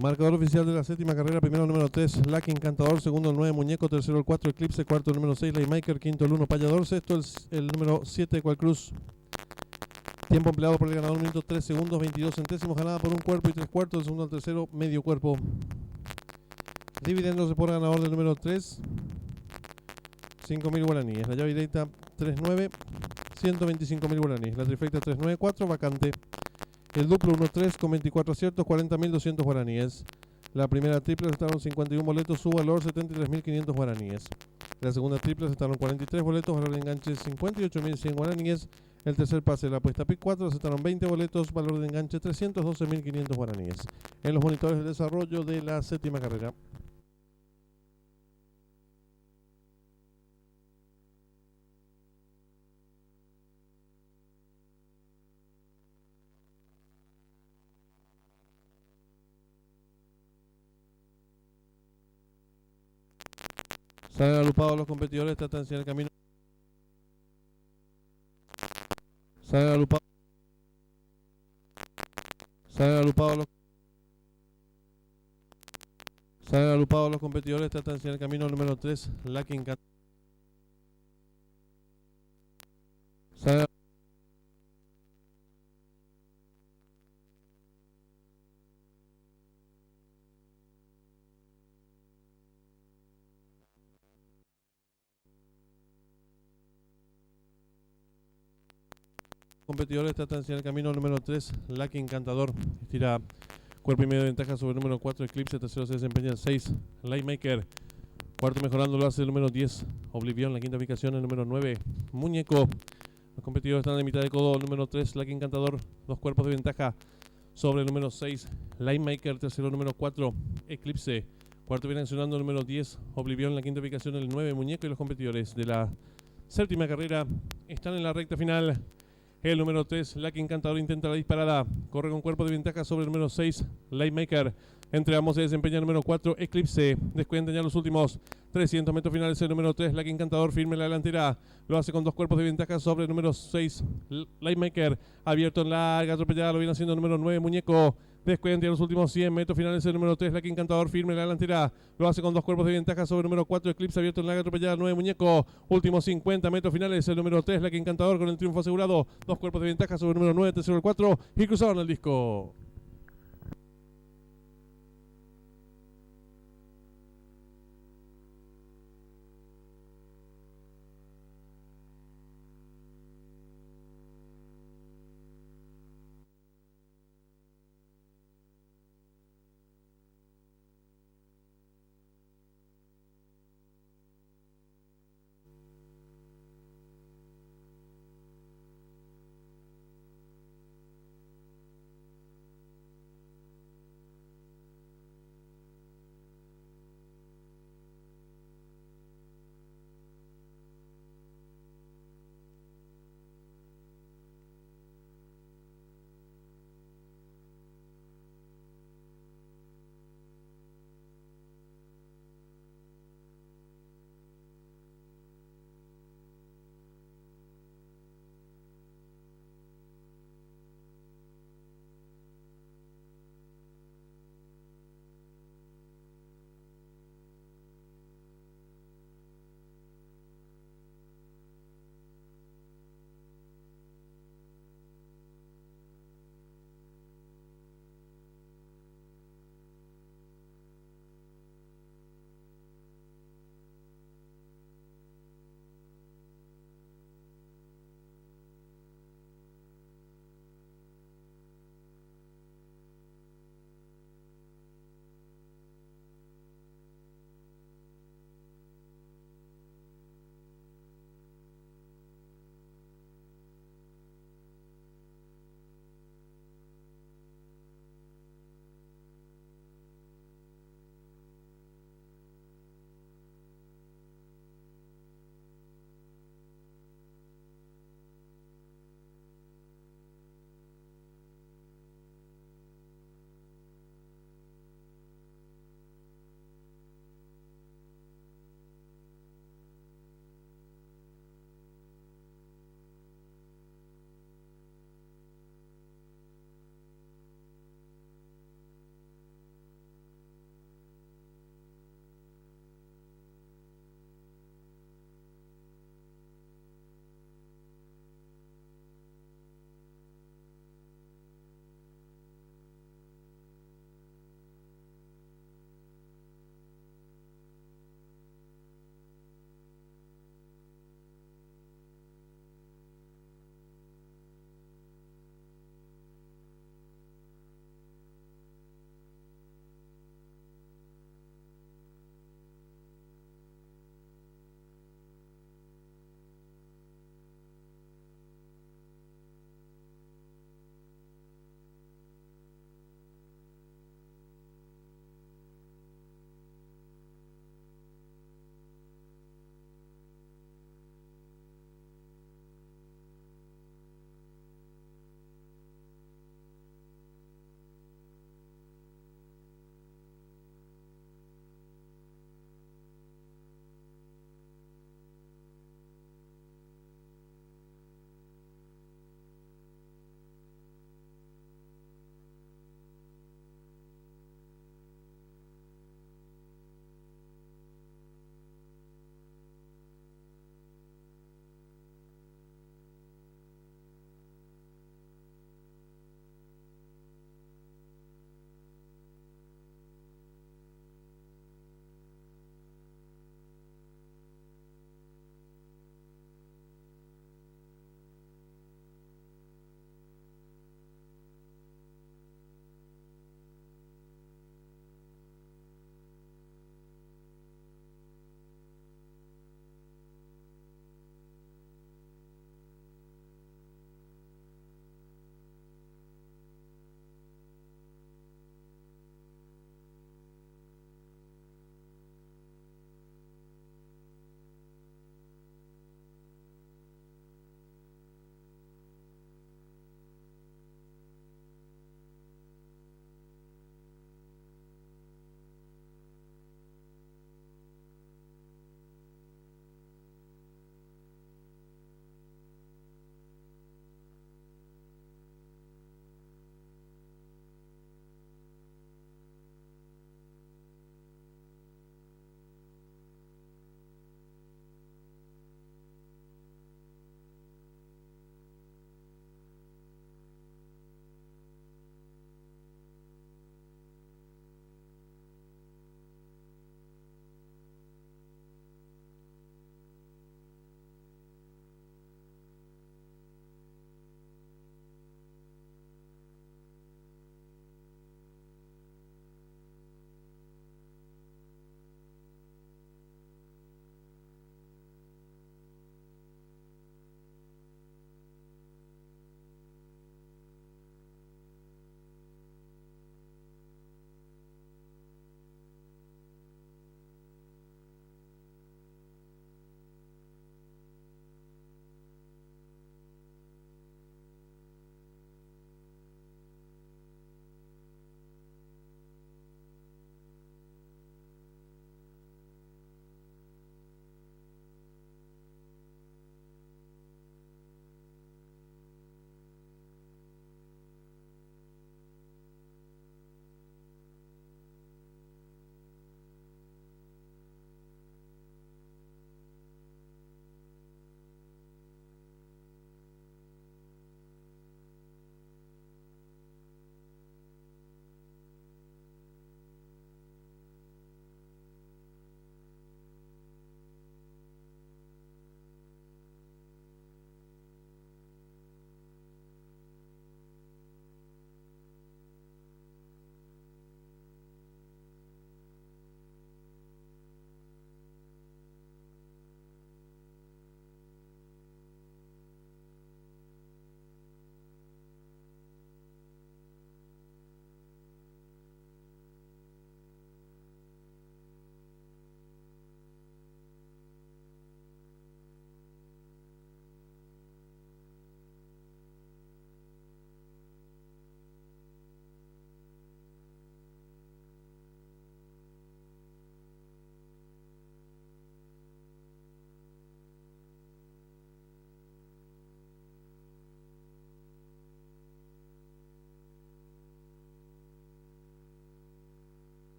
Marcador oficial de la séptima carrera: primero el número 3, Lucky Encantador; segundo el 9, Muñeco; tercero el 4, Eclipse; cuarto el número 6, Laymaker; quinto el 1, Payador; sexto el número 7, Qualcruz. Tiempo empleado por el ganador: 1 minuto 3 segundos 22 centésimos. Ganada por un cuerpo y 3 cuartos. El segundo al tercero, medio cuerpo. Dividiéndose por ganador del número 3, 5.000 guaraníes. La llave directa 3-9, 125.000 guaraníes. La trifecta 3-9-4, vacante. El duplo 1-3 con 24 aciertos, 40.200 guaraníes. La primera triple estaron 51 boletos, su valor 73.500 guaraníes. La segunda triple estaron 43 boletos, valor de enganche 58.100 guaraníes. El tercer pase de la apuesta PIC 4 estaron 20 boletos, valor de enganche 312.500 guaraníes. En los monitores de desarrollo de la séptima carrera. Salen agrupados los competidores, tratan de enseñar el camino. Salen agrupados. Salen agrupados los competidores, tratan de enseñar el camino. Número 3, Lucky Encantador. Salen competidores, tratan de enseñar el camino. Número 3, Lucky Encantador. Estira cuerpo y medio de ventaja sobre el número 4, Eclipse. Tercero se desempeña el 6, Laymaker. Cuarto mejorando lo hace el número 10, Oblivion. La quinta ubicación el número 9, Muñeco. Los competidores están en mitad de codo. El número 3, Lucky Encantador. 2 cuerpos de ventaja sobre el número 6, Laymaker. Tercero número 4, Eclipse. Cuarto viene accionando el número 10, Oblivion. La quinta ubicación el 9, Muñeco. Y los competidores de la séptima carrera están en la recta final. El número 3, Lucky Encantador, intenta la disparada. Corre con cuerpo de ventaja sobre el número 6, Laymaker. Entre ambos se desempeña el número 4, Eclipse. Descuentan ya los últimos 300 metros finales. El número 3, Lucky Encantador, firme en la delantera. Lo hace con 2 cuerpos de ventaja sobre el número 6, Laymaker. Abierto en larga atropellada. Lo viene haciendo el número 9, Muñeco. Descuenta ya los últimos 100 metros finales. El número 3, Lucky Encantador, firme en la delantera. Lo hace con 2 cuerpos de ventaja sobre el número 4, Eclipse. Abierto en larga atropellada. 9, Muñeco. Últimos 50 metros finales. El número 3, Lucky Encantador, con el triunfo asegurado. 2 cuerpos de ventaja sobre el número 9, tercero el 4. Y cruzaron el disco.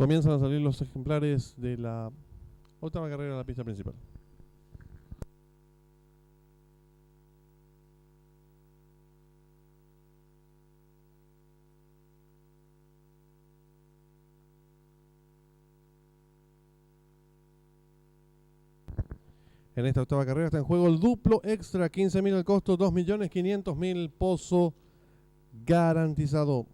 Comienzan a salir los ejemplares de la octava carrera de la pista principal. En esta octava carrera está en juego el duplo extra, 15.000 el costo, 2.500.000 pozo garantizado.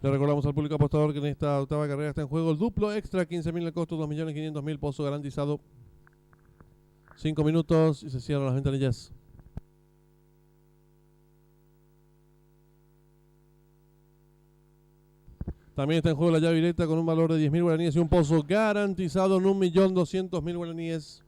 Le recordamos al público apostador que en esta octava carrera está en juego el duplo extra, 15.000 el costo, 2.500.000 pozo garantizado. 5 minutos y se cierran las ventanillas. También está en juego la llave directa con un valor de 10.000 guaraníes y un pozo garantizado en 1.200.000 guaraníes.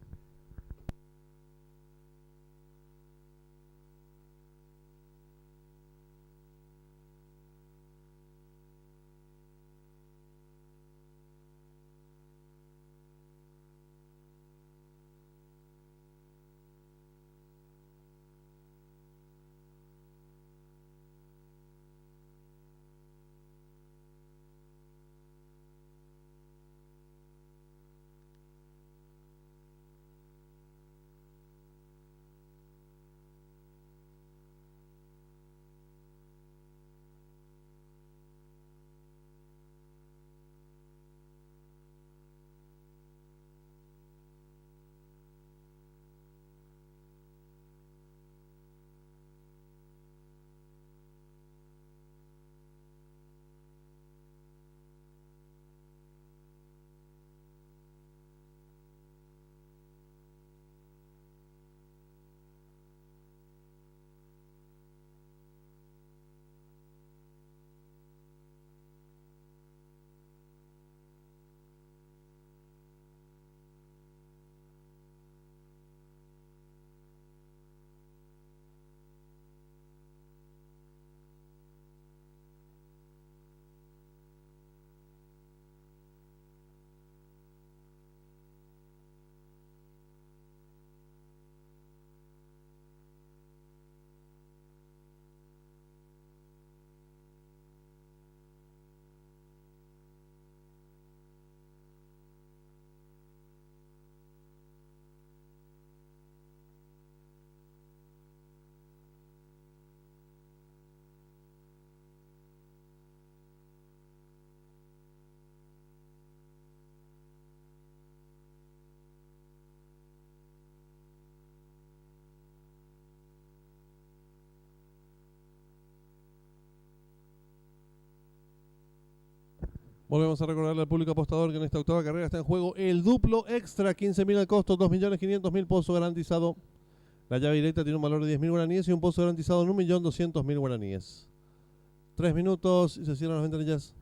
Volvemos a recordarle al público apostador que en esta octava carrera está en juego el duplo extra, 15.000 al costo, 2.500.000 pozo garantizado. La llave directa tiene un valor de 10.000 guaraníes y un pozo garantizado en 1.200.000 guaraníes. 3 minutos y se cierran las ventanillas.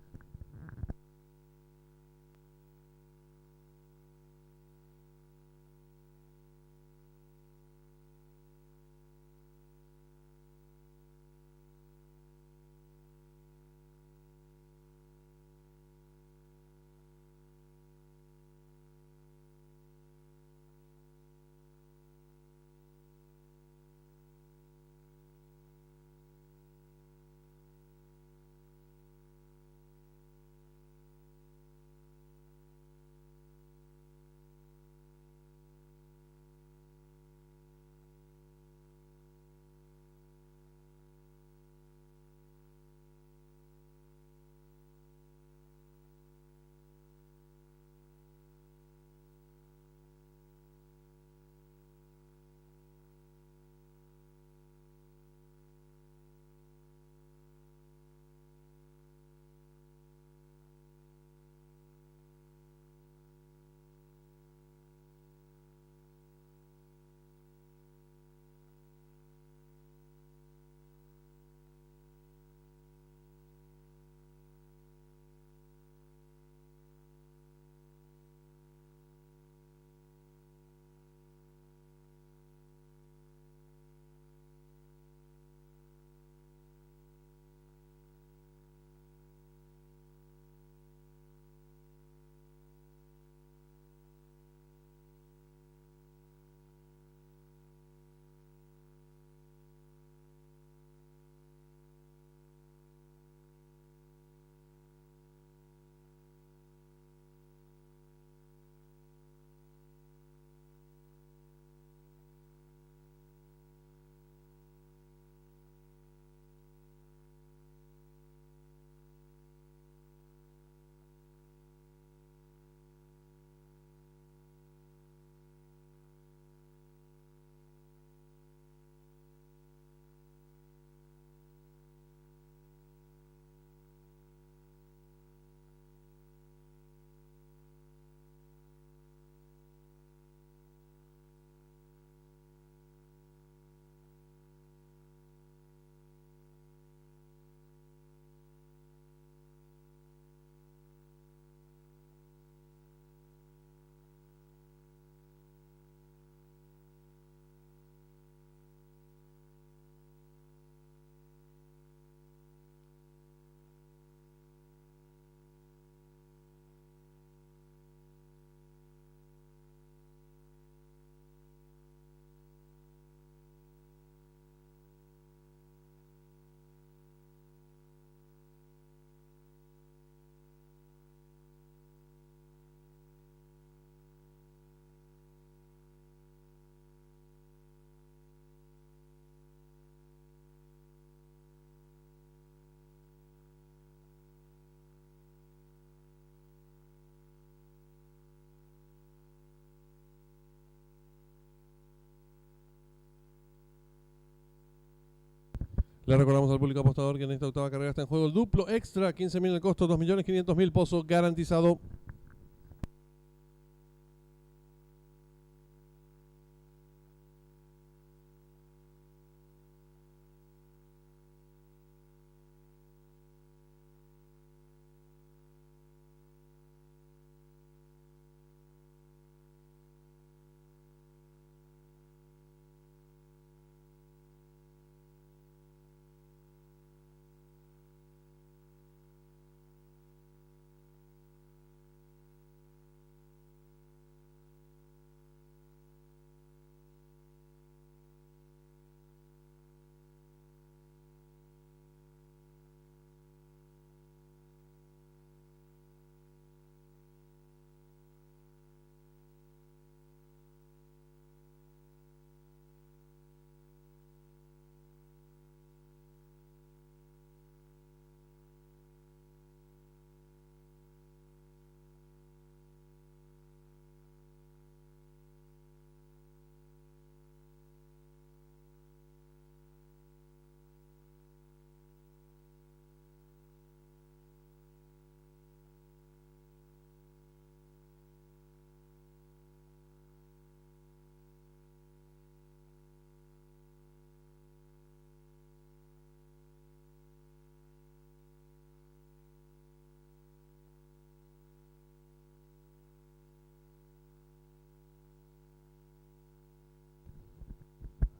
Le recordamos al público apostador que en esta octava carrera está en juego el duplo extra, 15.000 el costo, 2.500.000 pozo garantizado.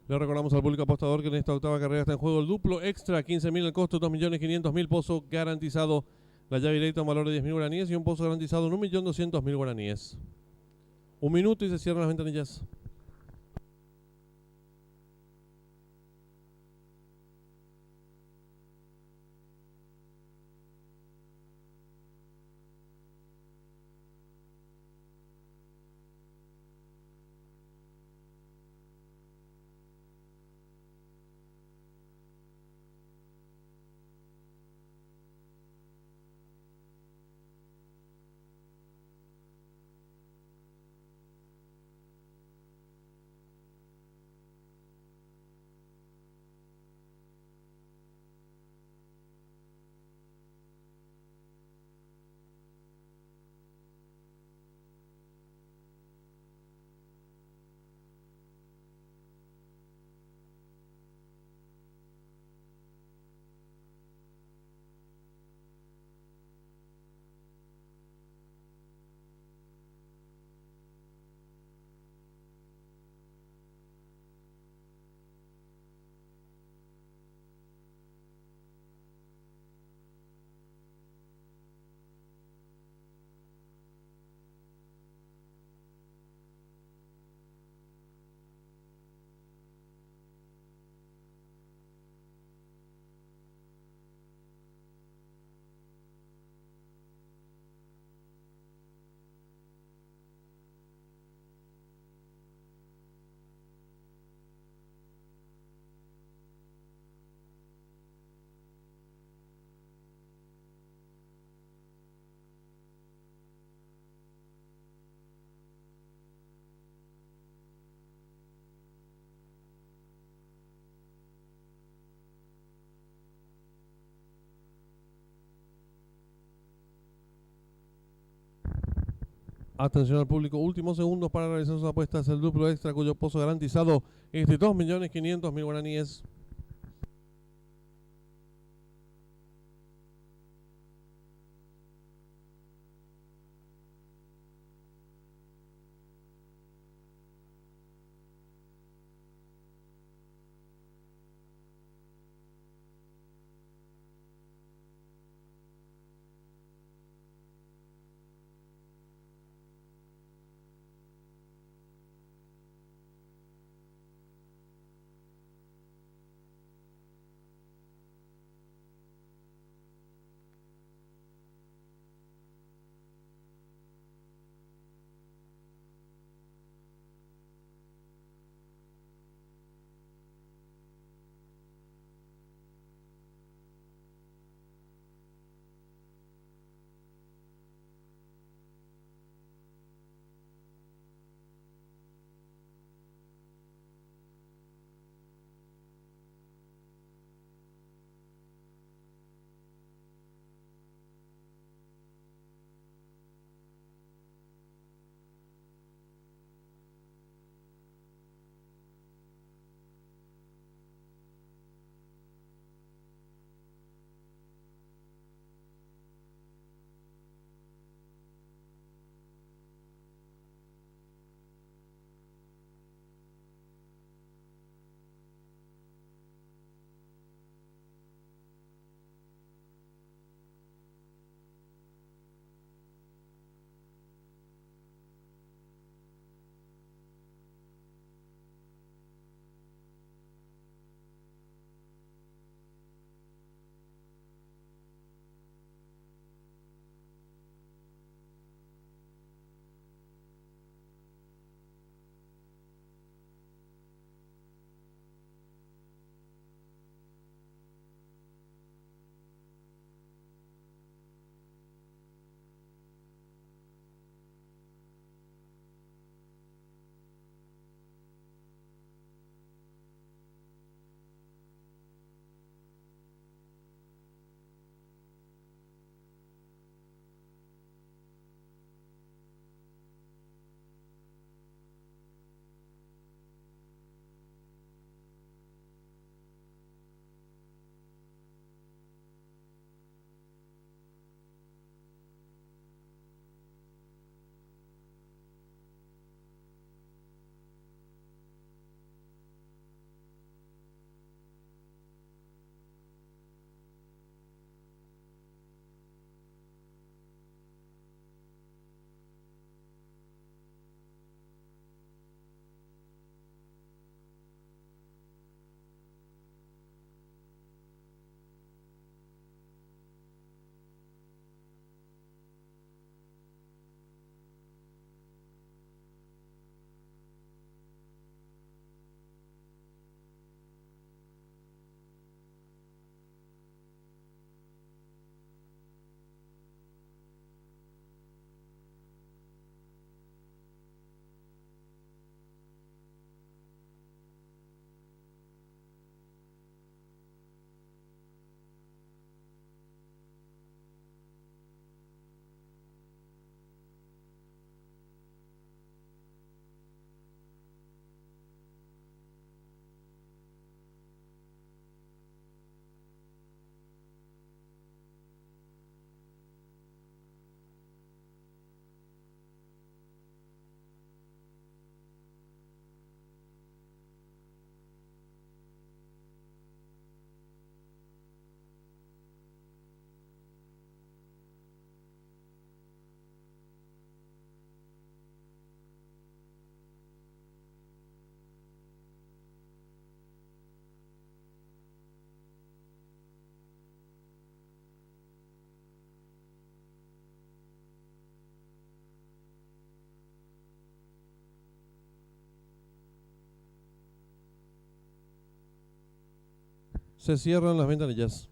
Le recordamos al público apostador que en esta octava carrera está en juego el duplo extra, 15.000 el costo, 2.500.000, pozo garantizado, la llave directa un valor de 10.000 guaraníes y un pozo garantizado en 1.200.000 guaraníes. Un minuto y se cierran las ventanillas. Atención al público, últimos segundos para realizar sus apuestas. El duplo extra cuyo pozo garantizado es de 2.500.000 guaraníes. Se cierran las ventanillas.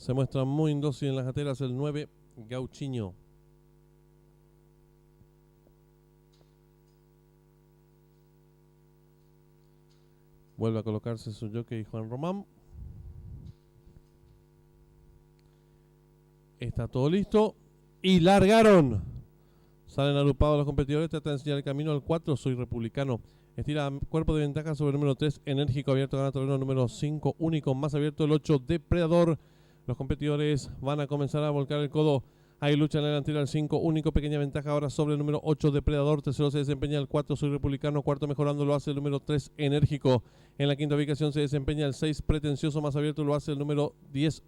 Se muestra muy indócil en las gateras el 9, Gauchiño. Vuelve a colocarse su jockey Juan Román. Está todo listo. Y largaron. Salen agrupados los competidores. Trata de enseñar el camino al 4, Soy Republicano. Estira cuerpo de ventaja sobre el número 3, Enérgico, abierto, gana terreno número 5, Único, más abierto el 8, Depredador. Los competidores van a comenzar a volcar el codo. Hay lucha en la delantera el 5, Único, pequeña ventaja ahora sobre el número 8, Depredador. Tercero se desempeña el 4, Soy Republicano. Cuarto mejorando lo hace el número 3, Enérgico. En la quinta ubicación se desempeña el 6, Pretencioso, más abierto lo hace el número 10,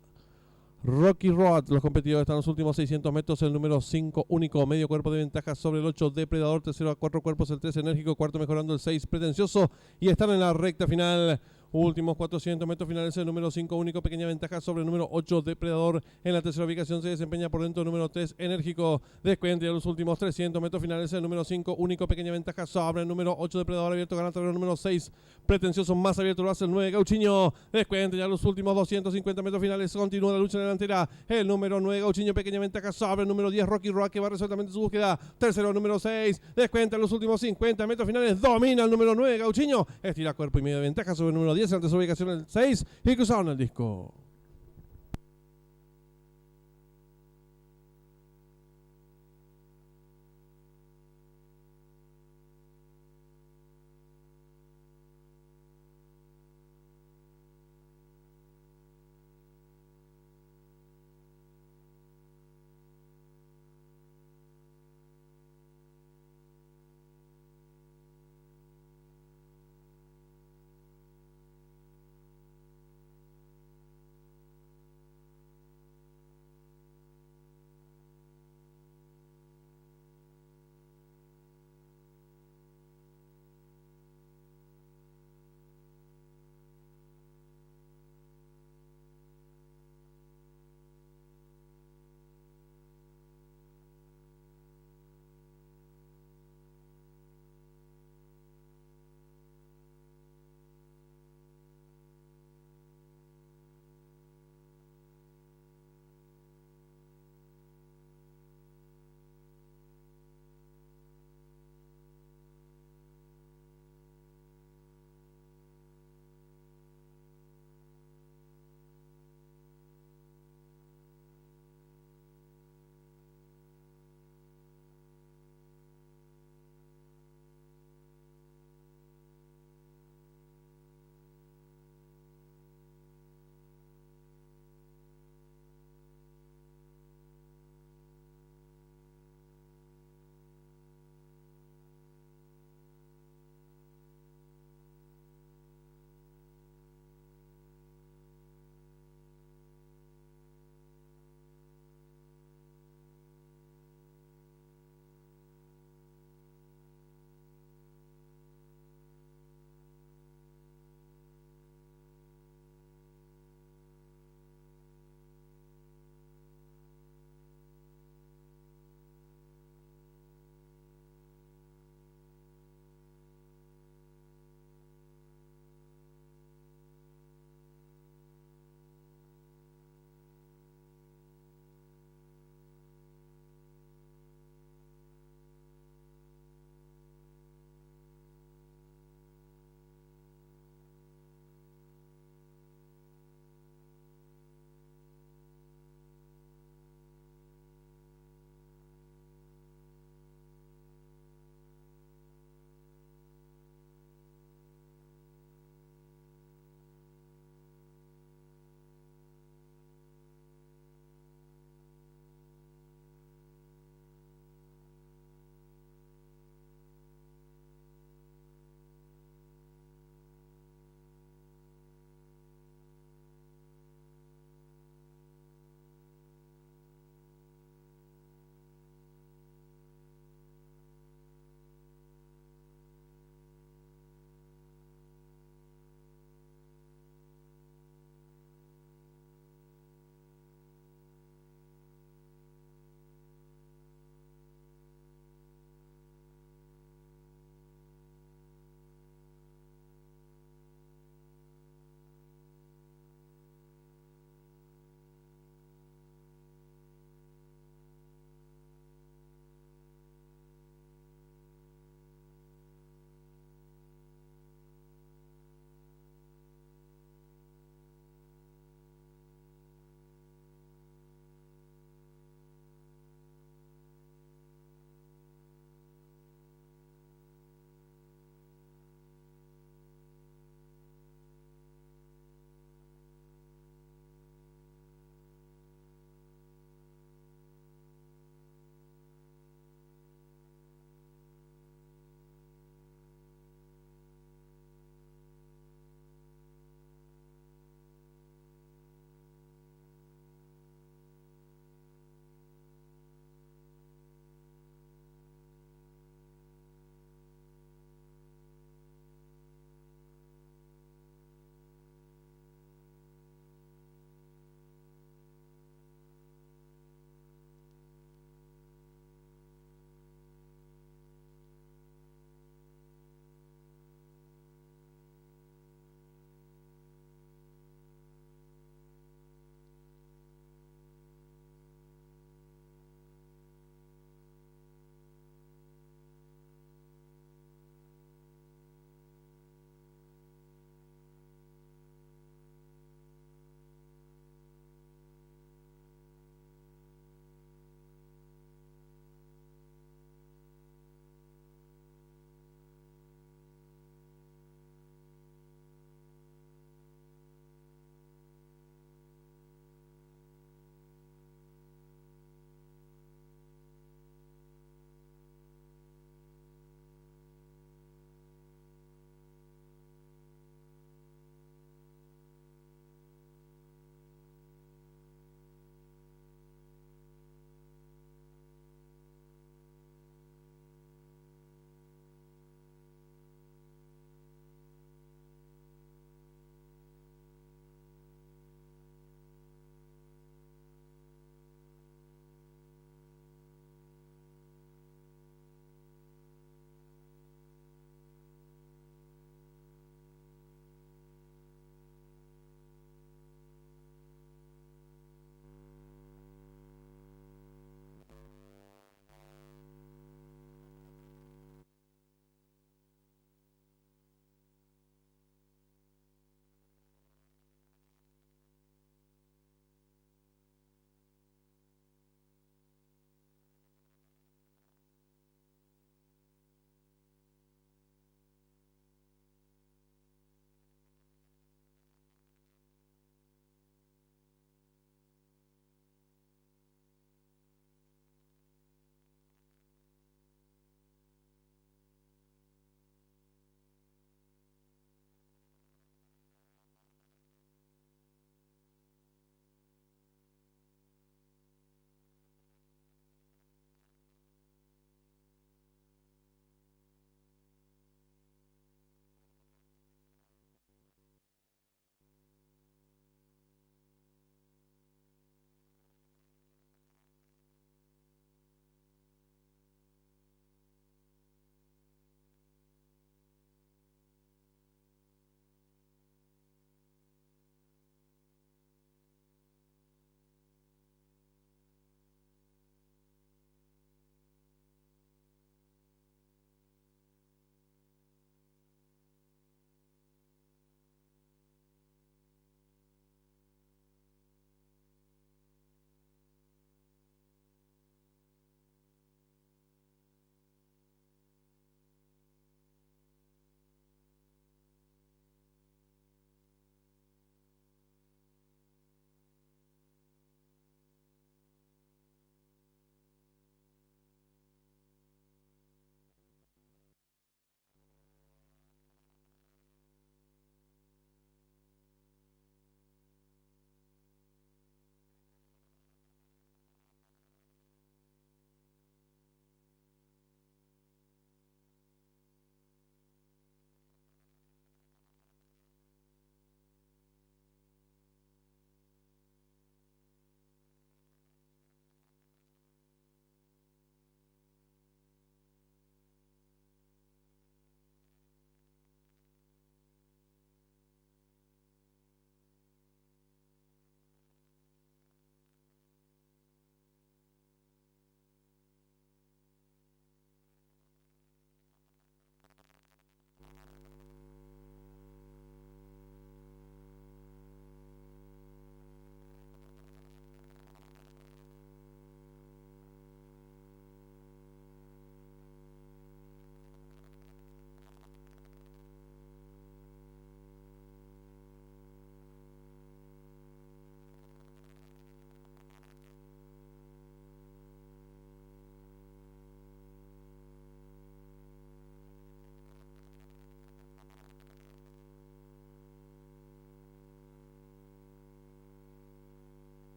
Rocky Road. Los competidores están en los últimos 600 metros. El número 5, Único, medio cuerpo de ventaja sobre el 8, Depredador. Tercero a 4 cuerpos el 3, Enérgico. Cuarto mejorando el 6, Pretencioso. Y están en la recta final. Últimos 400 metros finales. El número 5, Único, pequeña ventaja sobre el número 8, Depredador. En la tercera ubicación se desempeña por dentro el número 3, Enérgico. Descuenta ya los últimos 300 metros finales. El número 5, Único, pequeña ventaja sobre el número 8, Depredador. Abierto, gana el número 6, Pretencioso, más abierto lo hace el 9, Gauchiño. Descuenta ya los últimos 250 metros finales. Continúa la lucha en la delantera. El número 9, Gauchiño, pequeña ventaja sobre el número 10, Rocky Road, que va resueltamente su búsqueda. Tercero, número 6. Descuenta los últimos 50 metros finales. Domina el número 9, Gauchiño. Estira cuerpo y medio de ventaja sobre el número 10. Ante su ubicación el 6. Y cruzaron el disco.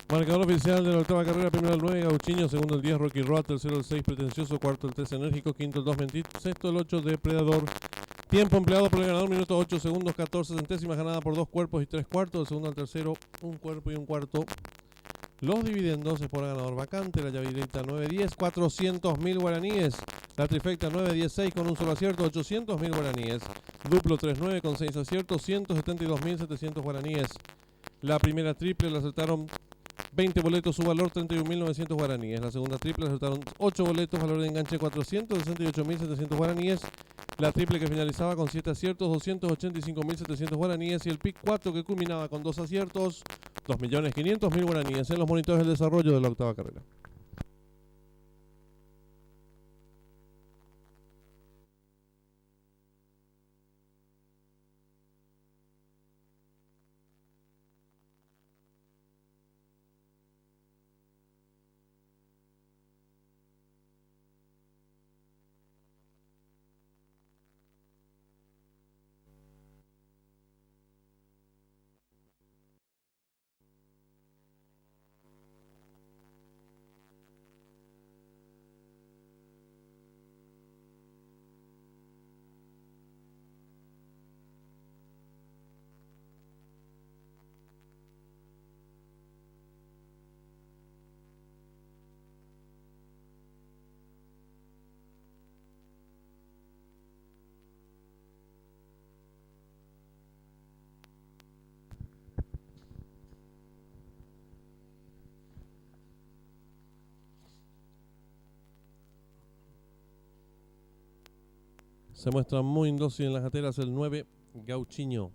Marcador oficial de la octava carrera: primero el 9, Gauchiño; segundo el 10, Rocky Road; tercero el 6, Pretencioso; cuarto el 3, Enérgico; quinto el 2, Mentit; sexto el 8, Depredador. Tiempo empleado por el ganador: minuto 8 segundos 14 centésimas, ganada por 2 cuerpos y 3 cuartos. Del segundo al tercero, 1 cuerpo y 1 cuarto. Los dividendos es por el ganador vacante: la llave directa 9-10, 400.000 guaraníes; la trifecta 9-10-6 con un solo acierto, 800.000 guaraníes; duplo 3-9 con 6 aciertos, 172.700 guaraníes. La primera triple la acertaron 20 boletos, su valor 31.900 guaraníes. La segunda triple acertaron 8 boletos, valor de enganche 468.700 guaraníes. La triple que finalizaba con 7 aciertos, 285.700 guaraníes. Y el pick 4 que culminaba con 2 aciertos, 2.500.000 guaraníes en los monitores del desarrollo de la octava carrera. Se muestra muy indócil en las gateras el 9, Gauchiño.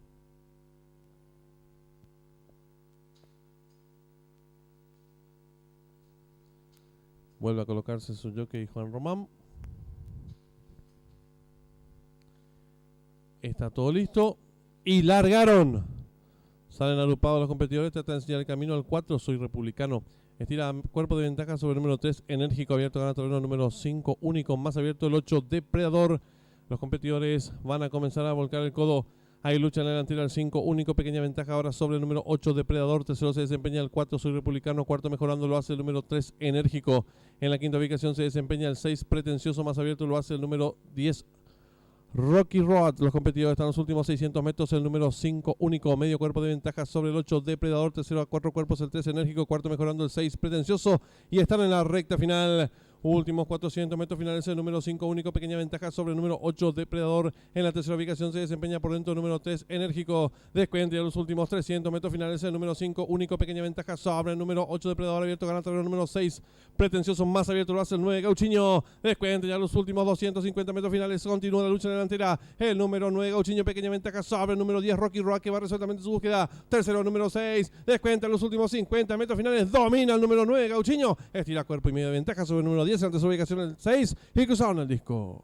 Vuelve a colocarse su jockey Juan Román. Está todo listo. Y largaron. Salen agrupados los competidores. Trata de enseñar el camino al 4, Soy Republicano. Estira cuerpo de ventaja sobre el número 3, Enérgico. Abierto gana terreno número 5, Único. Más abierto el 8, Depredador. Los competidores van a comenzar a volcar el codo. Hay lucha en la delantera el 5, Único. Pequeña ventaja ahora sobre el número 8, Depredador. Tercero se desempeña el 4, Soy Republicano. Cuarto mejorando lo hace el número 3, Enérgico. En la quinta ubicación se desempeña el 6, Pretencioso. Más abierto lo hace el número 10, Rocky Road. Los competidores están en los últimos 600 metros. El número 5, Único. Medio cuerpo de ventaja sobre el 8, Depredador. Tercero a 4 cuerpos el 3, Enérgico. Cuarto mejorando el 6, Pretencioso. Y están en la recta final. Últimos 400 metros finales. El número 5, Único. Pequeña ventaja sobre el número 8, Depredador. En la tercera ubicación se desempeña por dentro el número 3, Enérgico. Descuenta ya los últimos 300 metros finales. El número 5, Único. Pequeña ventaja sobre el número 8, Depredador. Abierto gana el número 6, Pretencioso. Más abierto lo hace el 9, Gauchiño. Descuenta ya los últimos 250 metros finales. Continúa la lucha en la delantera. El número 9, Gauchiño. Pequeña ventaja sobre el número 10, Rocky Road, que va resueltamente su búsqueda. Tercero, número 6. Descuenta los últimos 50 metros finales. Domina el número 9, Gauchiño. Estira cuerpo y medio de ventaja sobre el número 10. Ante su ubicación el 6. Y cruzaron el disco.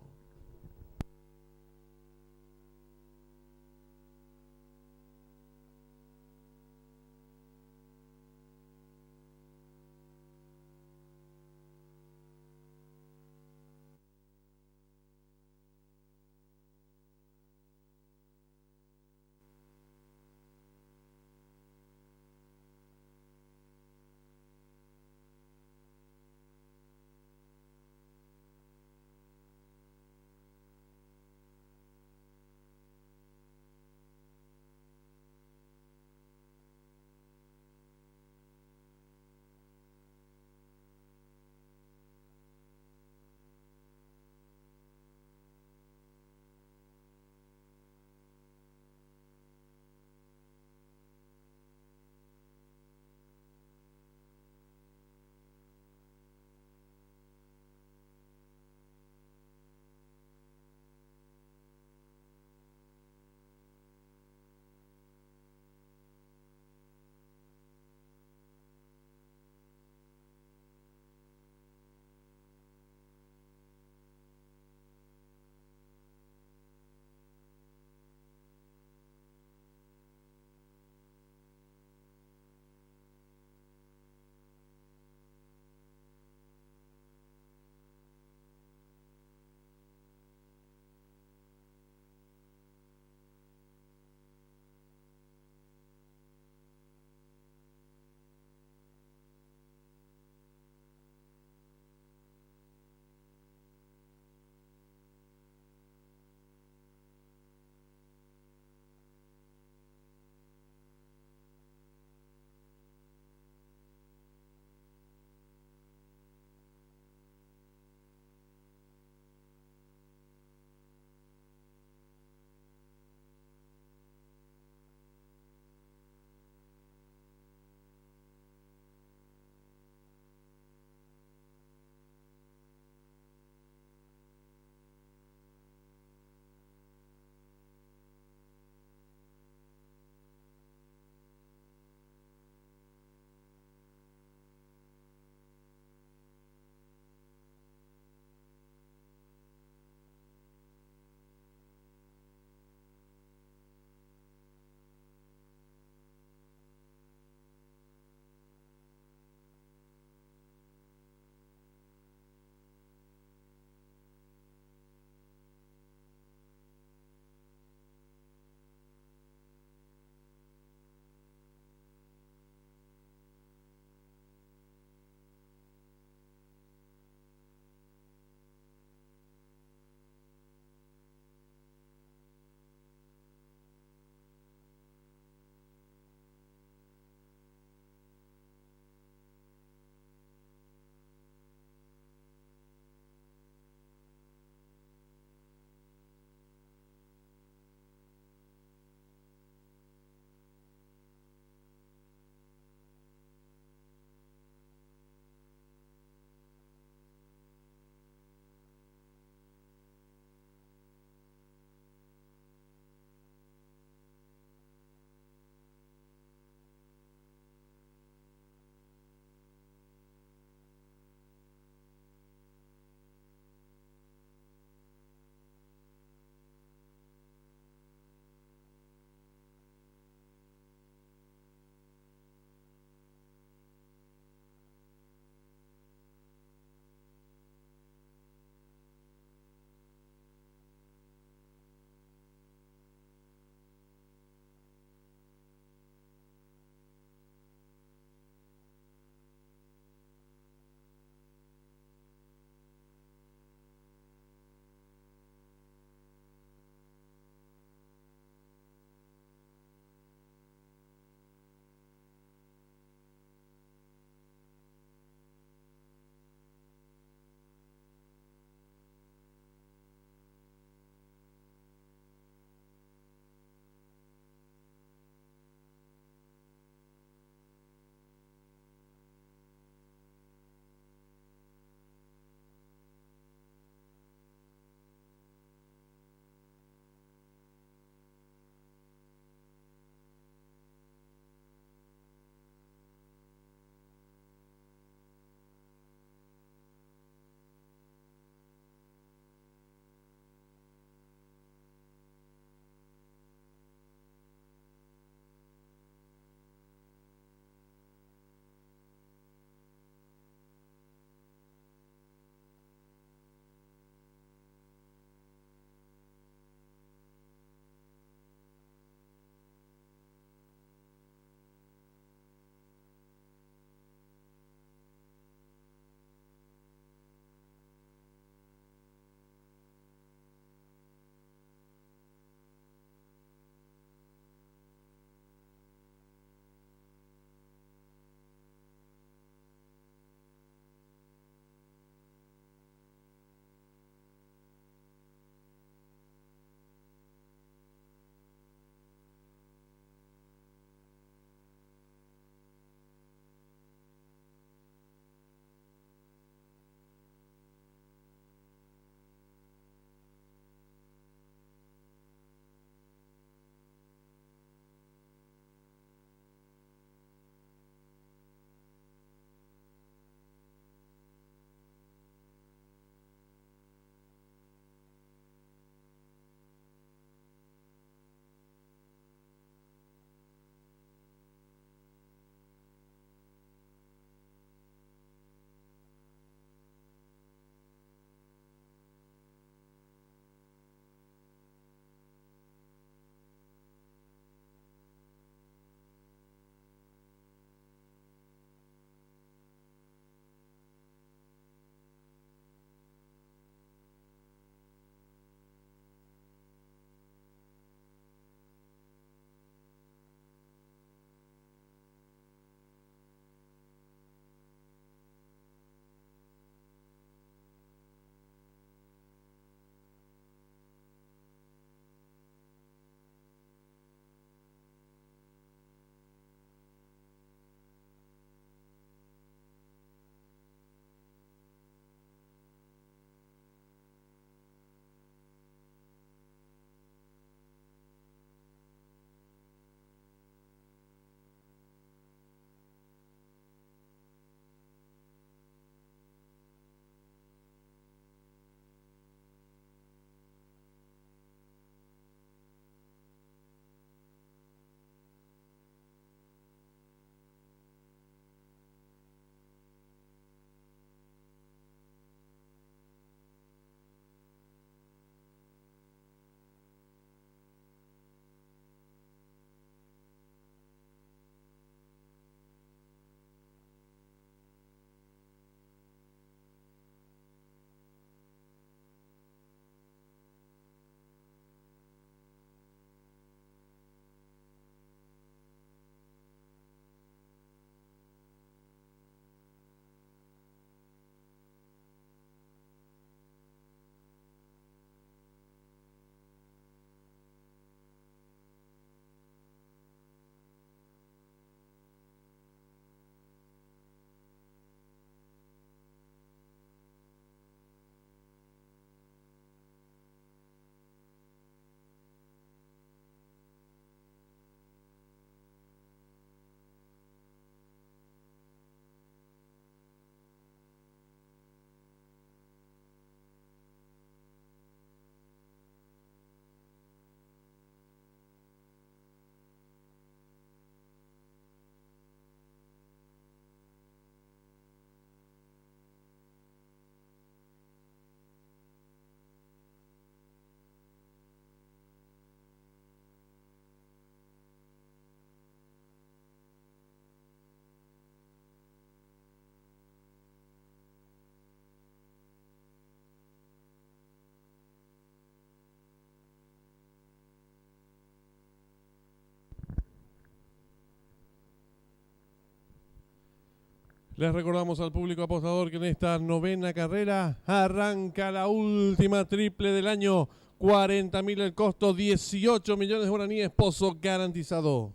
Les recordamos al público apostador que en esta novena carrera arranca la última triple del año. 40.000 el costo, 18 millones de guaraníes, pozo garantizado.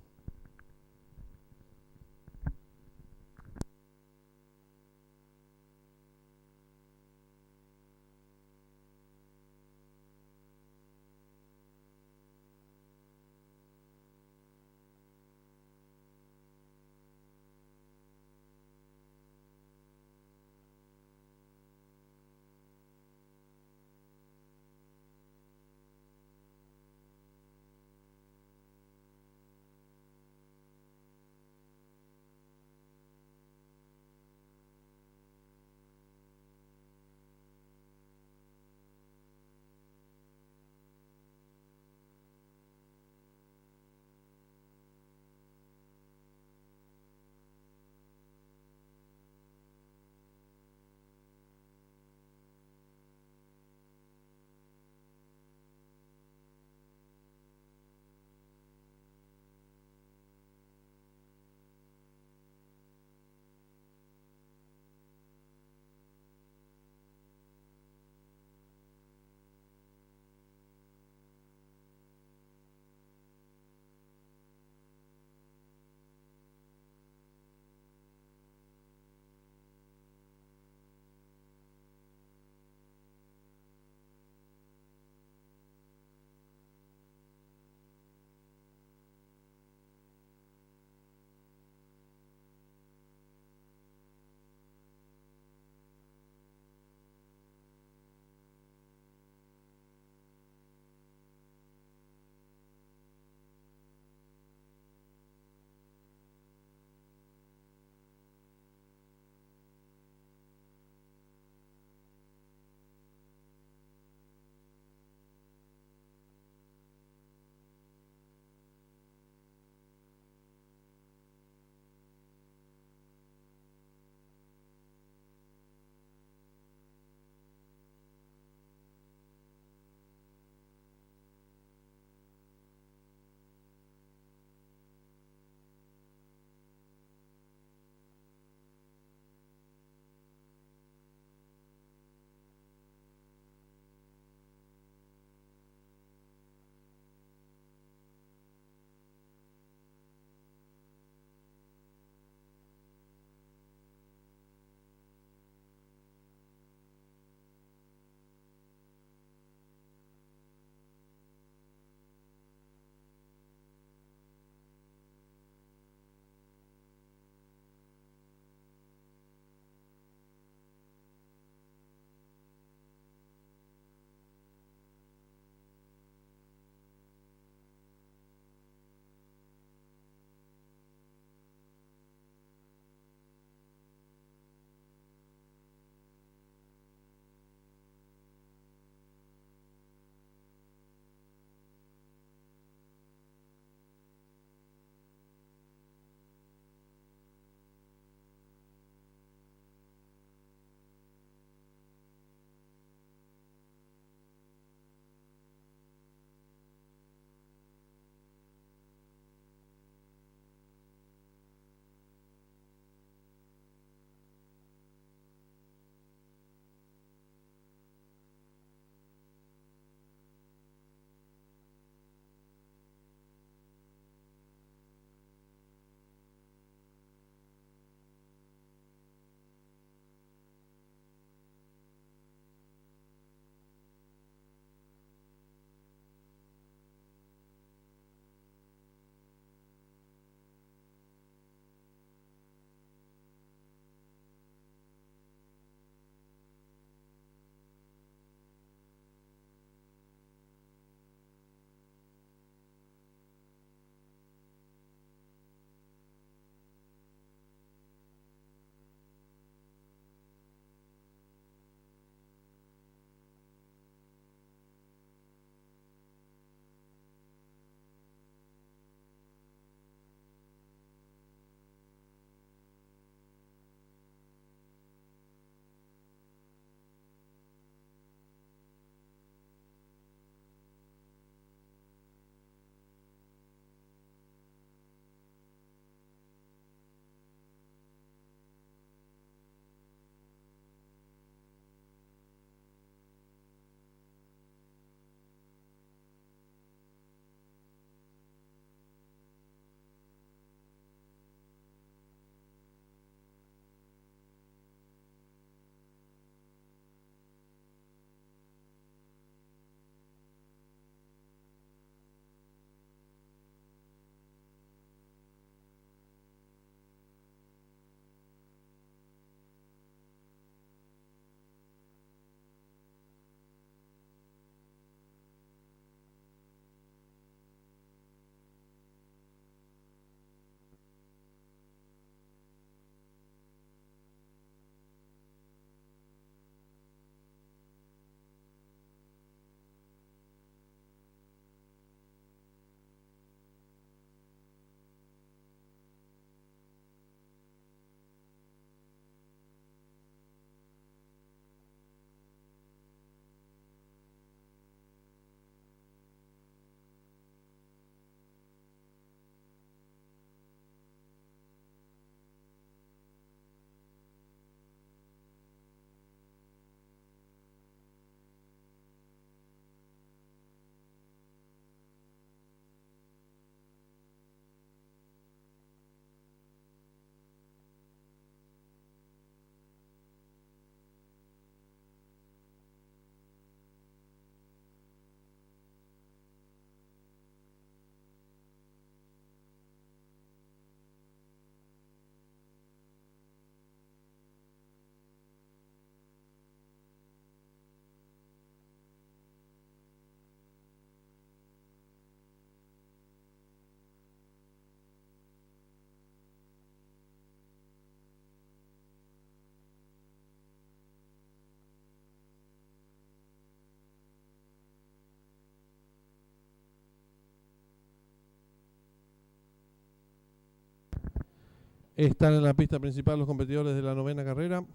Están en la pista principal los competidores de la novena carrera.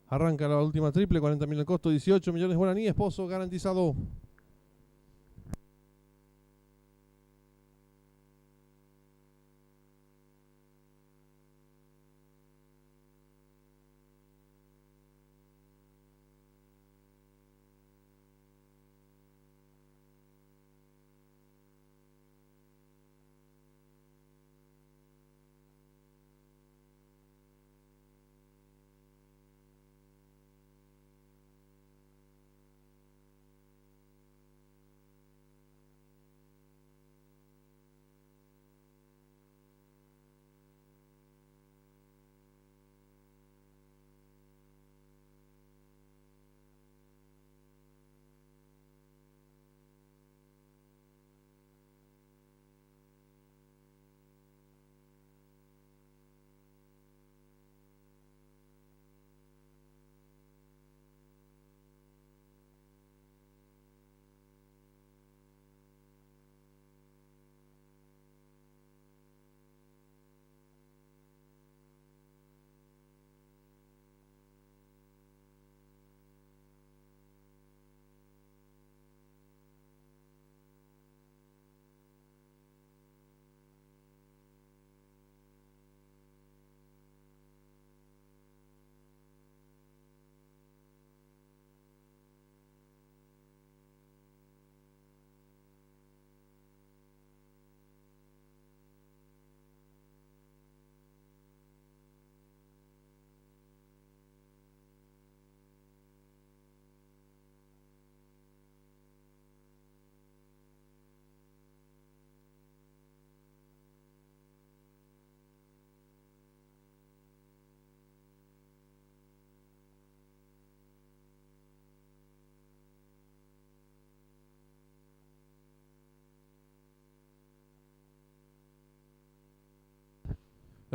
Arranca la última triple, 40.000 el costo, 18 millones de guaraníes, pozo garantizado.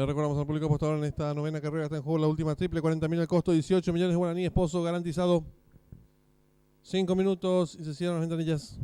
Le recordamos al público apostador en esta novena carrera está en juego la última triple, 40.000 el costo, 18 millones de guaraníes, pozo garantizado. 5 minutos y se cierran las ventanillas.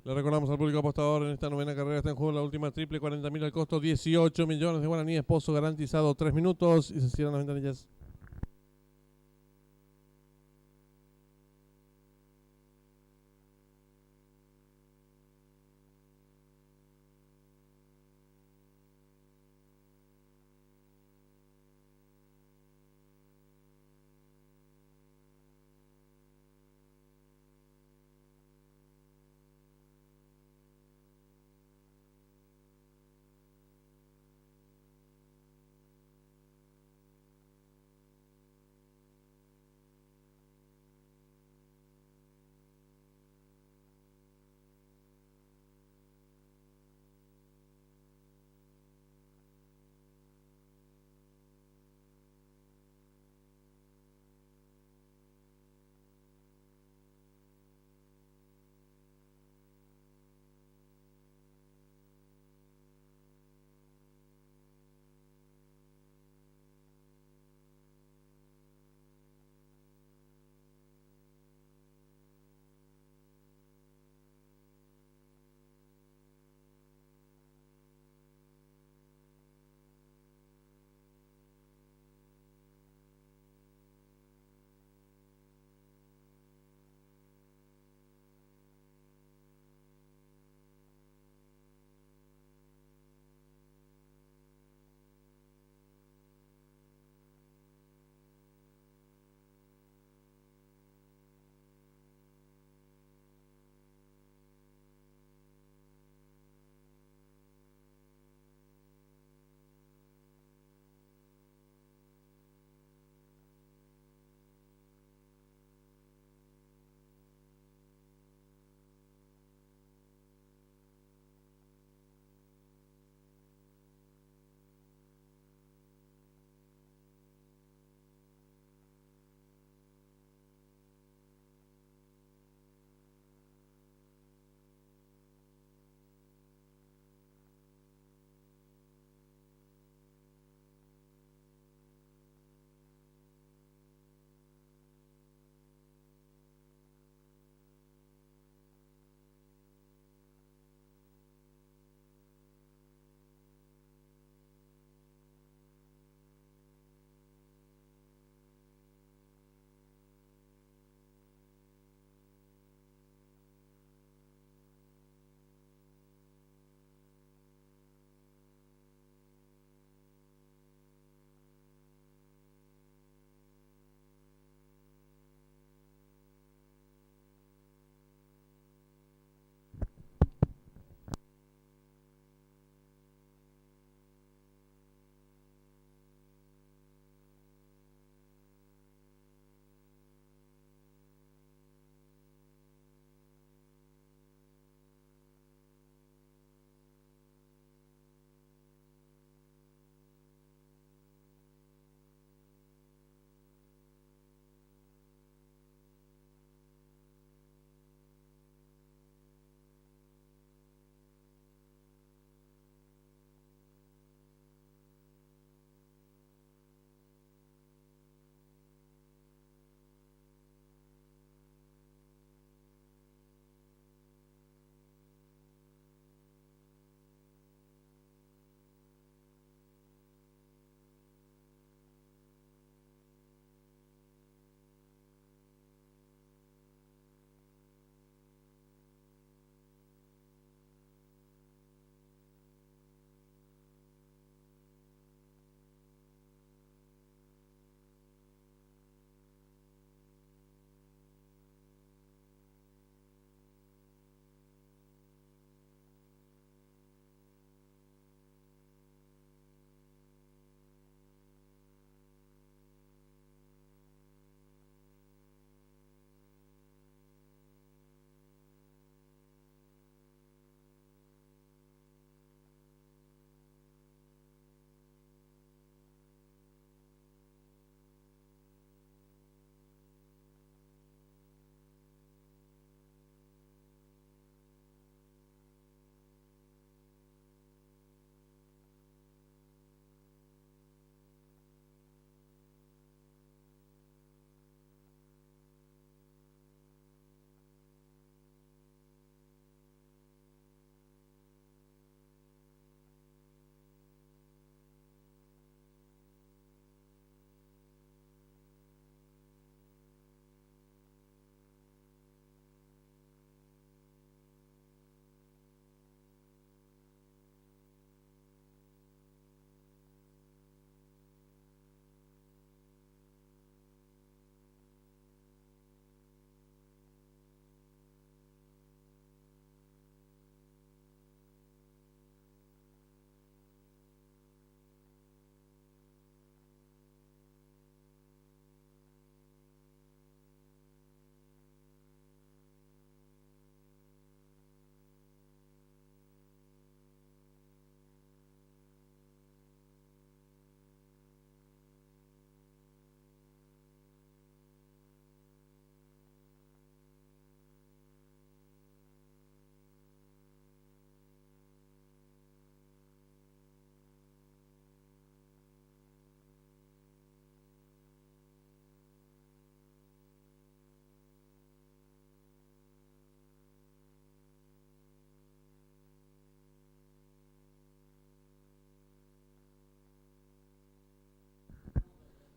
Le recordamos al público apostador en esta novena carrera está en juego la última triple, 40.000 al costo, 18 millones de guaraníes, pozo garantizado, 3 minutos y se cierran las ventanillas.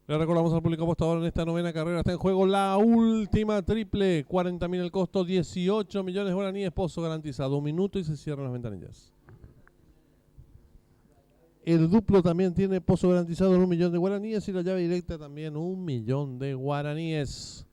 Le recordamos al público apostador en esta novena carrera está en juego la última triple. 40.000 el costo, 18 millones de guaraníes, pozo garantizado. 1 minuto y se cierran las ventanillas. El duplo también tiene pozo garantizado en 1 millón de guaraníes y la llave directa también 1 millón de guaraníes.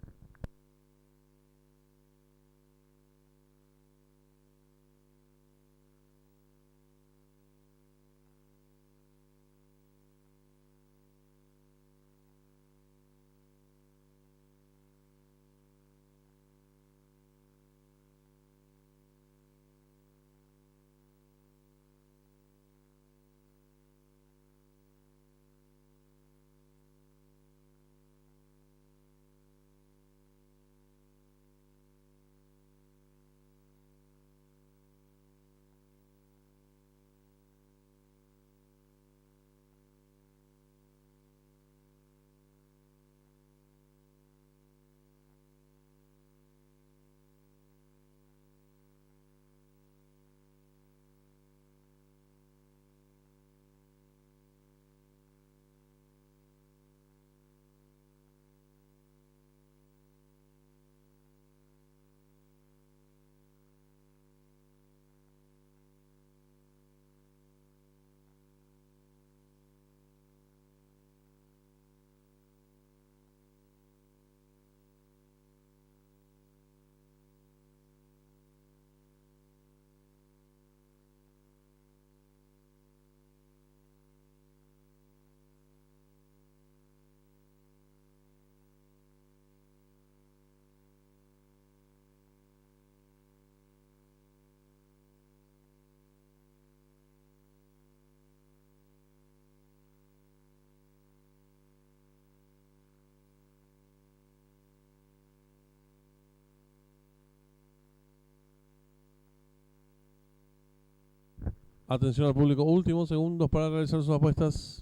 Atención al público, últimos segundos para realizar sus apuestas.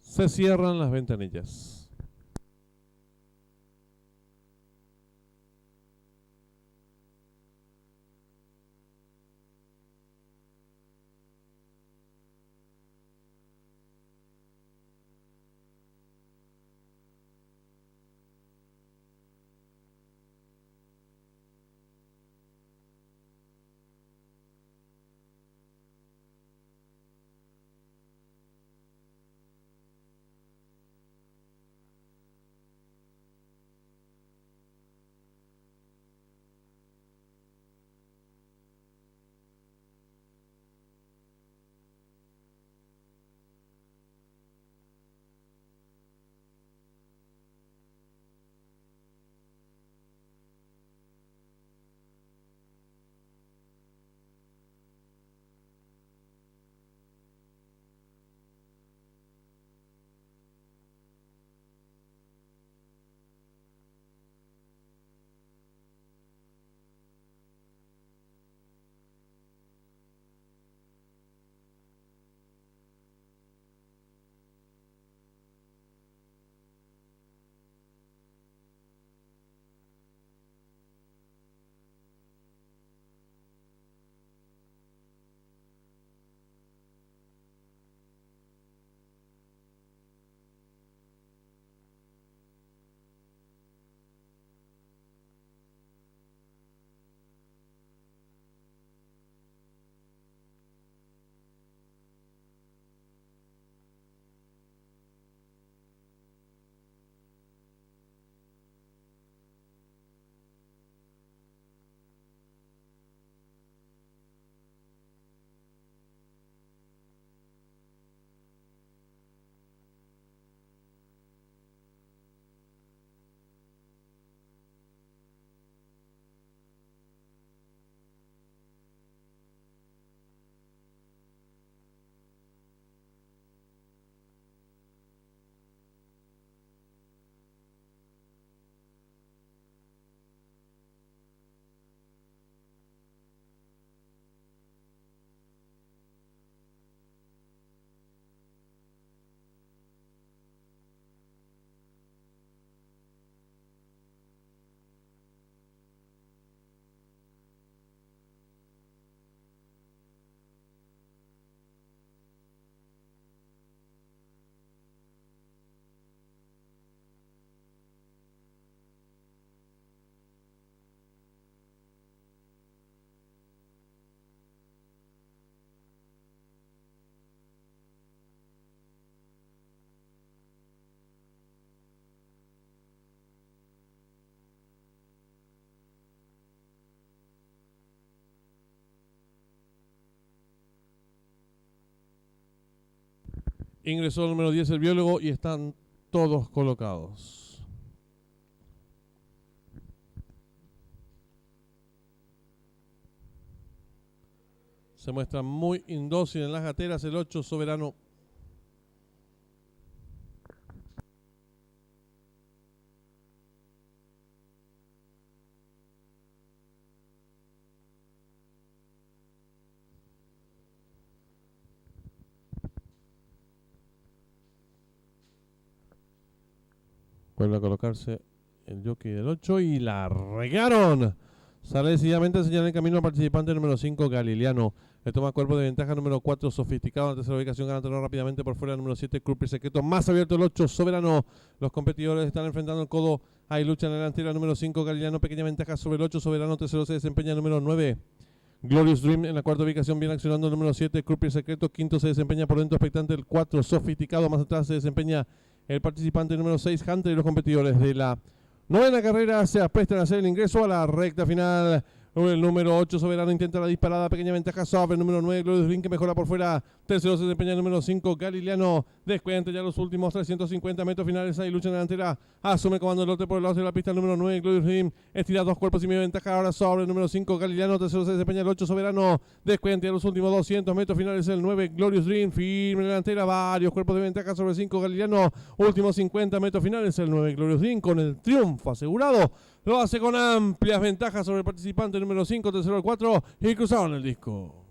Se cierran las ventanillas. Ingresó el número 10 el biólogo y están todos colocados. Se muestra muy indócil en las gateras el 8 Soberano. Vuelve a colocarse el jockey del 8 y la regaron. Sale decididamente a señalar el camino al participante número 5, Galiliano. Le toma cuerpo de ventaja número 4, Sofisticado. En tercera ubicación gana terreno rápidamente por fuera número 7, Croupier Secreto. Más abierto el 8, Soberano. Los competidores están enfrentando el codo. Hay lucha en la delantera número 5, Galiliano. Pequeña ventaja sobre el 8, Soberano. Tercero se desempeña el número 9. Glorious Dream en la cuarta ubicación, viene accionando el número 7, Croupier Secreto. Quinto se desempeña por dentro expectante el 4, Sofisticado. Más atrás se desempeña el participante número 6, Hunter, y los competidores de la novena carrera se aprestan a hacer el ingreso a la recta final. El número 8, Soberano, intenta la disparada, pequeña ventaja sobre el número 9, Glorious Dream, que mejora por fuera. Tercero se desempeña el número 5, Galiliano. Descuenta ya los últimos 350 metros finales. Hay lucha en la delantera. Asume comando el lote por el lado de la pista el número 9, Glorious Dream. Estira dos cuerpos y medio ventaja ahora sobre el número 5, Galiliano. Tercero se desempeña el 8, Soberano. Descuenta ya los últimos 200 metros finales el 9, Glorious Dream. Firme en la delantera, varios cuerpos de ventaja sobre el 5, Galiliano. Últimos 50 metros finales el 9, Glorious Dream, con el triunfo asegurado. Lo hace con amplias ventajas sobre el participante número 5, tercero el 4 y cruzaron el disco.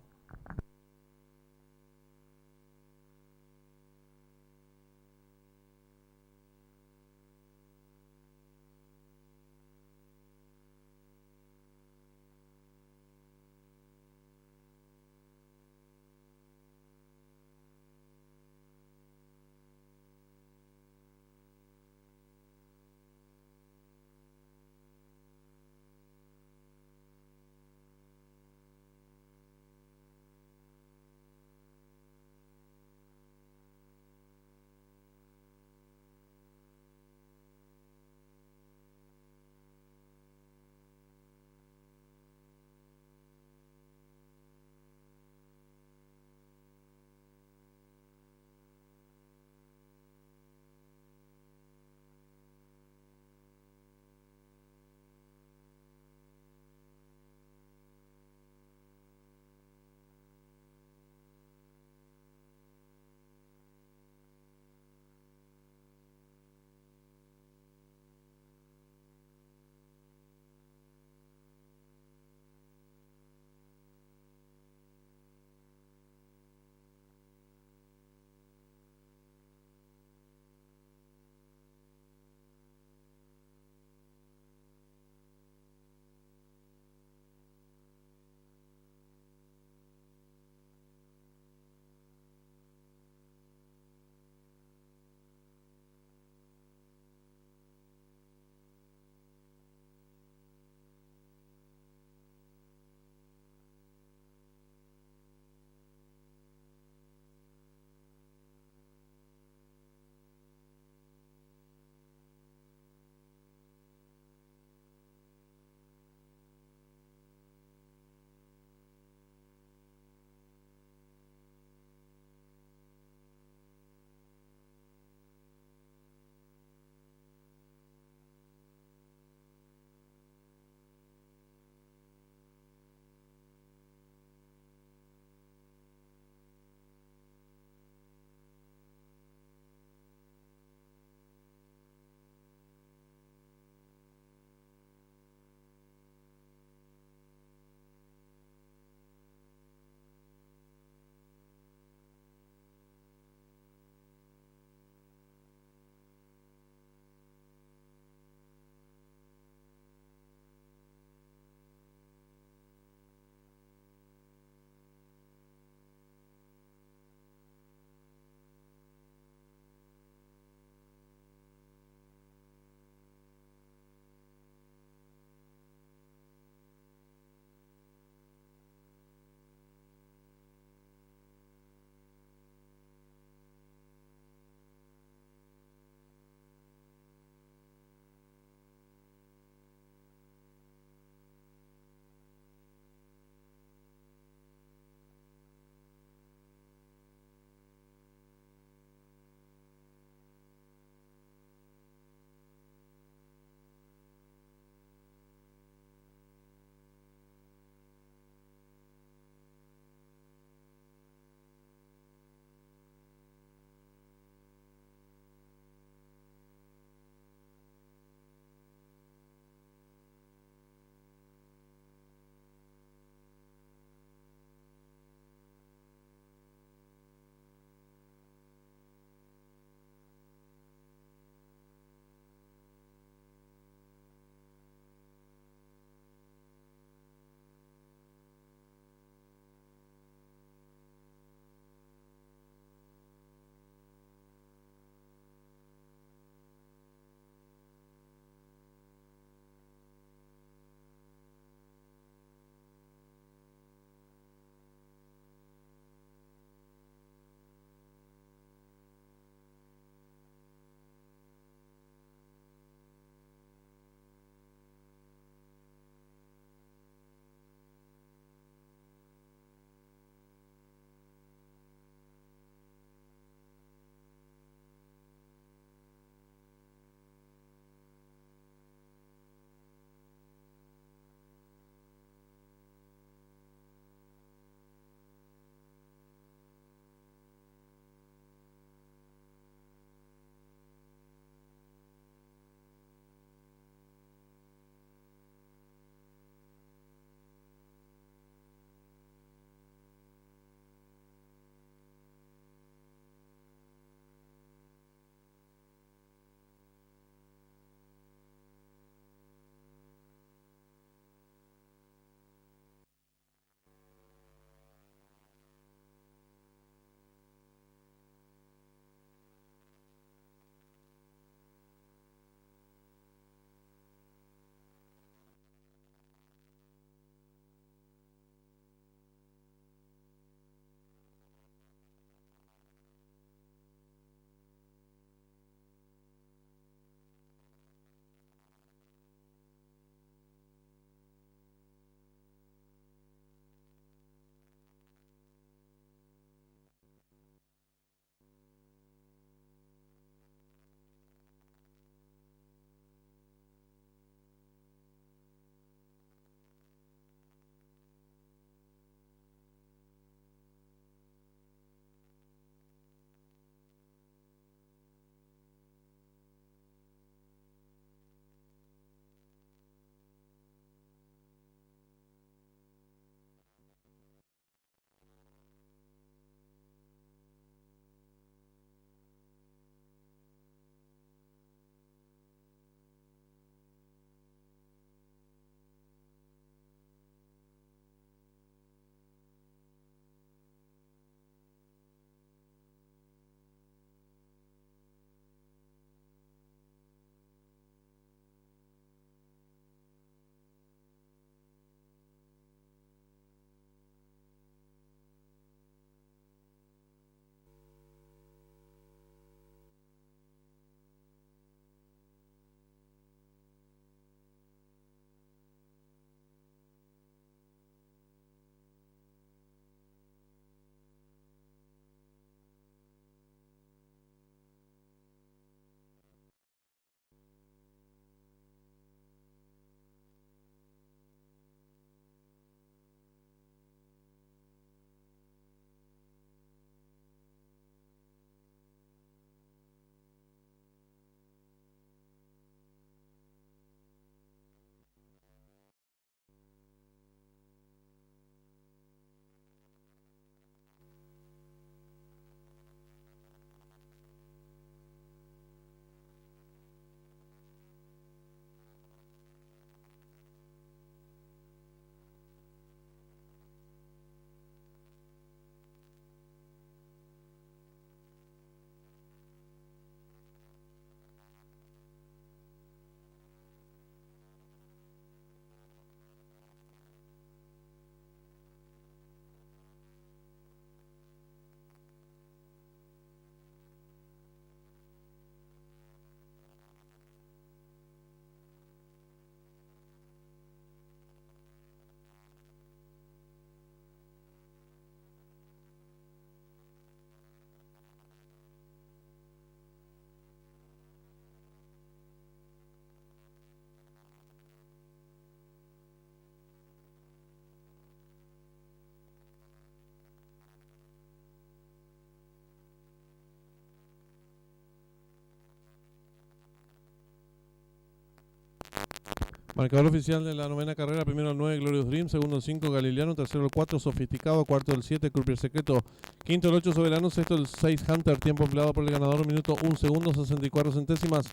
Marcador oficial de la novena carrera: primero el 9, Glorious Dream; segundo el 5, Galiliano; tercero el 4, Sofisticado; cuarto el 7, Croupier Secreto; quinto el 8, Soberano; sexto el 6, Hunter. Tiempo empleado por el ganador: minuto 1 segundo 64 centésimas.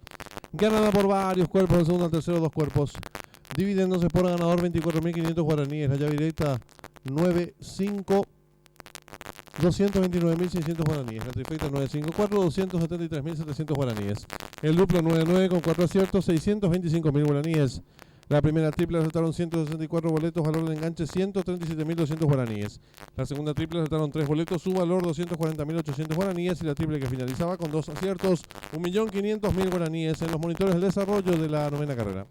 Ganada por varios cuerpos, del segundo al tercero 2 cuerpos. Dividiéndose por ganador 24.500 guaraníes. La llave directa 9, 5, 229.600 guaraníes. La trifecta 954, 273.700 guaraníes. El duplo 99 con 4 aciertos, 625.000 guaraníes. La primera triple acertaron 164 boletos, valor de enganche 137.200 guaraníes. La segunda triple acertaron 3 boletos, su valor 240.800 guaraníes. Y la triple que finalizaba con 2 aciertos, 1.500.000 guaraníes en los monitores del desarrollo de la novena carrera.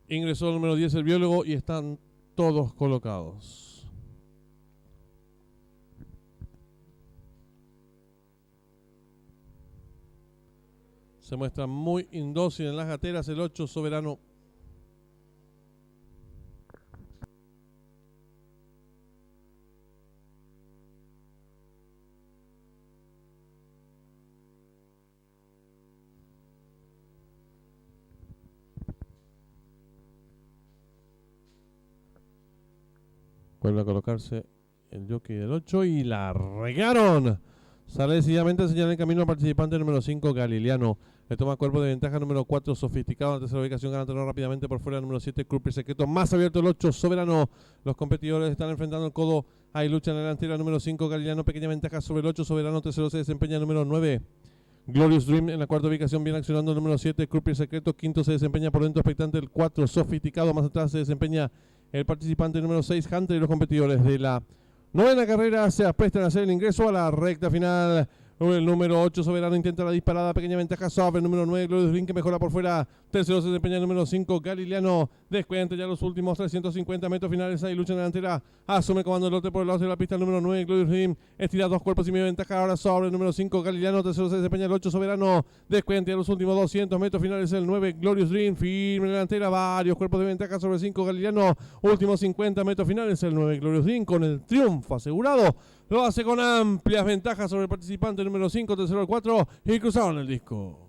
Ingresó el número 10, el biólogo, y están todos colocados. Se muestra muy indócil en las gateras el 8, Soberano. Vuelve a colocarse el jockey del 8 y la regaron. Sale decididamente a señalar el camino al participante número 5, Galiliano. Le toma cuerpo de ventaja número 4, Sofisticado. En la tercera ubicación gana terreno rápidamente por fuera el número 7, Croupier Secreto. Más abierto el 8, Soberano. Los competidores están enfrentando el codo. Hay lucha en la delantera número 5, Galiliano. Pequeña ventaja sobre el 8, Soberano. Tercero se desempeña el número 9, Glorious Dream. En la cuarta ubicación viene accionando el número 7, Croupier Secreto. Quinto se desempeña por dentro expectante el 4, Sofisticado. Más atrás se desempeña el participante número 6, Hunter. Y los competidores de la novena carrera se aprestan a hacer el ingreso a la recta final. El número 8, Soberano, intenta la disparada, pequeña ventaja sobre el número 9, Glorious Dream, que mejora por fuera. Tercero se desempeña el número 5, Galiliano. Descuenta ya los últimos 350 metros finales. Hay lucha en la delantera. Asume el comando del lote por el lado de la pista el número 9, Glorious Dream. Estira 2 cuerpos y medio ventaja ahora sobre el número 5, Galiliano. Tercero se desempeña el 8, Soberano. Descuenta ya los últimos 200 metros finales el 9, Glorious Dream. Firme en la delantera, varios cuerpos de ventaja sobre el 5, Galiliano. Últimos 50 metros finales el 9, Glorious Dream, con el triunfo asegurado. Lo hace con amplias ventajas sobre el participante número 5, tercero al 4, y cruzaron el disco.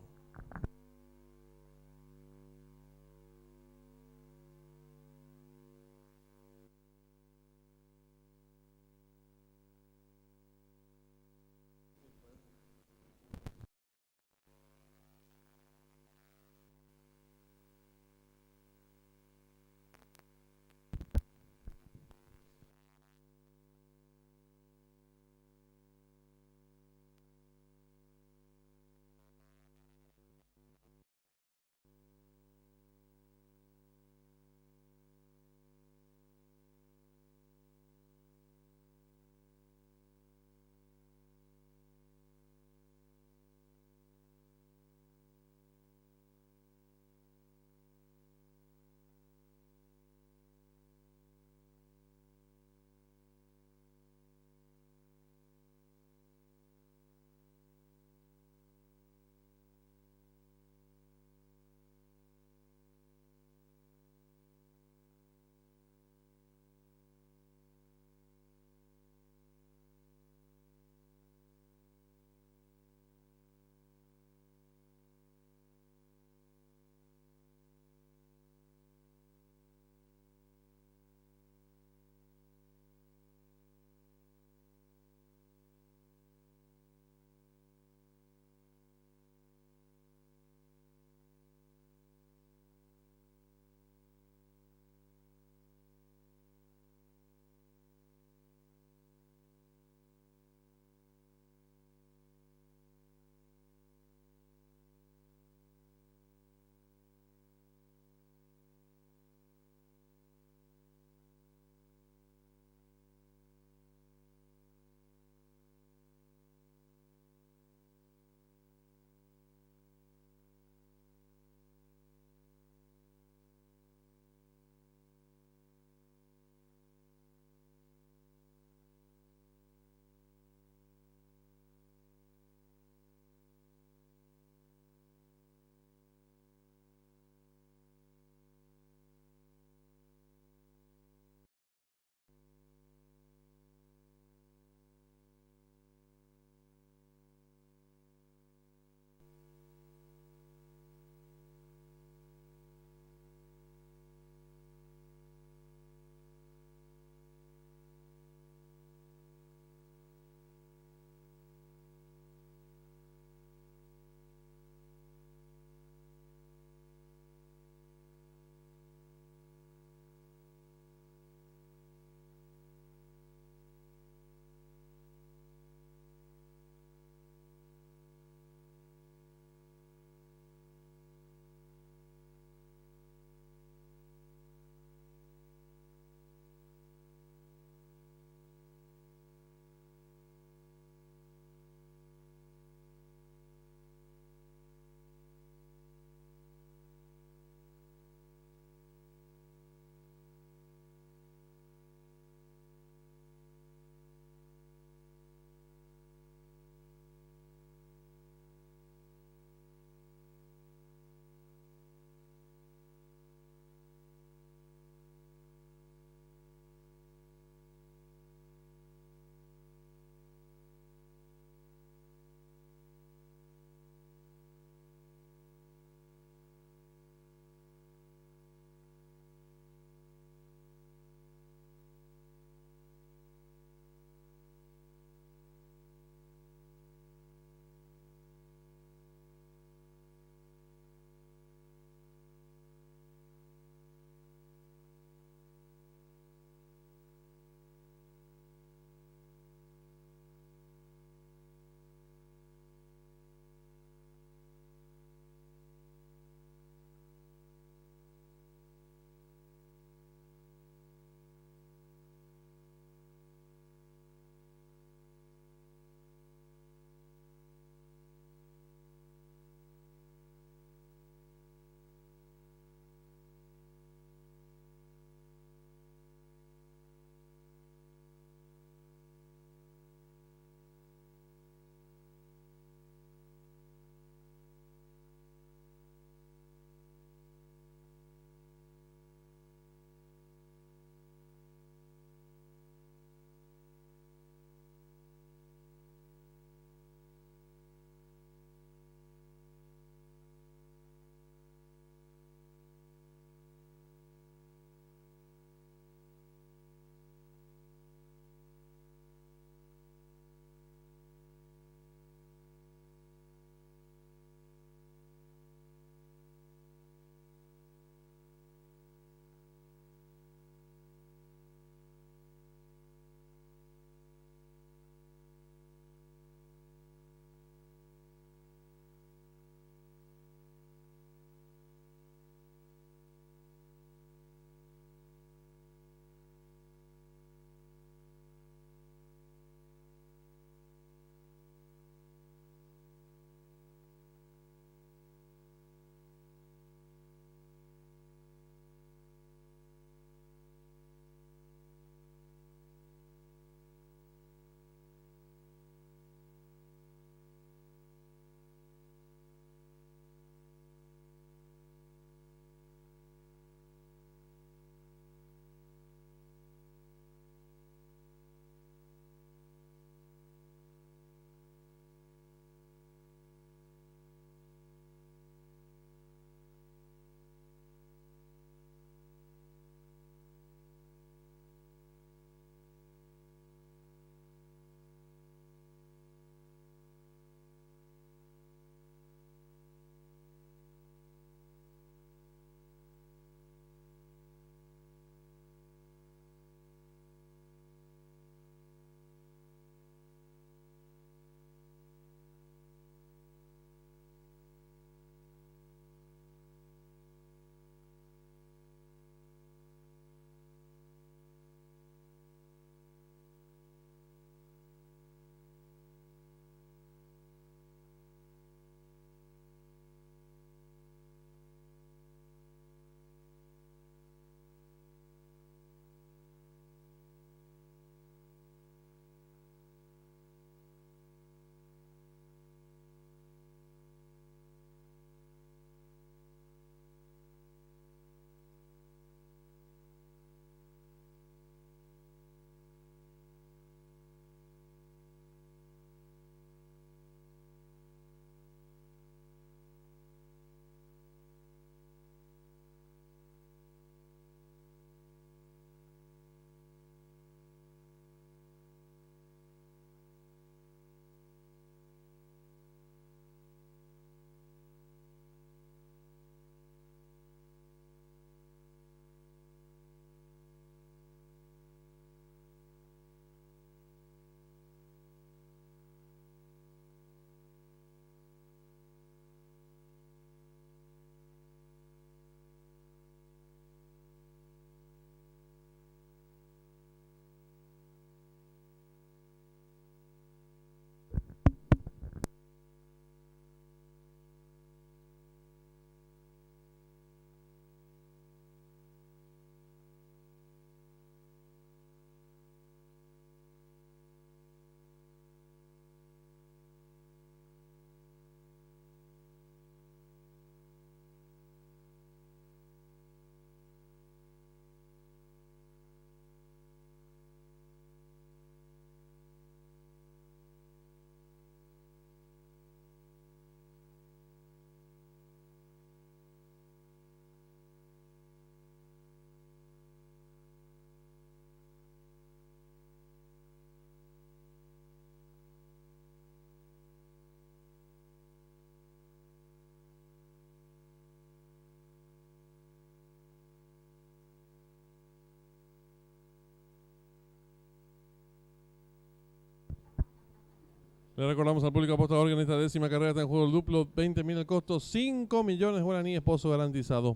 Le recordamos al público apostador que en esta décima carrera está en juego el duplo, 20.000 el costo, 5 millones guaraníes, pozo garantizado.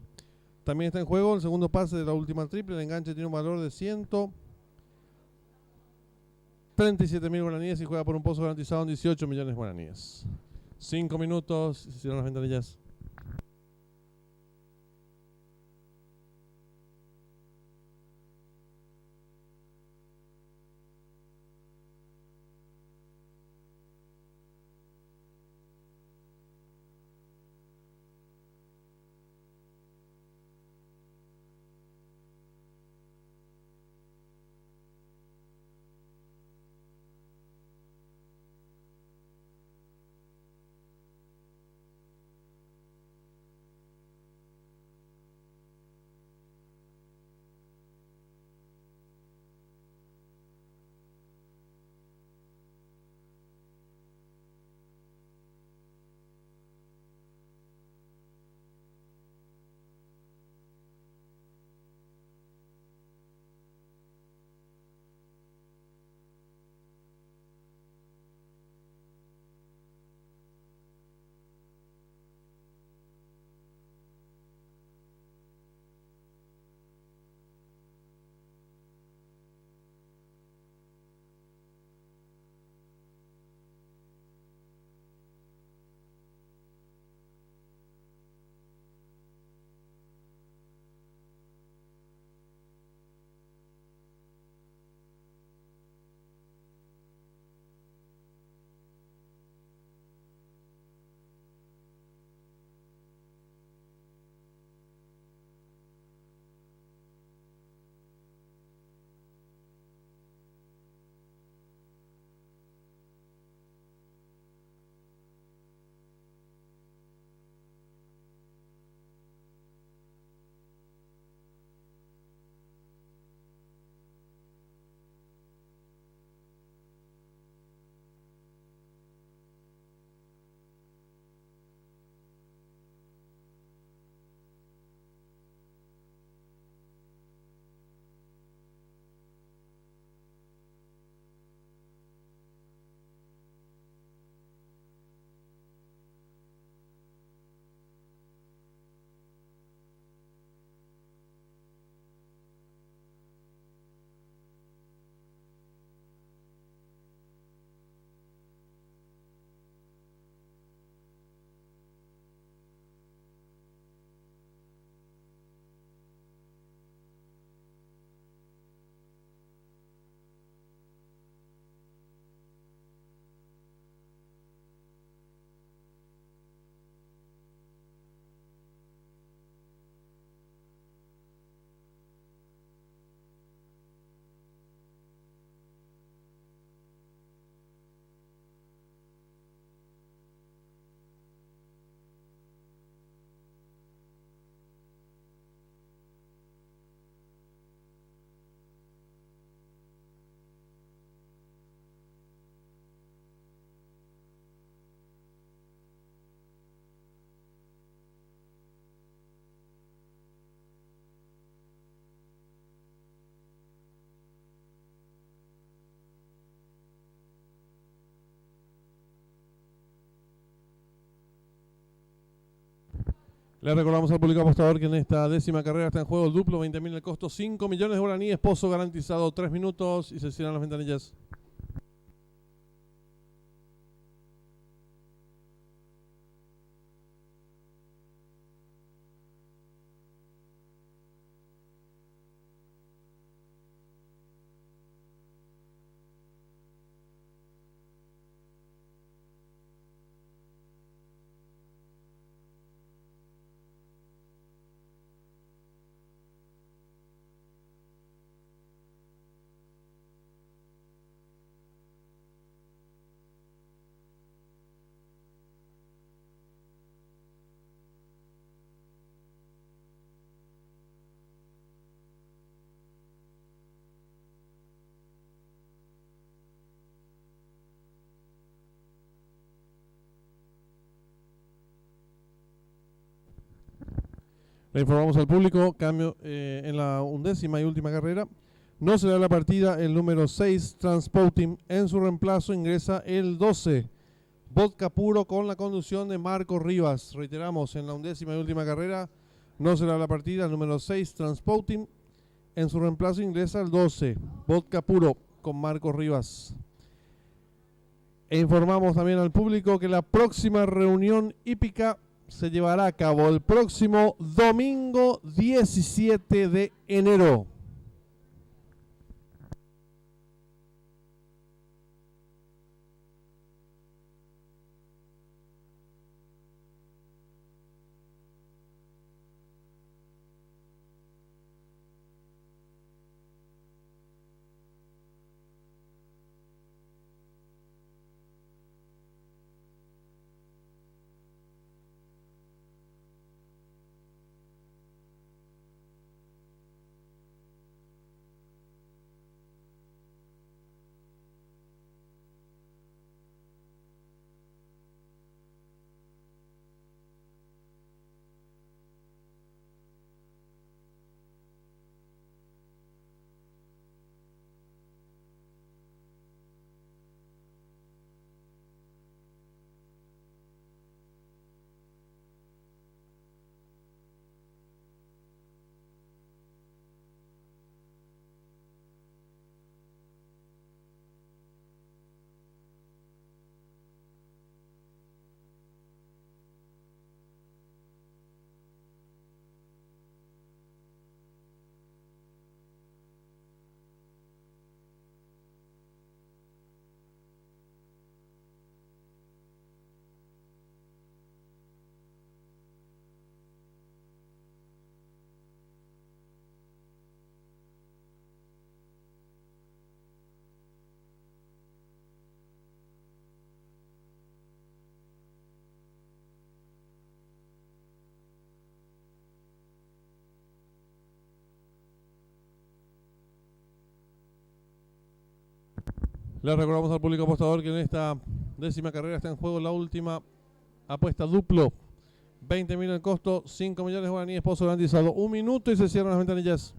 También está en juego el segundo pase de la última triple, el enganche tiene un valor de 137.000 guaraníes y juega por un pozo garantizado en 18 millones guaraníes. 5 minutos, se cierran las ventanillas. Le recordamos al público apostador que en esta décima carrera está en juego el duplo, 20.000 el costo, 5 millones de guaraníes, pozo garantizado, 3 minutos y se cierran las ventanillas. Le informamos al público, cambio en la undécima y última carrera. No será la partida el número 6, Transporting. En su reemplazo ingresa el 12, Vodka Puro, con la conducción de Marco Rivas. Reiteramos, en la 11ª y última carrera no será la partida el número 6, Transporting. En su reemplazo ingresa el 12, Vodka Puro, con Marco Rivas. E informamos también al público que la próxima reunión hípica se llevará a cabo el próximo domingo 17 de enero. Les recordamos al público apostador que en esta 10ª carrera está en juego la última apuesta duplo. 20.000 el costo, 5 millones de guaraníes, pozo garantizado. 1 minuto y se cierran las ventanillas.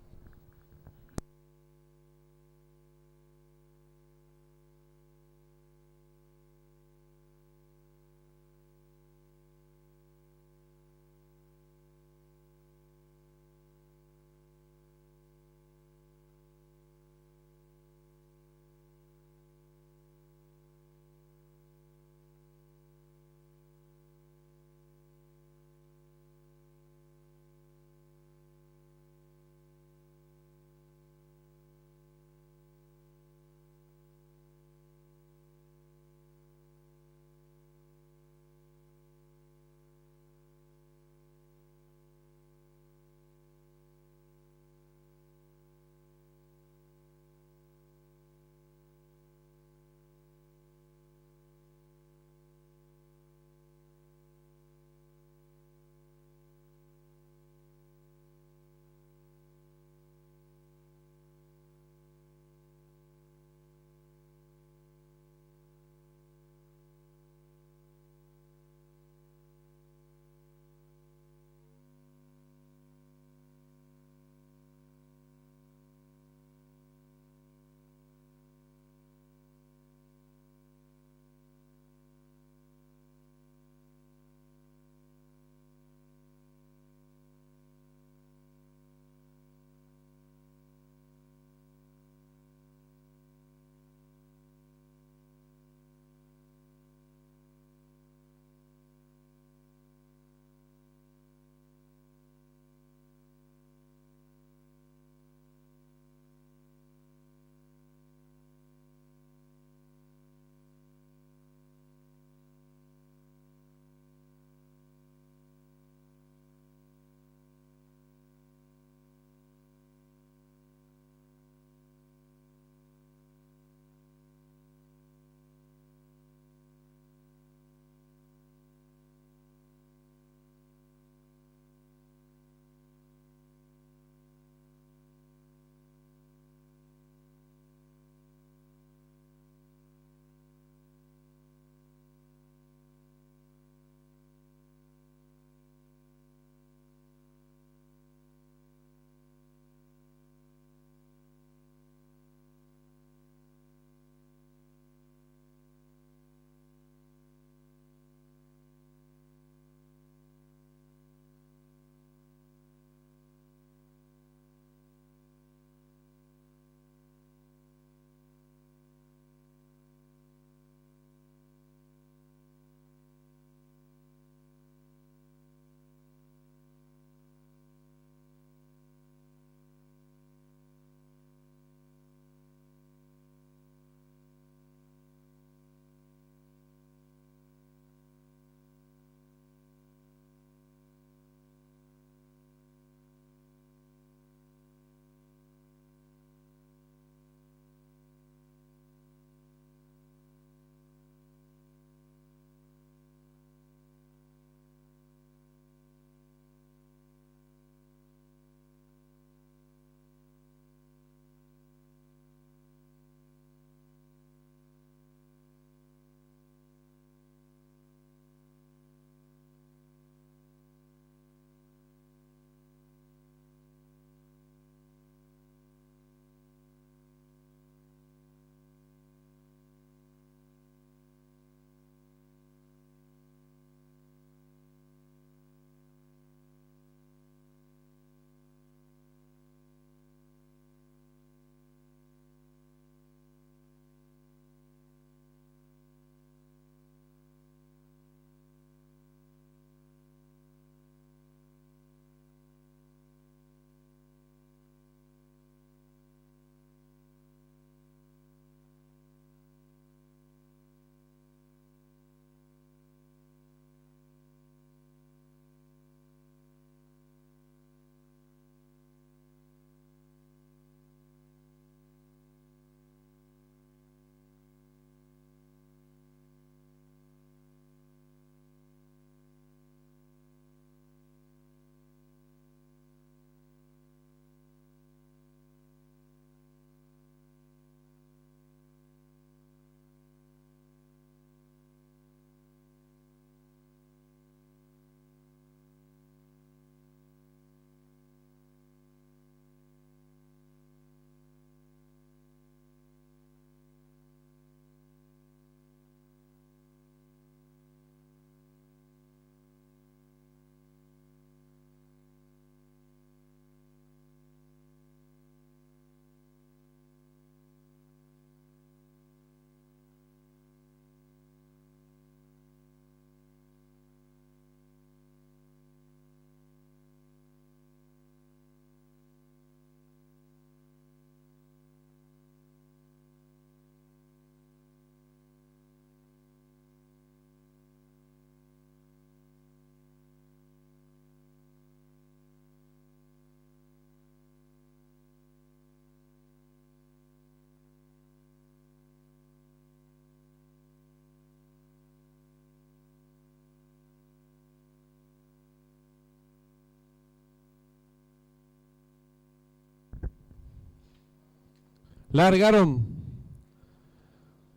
Largaron.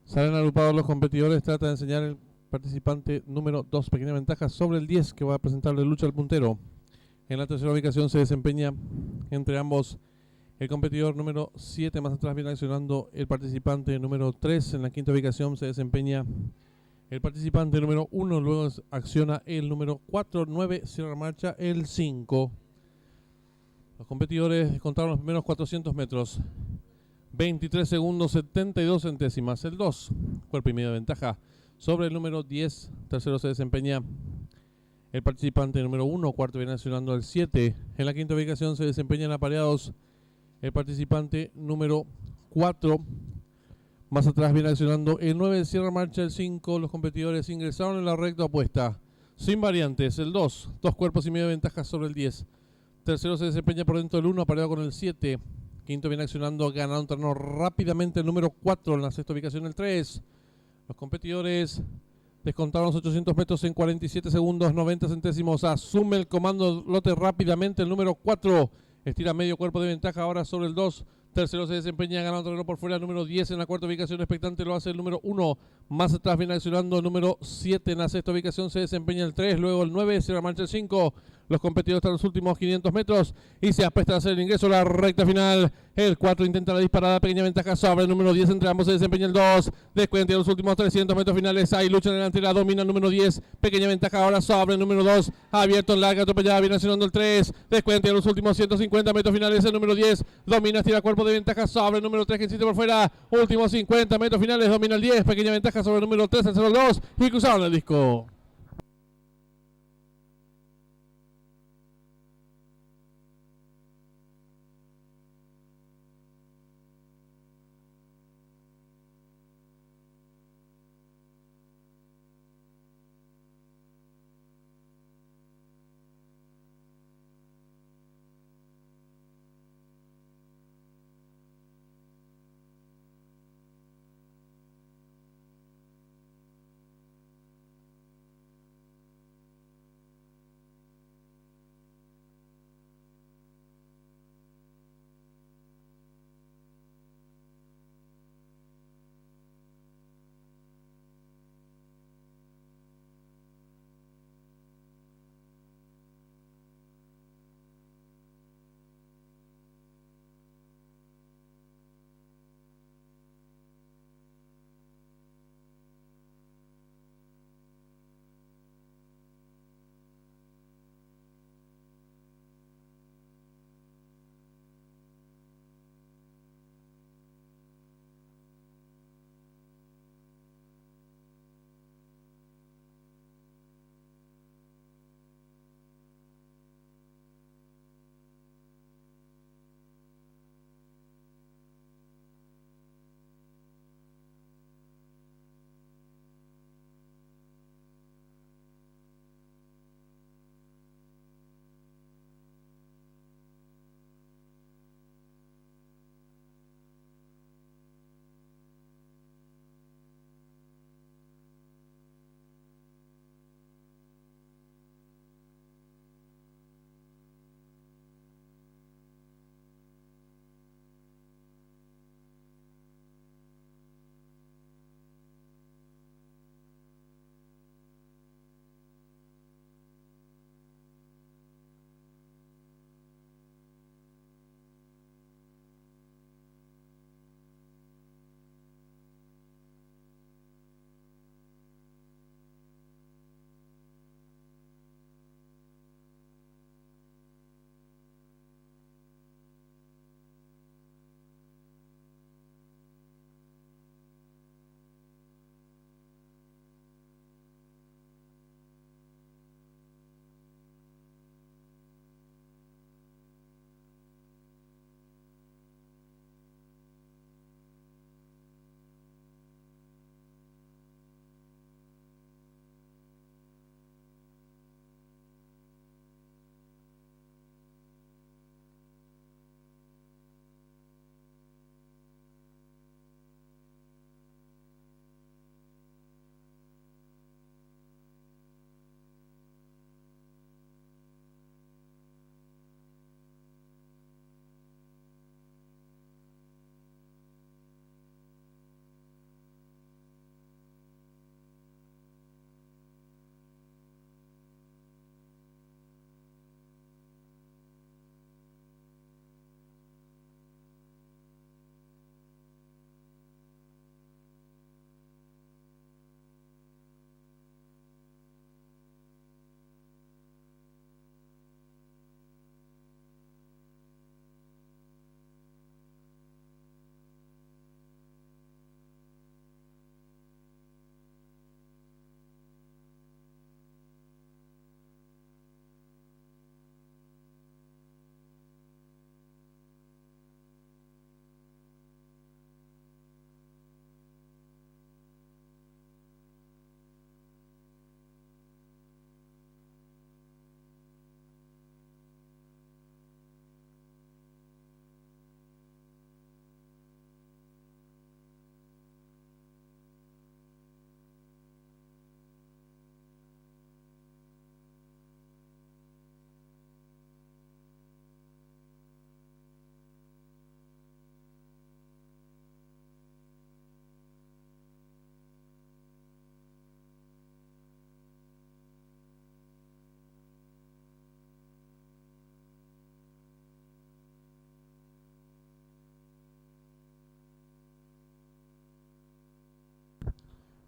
Salen agrupados los competidores. Trata de enseñar el participante número 2. Pequeña ventaja sobre el 10 que va a presentarle lucha al puntero. En la tercera ubicación se desempeña entre ambos el competidor número 7. Más atrás viene accionando el participante número 3. En la quinta ubicación se desempeña el participante número 1. Luego acciona el número 4. 9 cierra marcha el 5. Los competidores contaron los primeros 400 metros. 23 segundos 72 centésimas. El 2, cuerpo y medio de ventaja sobre el número 10. Tercero se desempeña el participante número 1. Cuarto viene accionando el 7. En la quinta ubicación se desempeñan apareados el participante número 4. Más atrás viene accionando el 9. Cierra marcha el 5. Los competidores ingresaron en la recta opuesta. Sin variantes. El 2. 2 cuerpos y medio de ventaja sobre el 10. Tercero se desempeña por dentro del 1. Apareado con el 7. Quinto viene accionando, ganando un terreno rápidamente el número 4. En la sexta ubicación el 3. Los competidores descontaron los 800 metros en 47 segundos 90 centésimos. Asume el comando lote rápidamente el número 4. Estira medio cuerpo de ventaja ahora sobre el 2. Tercero se desempeña ganando terreno por fuera el número 10. En la cuarta ubicación expectante lo hace el número 1. Más atrás viene accionando el número 7. En la sexta ubicación se desempeña el 3. Luego el 9. Cierra marcha el 5. Los competidores están en los últimos 500 metros y se apuesta a hacer el ingreso a la recta final. El 4 intenta la disparada, pequeña ventaja sobre el número 10. Entre ambos se desempeña el 2. Descuenta los últimos 300 metros finales. Hay lucha en delantera, domina el número 10. Pequeña ventaja ahora sobre el número 2. Abierto en larga, atropellada, viene accionando el 3. Descuenta los últimos 150 metros finales. El número 10 domina, estira cuerpo de ventaja sobre el número 3 que insiste por fuera. Últimos 50 metros finales, domina el 10. Pequeña ventaja sobre el número 3, el 02 y cruzaron el disco.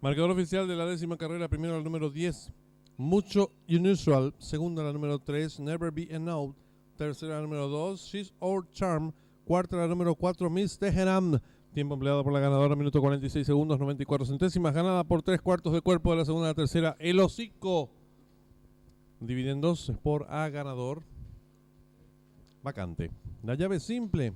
Marcador oficial de la 10ª carrera, primero la número 10, Mucho Unusual, segunda la número 3, Never Be Enough, tercera la número 2, She's Our Charm, cuarta la número 4, Miss Teheran, tiempo empleado por la ganadora, minuto 46 segundos, 94 centésimas, ganada por 3/4 de cuerpo de la segunda a la tercera, El Hocico. Dividendos por A ganador, vacante. La llave simple,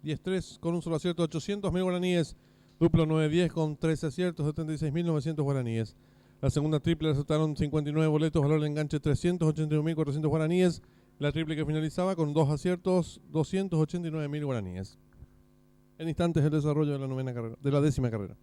10-3 con un solo acierto, 800.000 guaraníes. Duplo 9-10 con 13 aciertos, 76.900 guaraníes. La segunda triple acertaron 59 boletos, valor de enganche 381.400 guaraníes. La triple que finalizaba con 2 aciertos, 289.000 guaraníes. En instantes el desarrollo de la 9ª carrera, de la 10ª carrera.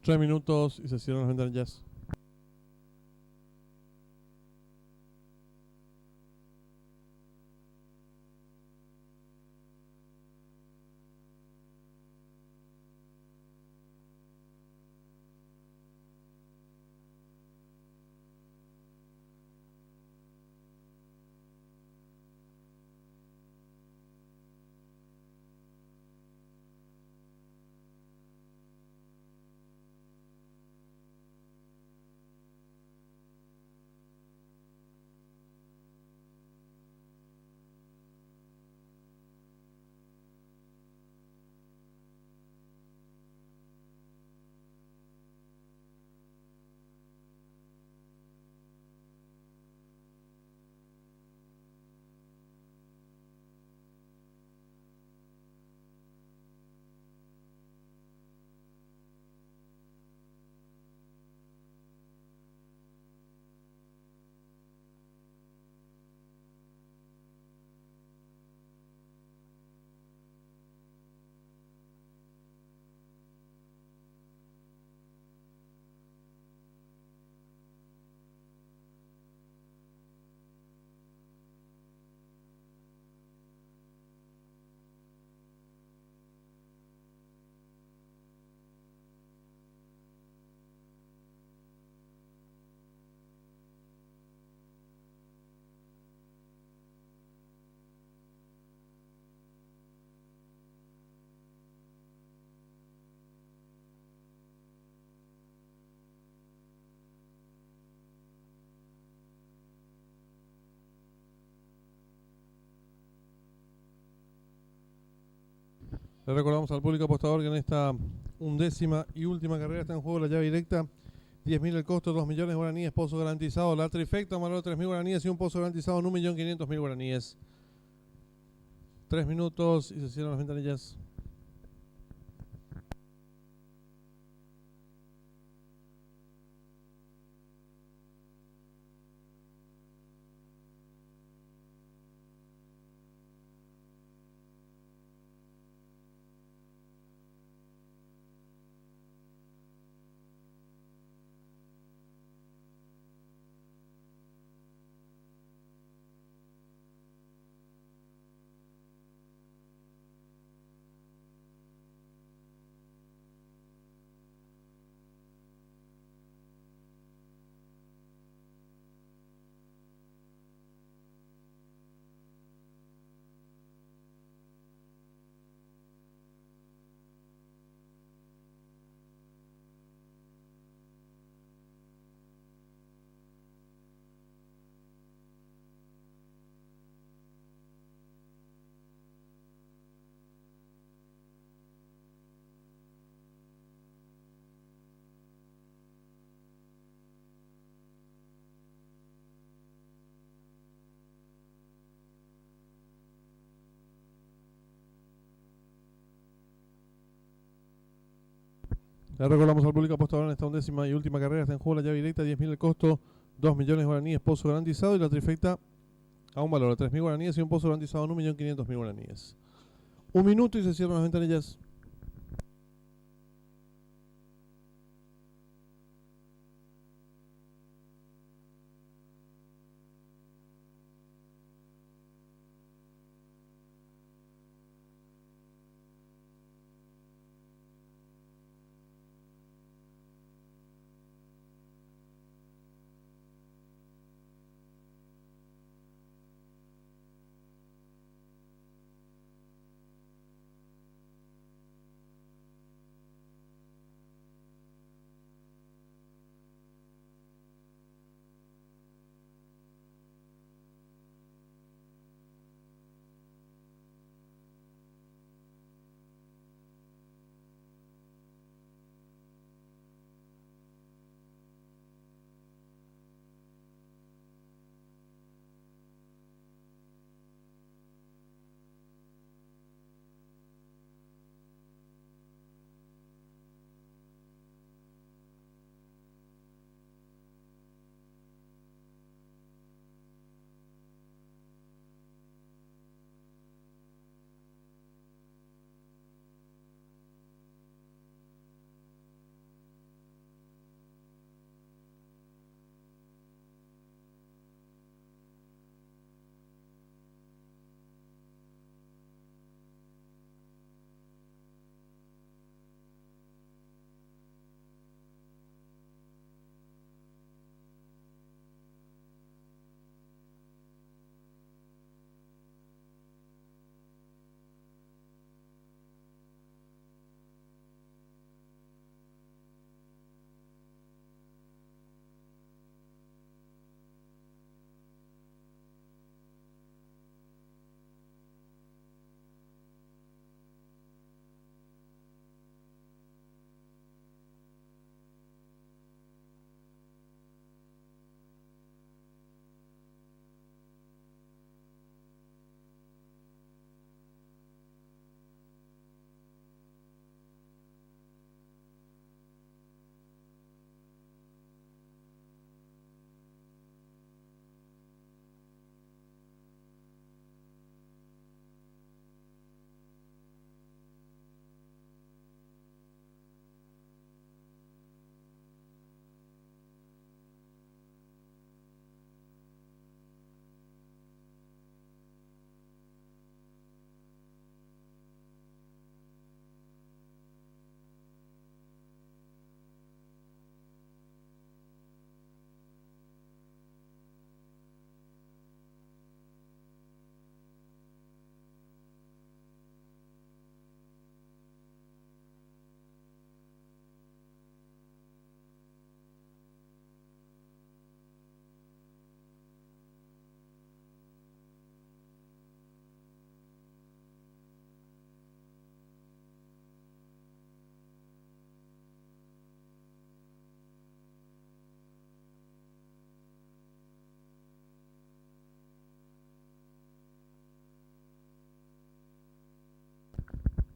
3 minutos y se cierran las ventanillas. Le recordamos al público apostador que en esta 11ª y última carrera está en juego la llave directa. 10.000 el costo, 2 millones guaraníes, pozo garantizado. La trifecta, un valor de 3.000 guaraníes y un pozo garantizado en 1.500.000 guaraníes. 3 minutos y se cierran las ventanillas. Le recordamos al público apostador en esta 11ª y última carrera está en juego la llave directa, 10.000 el costo, 2 millones guaraníes, pozo garantizado y la trifecta a un valor de 3.000 guaraníes y un pozo garantizado en 1.500.000 guaraníes. 1 minuto y se cierran las ventanillas.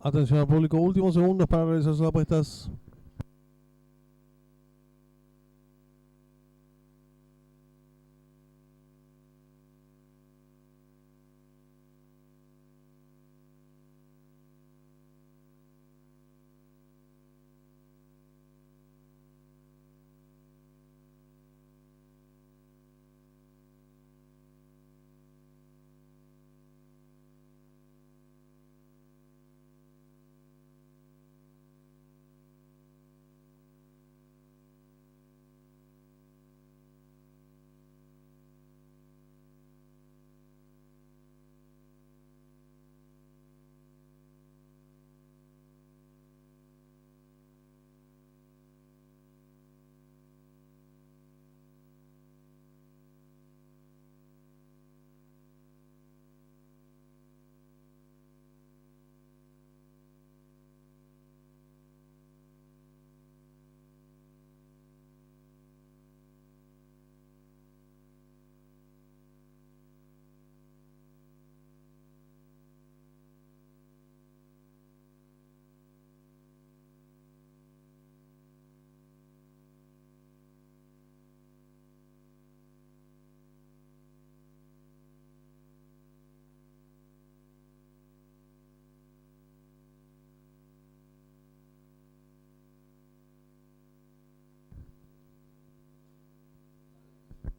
Atención al público, últimos segundos para realizar sus apuestas.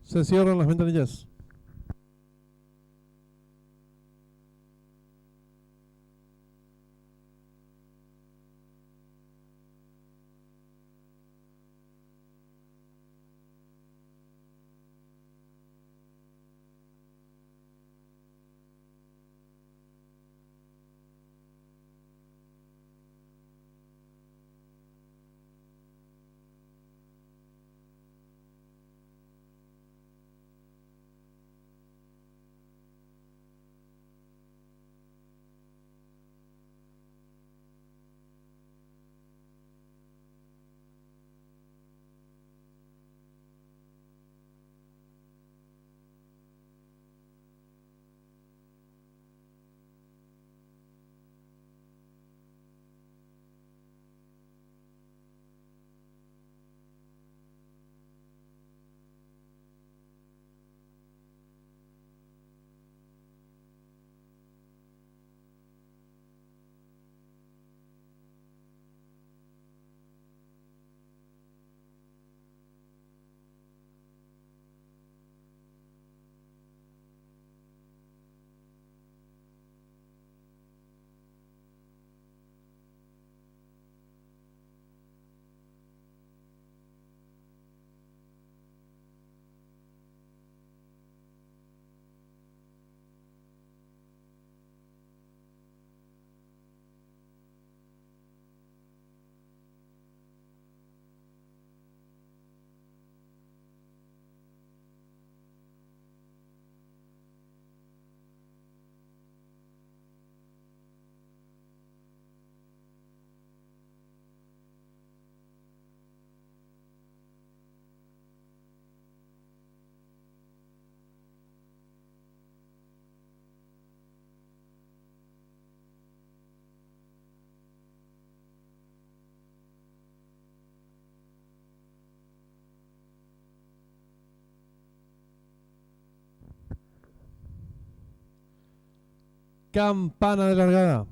Se cierran las ventanillas. Campana de largada.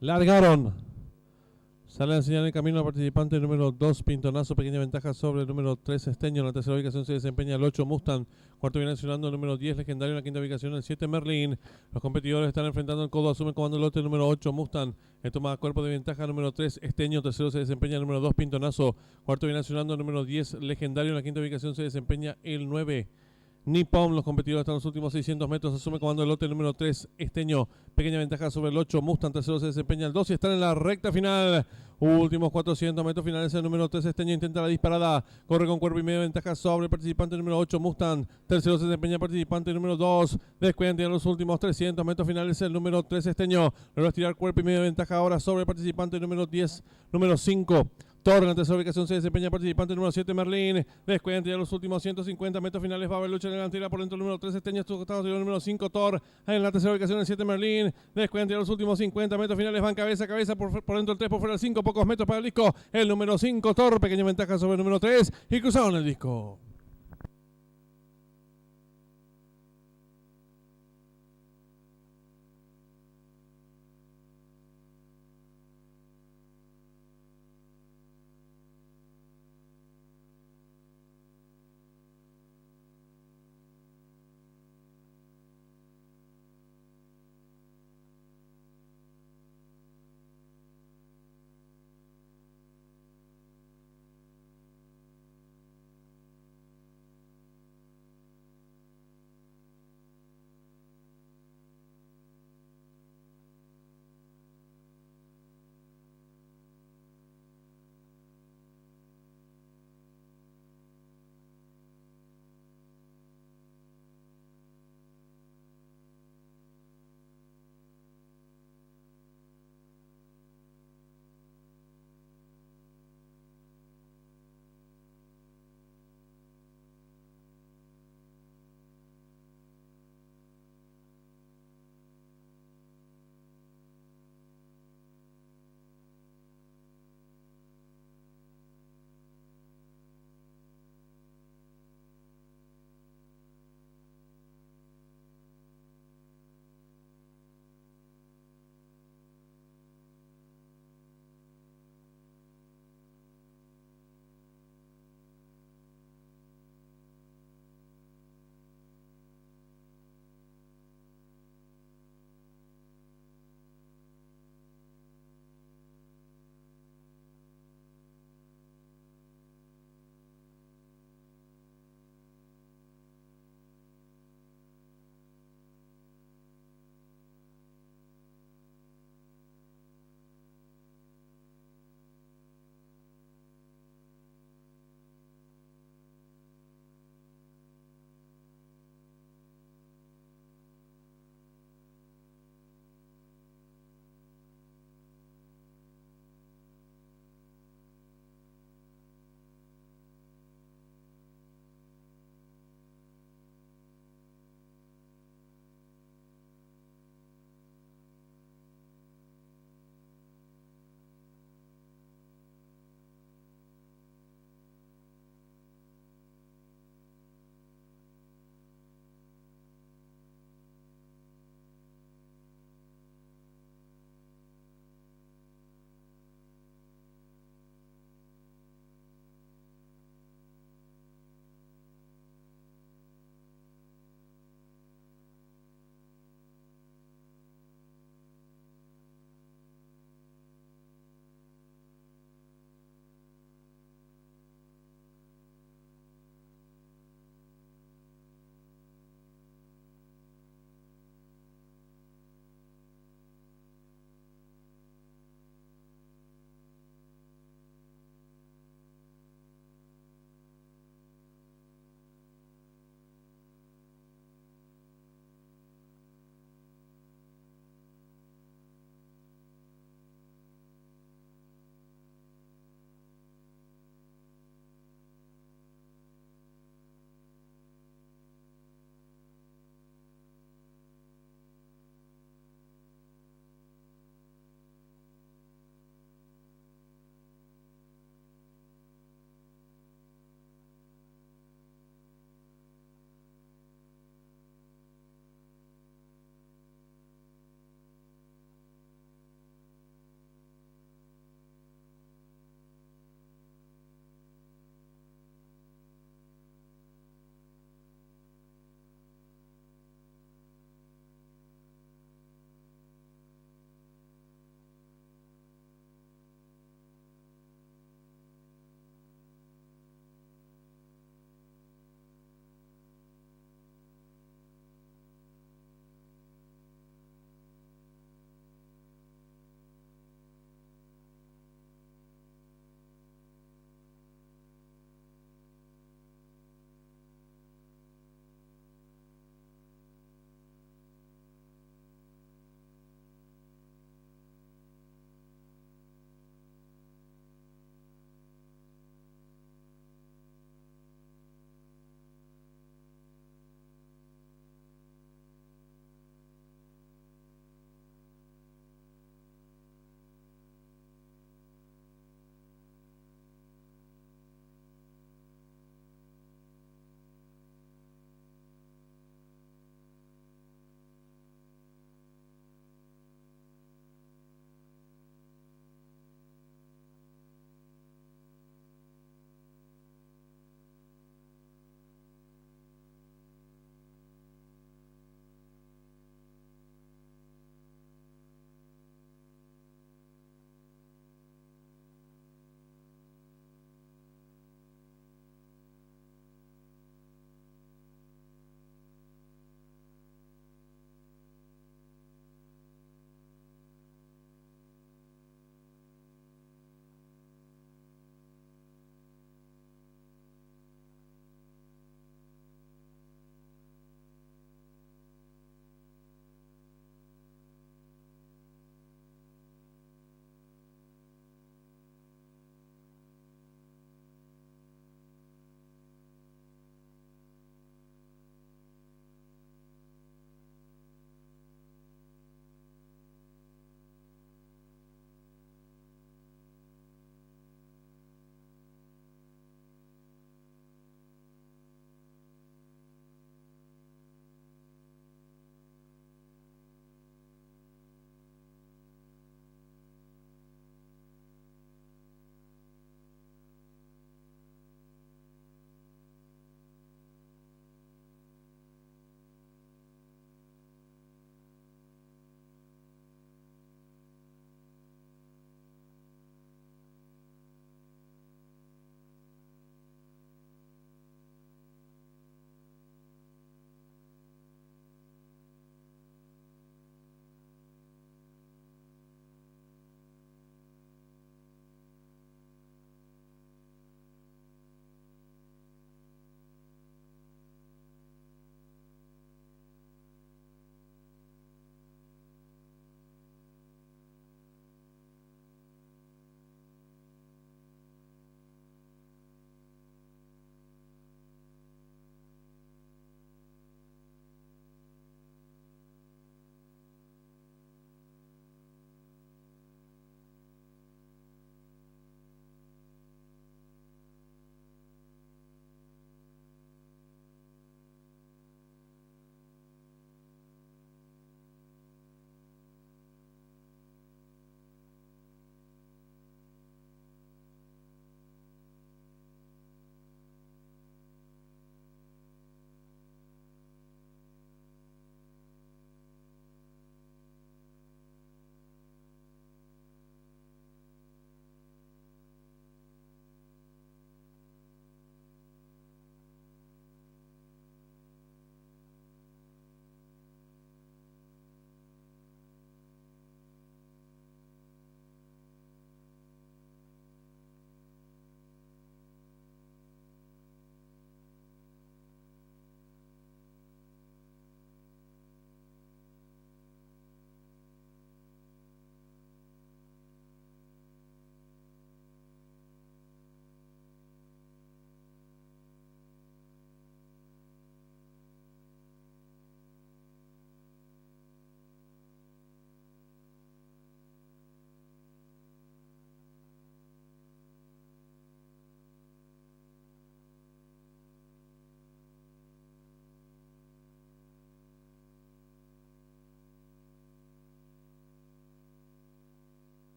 Largaron. Sale a señalar el camino al participante número 2, Pintonazo, pequeña ventaja sobre el número 3, Esteño. En la tercera ubicación se desempeña el 8, Mustang. Cuarto viene accionando el número 10, Legendario. En la quinta ubicación el 7, Merlin. Los competidores están enfrentando el codo, asume comando el lote el número 8, Mustang. Toma cuerpo de ventaja número 3, Esteño. Tercero se desempeña el número 2, Pintonazo. Cuarto viene accionando el número 10, Legendario. En la quinta ubicación se desempeña el 9, Nippon. Los competidores están en los últimos 600 metros. Asume comando el lote número 3, Esteño. Pequeña ventaja sobre el 8, Mustang. Tercero se desempeña el 2 y están en la recta final. Últimos 400 metros finales, el número 3 Esteño intenta la disparada, corre con cuerpo y medio ventaja sobre el participante número 8 Mustang, tercero se desempeña el participante número 2, descuenta en los últimos 300 metros finales el número 3 Esteño, logra estirar cuerpo y medio ventaja ahora sobre el participante número 10, número 5 Torre. En la tercera ubicación se desempeña el participante número 7 Merlín, descuenta ya los últimos 150 metros finales, va a haber lucha en la delantera por dentro el número 3 Esteño, el número 5 Thor, en la tercera ubicación el 7 Merlín, descuenta ya los últimos 50 metros finales, van cabeza a cabeza por dentro el 3, por fuera el 5, pocos metros para el disco, el número 5 Thor, pequeña ventaja sobre el número 3 y cruzaron el disco.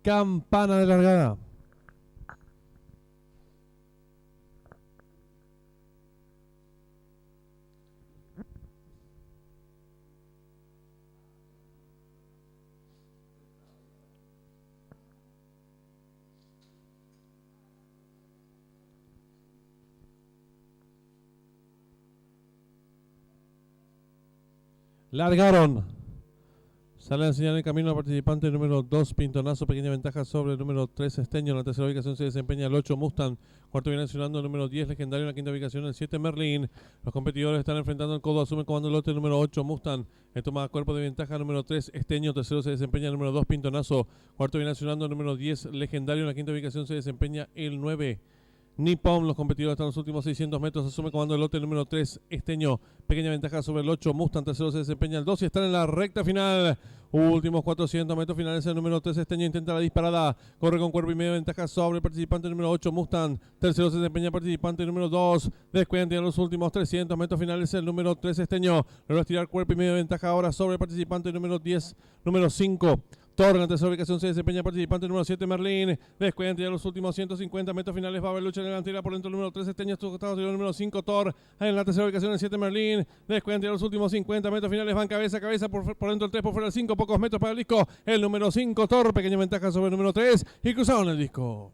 campana de largada. Largaron. Sale a enseñar el camino al participante número 2, Pintonazo, pequeña ventaja sobre el número 3, Esteño. En la tercera ubicación se desempeña el 8, Mustang. Cuarto viene accionando el número 10, Legendario. En la quinta ubicación el 7, Merlin. Los competidores están enfrentando el codo, asume el comando el lote número 8, Mustang. Toma cuerpo de ventaja número 3, Esteño. Tercero se desempeña el número 2, Pintonazo. Cuarto viene accionando el número 10, Legendario. En la quinta ubicación se desempeña el 9, Nippon. Los competidores están en los últimos 600 metros. Asume comando el lote número 3, Esteño. Pequeña ventaja sobre el 8, Mustang. Tercero se desempeña el 2 y están en la recta final. Últimos 400 metros finales. El número 3, Esteño, intenta la disparada. Corre con cuerpo y medio ventaja sobre el participante número 8, Mustang. Tercero se desempeña el participante número 2. Descuidan en los últimos 300 metros finales. El número 3, Esteño. Logra estirar cuerpo y medio ventaja ahora sobre el participante número 10, número 5. Thor. En la tercera ubicación se desempeña el participante número 7, Merlin. Descuidan ya los últimos 150 metros finales. Va a haber lucha en la delantera por dentro el número 3, Esteño. Estos costados el número 5, Thor. En la tercera ubicación el 7, Merlin. Descuidan ya los últimos 50 metros finales. Van cabeza a cabeza por dentro el 3, por fuera el 5. Pocos metros para el disco. El número 5, Thor. Pequeña ventaja sobre el número 3. Y cruzaron el disco.